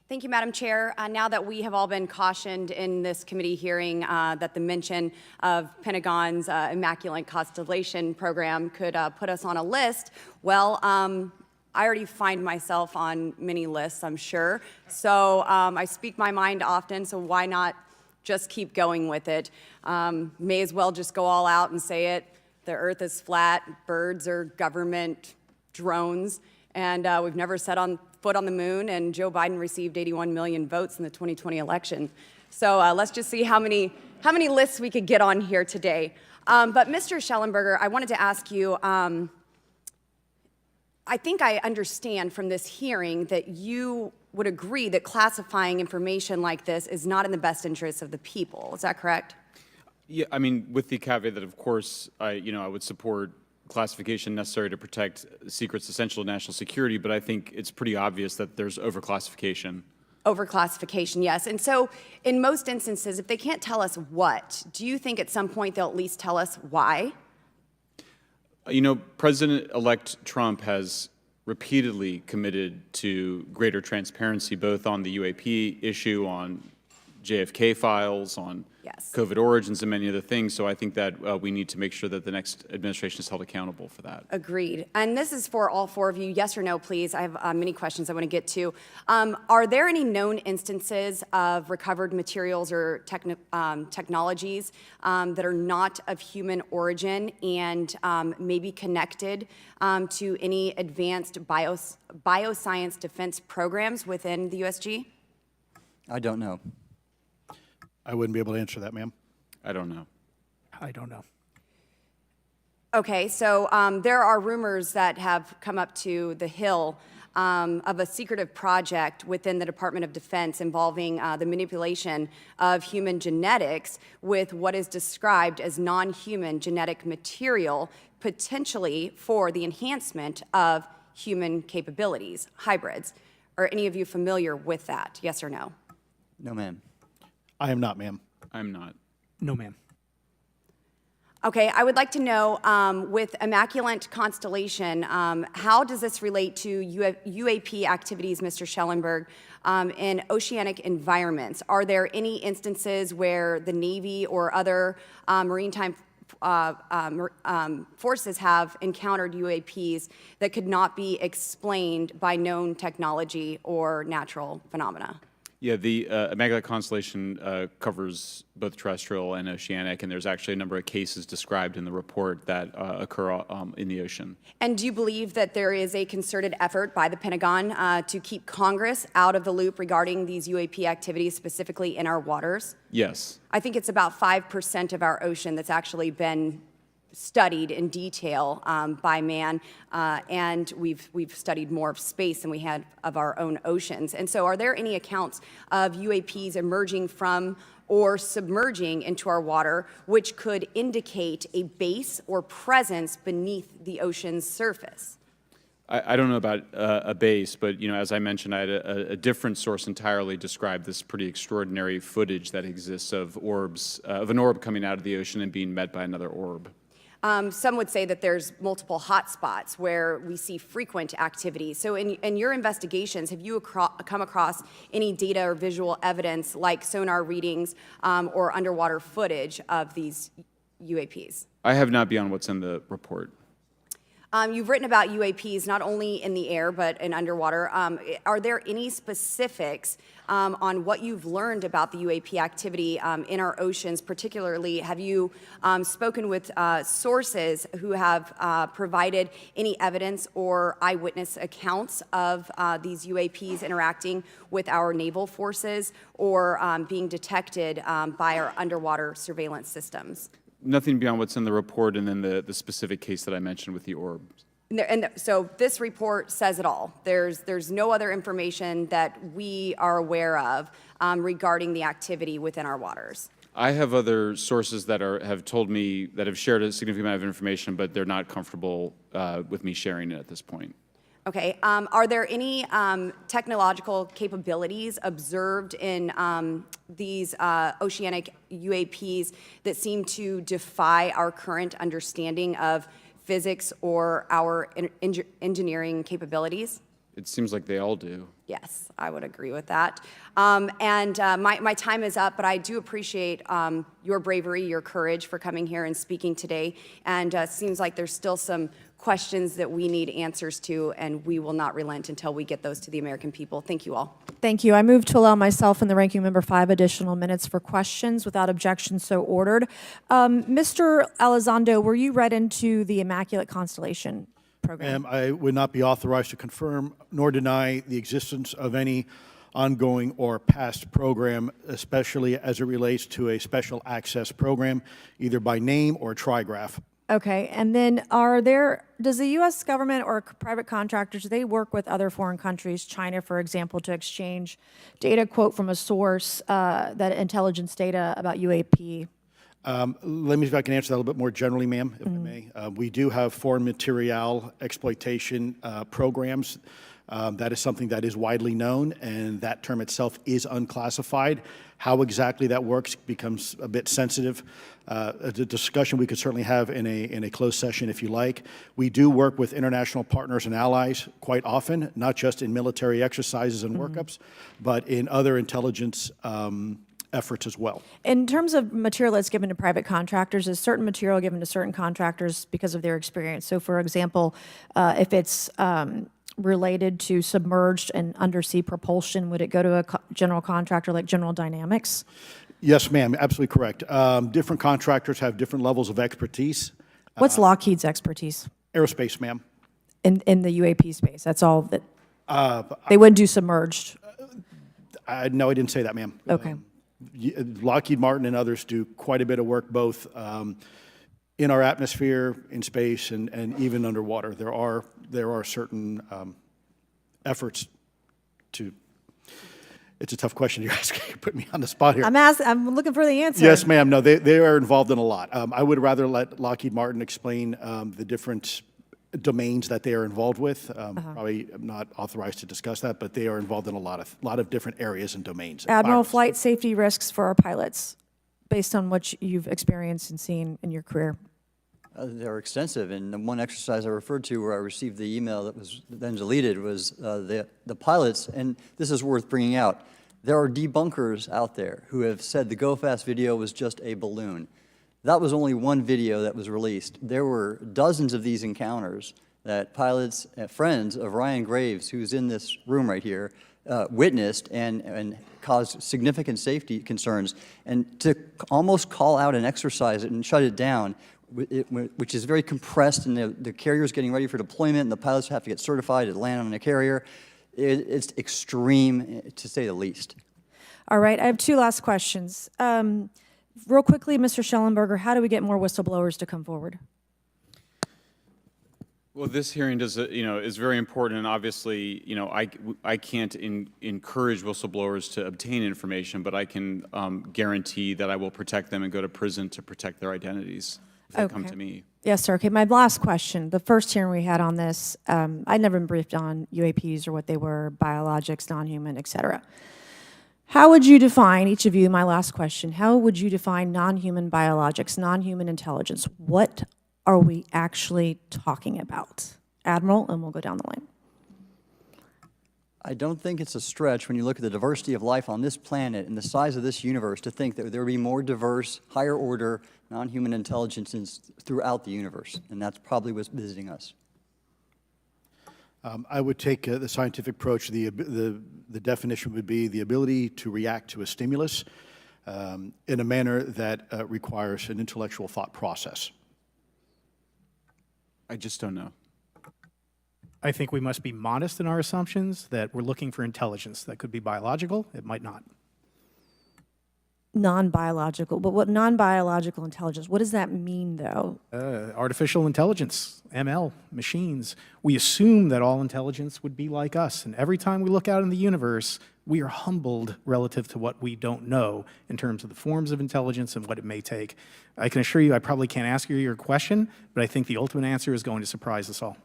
Thank you, Madam Chair. Now that we have all been cautioned in this committee hearing that the mention of Pentagon's Immaculate Constellation program could put us on a list, well, I already find myself on many lists, I'm sure. So I speak my mind often, so why not just keep going with it? May as well just go all out and say it. The Earth is flat, birds are government drones, and we've never set foot on the moon, and Joe Biden received 81 million votes in the 2020 election. So let's just see how many lists we could get on here today. But Mr. Shellenberger, I wanted to ask you, I think I understand from this hearing that you would agree that classifying information like this is not in the best interest of the people. Is that correct? Yeah, I mean, with the caveat that, of course, I would support classification necessary to protect secrets essential to national security, but I think it's pretty obvious that there's overclassification. Overclassification, yes. And so in most instances, if they can't tell us what, do you think at some point they'll at least tell us why? President-elect Trump has repeatedly committed to greater transparency, both on the UAP issue, on JFK files, on COVID origins, and many other things. So I think that we need to make sure that the next administration is held accountable for that. Agreed. And this is for all four of you. Yes or no, please. I have many questions I want to get to. Are there any known instances of recovered materials or technologies that are not of human origin and maybe connected to any advanced bioscience defense programs within the USG? I don't know. I wouldn't be able to answer that, ma'am. I don't know. I don't know. Okay, so there are rumors that have come up to the Hill of a secretive project within the Department of Defense involving the manipulation of human genetics with what is described as non-human genetic material, potentially for the enhancement of human capabilities, hybrids. Are any of you familiar with that? Yes or no? No, ma'am. I am not, ma'am. I'm not. No, ma'am. Okay, I would like to know, with Immaculate Constellation, how does this relate to UAP activities, Mr. Shellenberg, in oceanic environments? Are there any instances where the Navy or other maritime forces have encountered UAPs that could not be explained by known technology or natural phenomena? Yeah, the Immaculate Constellation covers both terrestrial and oceanic, and there's actually a number of cases described in the report that occur in the ocean. And do you believe that there is a concerted effort by the Pentagon to keep Congress out of the loop regarding these UAP activities, specifically in our waters? Yes. I think it's about 5% of our ocean that's actually been studied in detail by man, and we've studied more of space than we had of our own oceans. And so are there any accounts of UAPs emerging from or submerging into our water which could indicate a base or presence beneath the ocean's surface? I don't know about a base, but as I mentioned, I had a different source entirely describe this pretty extraordinary footage that exists of orbs, of an orb coming out of the ocean and being met by another orb. Some would say that there's multiple hotspots where we see frequent activity. So in your investigations, have you come across any data or visual evidence like sonar readings or underwater footage of these UAPs? I have not beyond what's in the report. You've written about UAPs not only in the air but in underwater. Are there any specifics on what you've learned about the UAP activity in our oceans? Particularly, have you spoken with sources who have provided any evidence or eyewitness accounts of these UAPs interacting with our naval forces or being detected by our underwater surveillance systems? Nothing beyond what's in the report and then the specific case that I mentioned with the orb. So this report says it all. There's no other information that we are aware of regarding the activity within our waters. I have other sources that have told me, that have shared a significant amount of information, but they're not comfortable with me sharing it at this point. Okay. Are there any technological capabilities observed in these oceanic UAPs that seem to defy our current understanding of physics or our engineering capabilities? It seems like they all do. Yes, I would agree with that. My time is up, but I do appreciate your bravery, your courage for coming here and speaking today. And it seems like there's still some questions that we need answers to, and we will not relent until we get those to the American people. Thank you all. Thank you. I move to allow myself and the ranking member 5 additional minutes for questions. Without objection, so ordered. Mr. Elizondo, were you read into the Immaculate Constellation program? Ma'am, I would not be authorized to confirm nor deny the existence of any ongoing or past program, especially as it relates to a special access program, either by name or trigraph. Okay, and then does the U.S. government or private contractors, do they work with other foreign countries, China, for example, to exchange data, quote from a source, that intelligence data about UAP? Let me see if I can answer that a little bit more generally, ma'am, if I may. We do have foreign material exploitation programs. That is something that is widely known, and that term itself is unclassified. How exactly that works becomes a bit sensitive. A discussion we could certainly have in a closed session if you like. We do work with international partners and allies quite often, not just in military exercises and workups, but in other intelligence efforts as well. In terms of material that's given to private contractors, is certain material given to certain contractors because of their experience? So, for example, if it's related to submerged and undersea propulsion, would it go to a general contractor like General Dynamics? Yes, ma'am, absolutely correct. Different contractors have different levels of expertise. What's Lockheed's expertise? Aerospace, ma'am. In the UAP space, that's all that, they wouldn't do submerged? No, I didn't say that, ma'am. Okay. Lockheed Martin and others do quite a bit of work both in our atmosphere, in space, and even underwater. There are certain efforts to. It's a tough question you're asking. You put me on the spot here. I'm looking for the answer. Yes, ma'am. No, they are involved in a lot. I would rather let Lockheed Martin explain the different domains that they are involved with. Probably I'm not authorized to discuss that, but they are involved in a lot of different areas and domains. Admiral, flight safety risks for our pilots, based on what you've experienced and seen in your career. They're extensive, and the one exercise I referred to where I received the email that was then deleted was the pilots, and this is worth bringing out. There are debunkers out there who have said the Go Fast video was just a balloon. That was only one video that was released. There were dozens of these encounters that pilots, friends of Ryan Graves, who's in this room right here, witnessed and caused significant safety concerns. And to almost call out and exercise it and shut it down, which is very compressed, and the carrier's getting ready for deployment, and the pilots have to get certified to land on a carrier, it's extreme, to say the least. All right, I have two last questions. Real quickly, Mr. Shellenberger, how do we get more whistleblowers to come forward? Well, this hearing does, is very important, and obviously, I can't encourage whistleblowers to obtain information, but I can guarantee that I will protect them and go to prison to protect their identities if they come to me. Yes, sir. Okay, my last question. The first hearing we had on this, I'd never been briefed on UAPs or what they were, biologics, non-human, et cetera. How would you define, each of you, my last question, how would you define non-human biologics, non-human intelligence? What are we actually talking about? Admiral, and we'll go down the line. I don't think it's a stretch when you look at the diversity of life on this planet and the size of this universe to think that there would be more diverse, higher order, non-human intelligences throughout the universe, and that's probably what's visiting us. I would take the scientific approach. The definition would be the ability to react to a stimulus in a manner that requires an intellectual thought process. I just don't know. I think we must be modest in our assumptions that we're looking for intelligence. That could be biological, it might not. Non-biological, but what non-biological intelligence, what does that mean, though? Artificial intelligence, ML, machines. We assume that all intelligence would be like us, and every time we look out in the universe, we are humbled relative to what we don't know in terms of the forms of intelligence and what it may take. I can assure you I probably can't ask you your question, but I think the ultimate answer is going to surprise us all.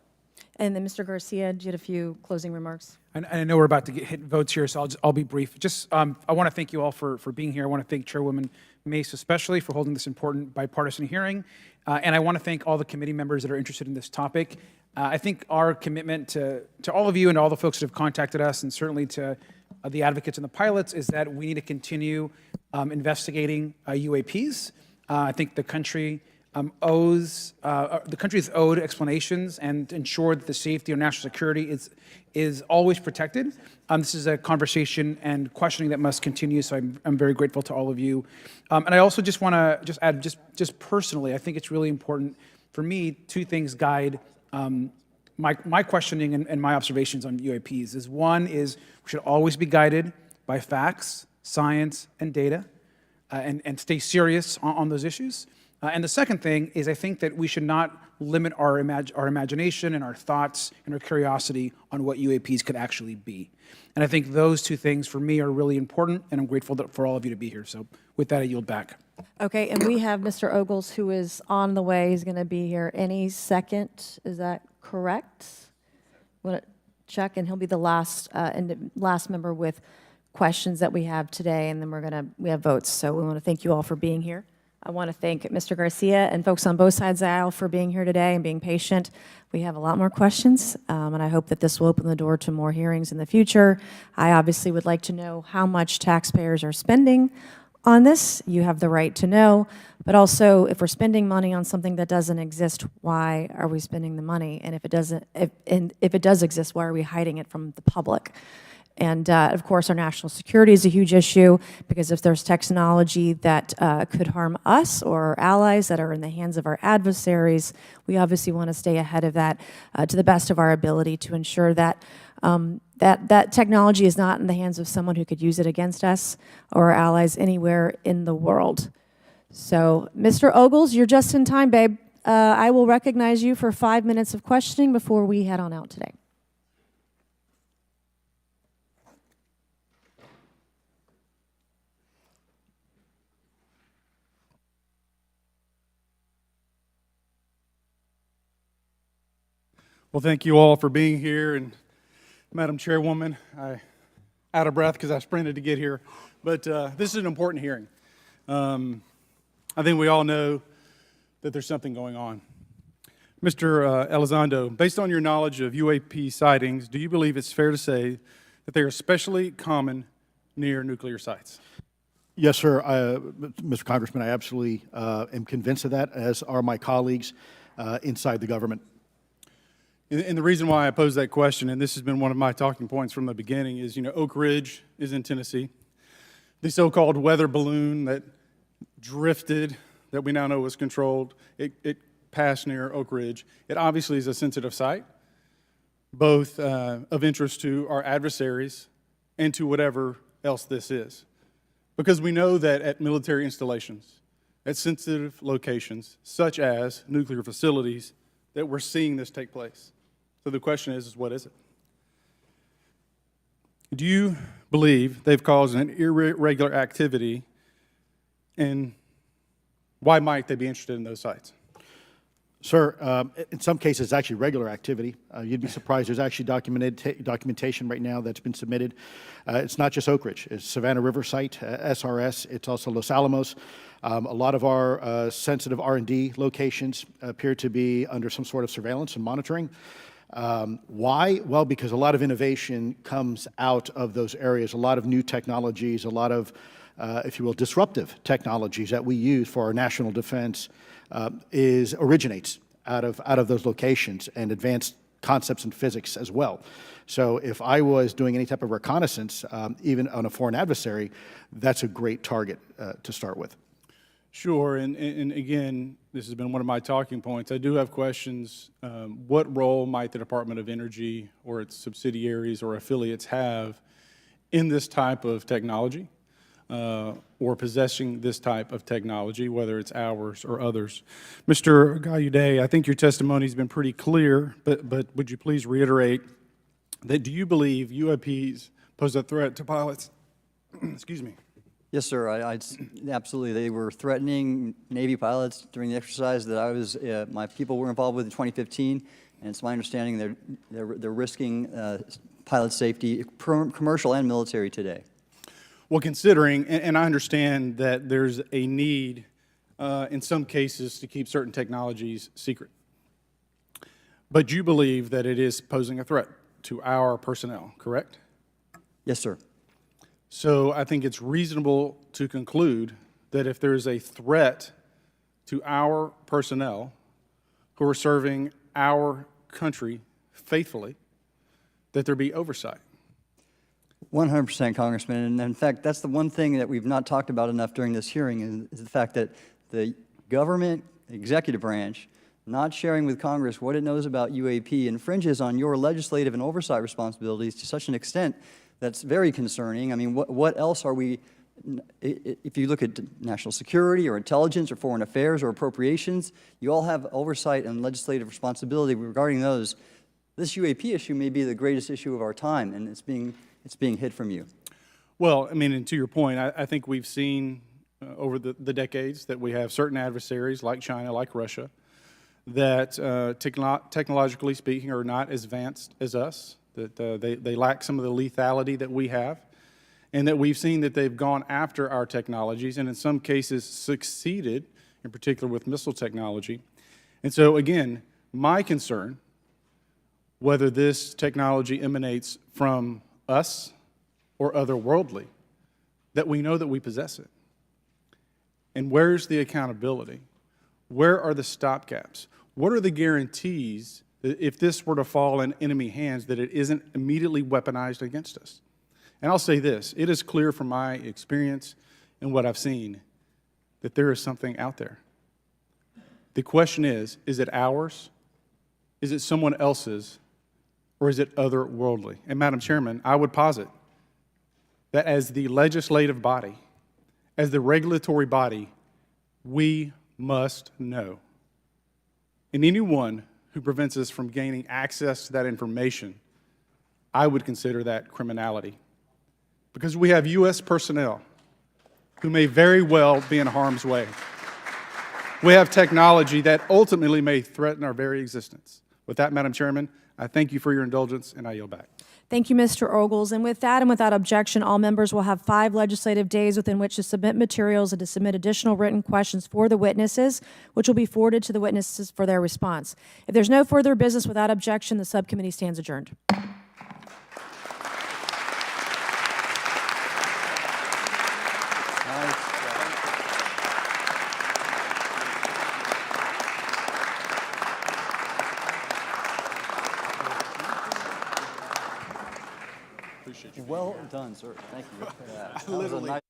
And then Mr. Garcia, you had a few closing remarks. And I know we're about to hit votes here, so I'll be brief. Just, I want to thank you all for being here. I want to thank Chairwoman Mace especially for holding this important bipartisan hearing. And I want to thank all the committee members that are interested in this topic. I think our commitment to all of you and all the folks that have contacted us, and certainly to the advocates and the pilots, is that we need to continue investigating UAPs. I think the country the country is owed explanations and ensure that the safety or national security is always protected. This is a conversation and questioning that must continue, so I'm very grateful to all of you. And I also just want to add, just personally, I think it's really important for me, two things guide my questioning and my observations on UAPs. One is we should always be guided by facts, science, and data, and stay serious on those issues. And the second thing is I think that we should not limit our imagination and our thoughts and our curiosity on what UAPs could actually be. And I think those two things for me are really important, and I'm grateful for all of you to be here. So with that, I yield back. Okay, and we have Mr. Ogles, who is on the way. He's going to be here any second. Is that correct? Want to check, and he'll be the last member with questions that we have today, and then we have votes. So we want to thank you all for being here. I want to thank Mr. Garcia and folks on both sides of the aisle for being here today and being patient. We have a lot more questions, and I hope that this will open the door to more hearings in the future. I obviously would like to know how much taxpayers are spending on this. You have the right to know, but also if we're spending money on something that doesn't exist, why are we spending the money? And if it does exist, why are we hiding it from the public? And of course, our national security is a huge issue, because if there's technology that could harm us or our allies that are in the hands of our adversaries, we obviously want to stay ahead of that to the best of our ability to ensure that that technology is not in the hands of someone who could use it against us or our allies anywhere in the world. So, Mr. Ogles, you're just in time, babe. I will recognize you for 5 minutes of questioning before we head on out today. Well, thank you all for being here, and Madam Chairwoman, I'm out of breath because I sprinted to get here, but this is an important hearing. I think we all know that there's something going on. Mr. Elizondo, based on your knowledge of UAP sightings, do you believe it's fair to say that they are especially common near nuclear sites? Yes, sir. Mr. Congressman, I absolutely am convinced of that, as are my colleagues inside the government. And the reason why I pose that question, and this has been one of my talking points from the beginning, is, Oak Ridge is in Tennessee. The so-called weather balloon that drifted, that we now know was controlled, it passed near Oak Ridge. It obviously is a sensitive site, both of interest to our adversaries and to whatever else this is. Because we know that at military installations, at sensitive locations, such as nuclear facilities, that we're seeing this take place. So the question is what is it? Do you believe they've caused an irregular activity, and why might they be interested in those sites? Sir, in some cases, it's actually regular activity. You'd be surprised. There's actually documentation right now that's been submitted. It's not just Oak Ridge. It's Savannah River Site, SRS. It's also Los Alamos. A lot of our sensitive R&D locations appear to be under some sort of surveillance and monitoring. Why? Well, because a lot of innovation comes out of those areas, a lot of new technologies, a lot of, if you will, disruptive technologies that we use for our national defense originates out of those locations, and advanced concepts in physics as well. So if I was doing any type of reconnaissance, even on a foreign adversary, that's a great target to start with. Sure, and again, this has been one of my talking points. I do have questions. What role might the Department of Energy or its subsidiaries or affiliates have in this type of technology, or possessing this type of technology, whether it's ours or others? Mr. Gallaudet, I think your testimony has been pretty clear, but would you please reiterate that do you believe UAPs pose a threat to pilots? Excuse me. Yes, sir. Absolutely. They were threatening Navy pilots during the exercise that I was, my people were involved with in 2015, and it's my understanding they're risking pilot safety, commercial and military, today. Well, considering, and I understand that there's a need in some cases to keep certain technologies secret, but you believe that it is posing a threat to our personnel, correct? Yes, sir. So I think it's reasonable to conclude that if there's a threat to our personnel who are serving our country faithfully, that there be oversight. 100%, Congressman. And in fact, that's the one thing that we've not talked about enough during this hearing is the fact that the government executive branch not sharing with Congress what it knows about UAP infringes on your legislative and oversight responsibilities to such an extent that's very concerning. I mean, what else are we, if you look at national security or intelligence or foreign affairs or appropriations, you all have oversight and legislative responsibility regarding those. This UAP issue may be the greatest issue of our time, and it's being hid from you. Well, I mean, and to your point, I think we've seen over the decades that we have certain adversaries like China, like Russia, that technologically speaking are not as advanced as us, that they lack some of the lethality that we have, and that we've seen that they've gone after our technologies and in some cases succeeded, in particular with missile technology. And so again, my concern, whether this technology emanates from us or otherworldly, that we know that we possess it. And where's the accountability? Where are the stopgaps? What are the guarantees that if this were to fall in enemy hands, that it isn't immediately weaponized against us? And I'll say this, it is clear from my experience and what I've seen that there is something out there. The question is it ours? Is it someone else's? Or is it otherworldly? And Madam Chairman, I would posit that as the legislative body, as the regulatory body, we must know. And anyone who prevents us from gaining access to that information, I would consider that criminality. Because we have U.S. personnel who may very well be in harm's way. We have technology that ultimately may threaten our very existence. With that, Madam Chairman, I thank you for your indulgence, and I yield back. Thank you, Mr. Ogles. And with that and without objection, all members will have 5 legislative days within which to submit materials and to submit additional written questions for the witnesses, which will be forwarded to the witnesses for their response. If there's no further business without objection, the subcommittee stands adjourned. Well done, sir. Thank you. That was a nice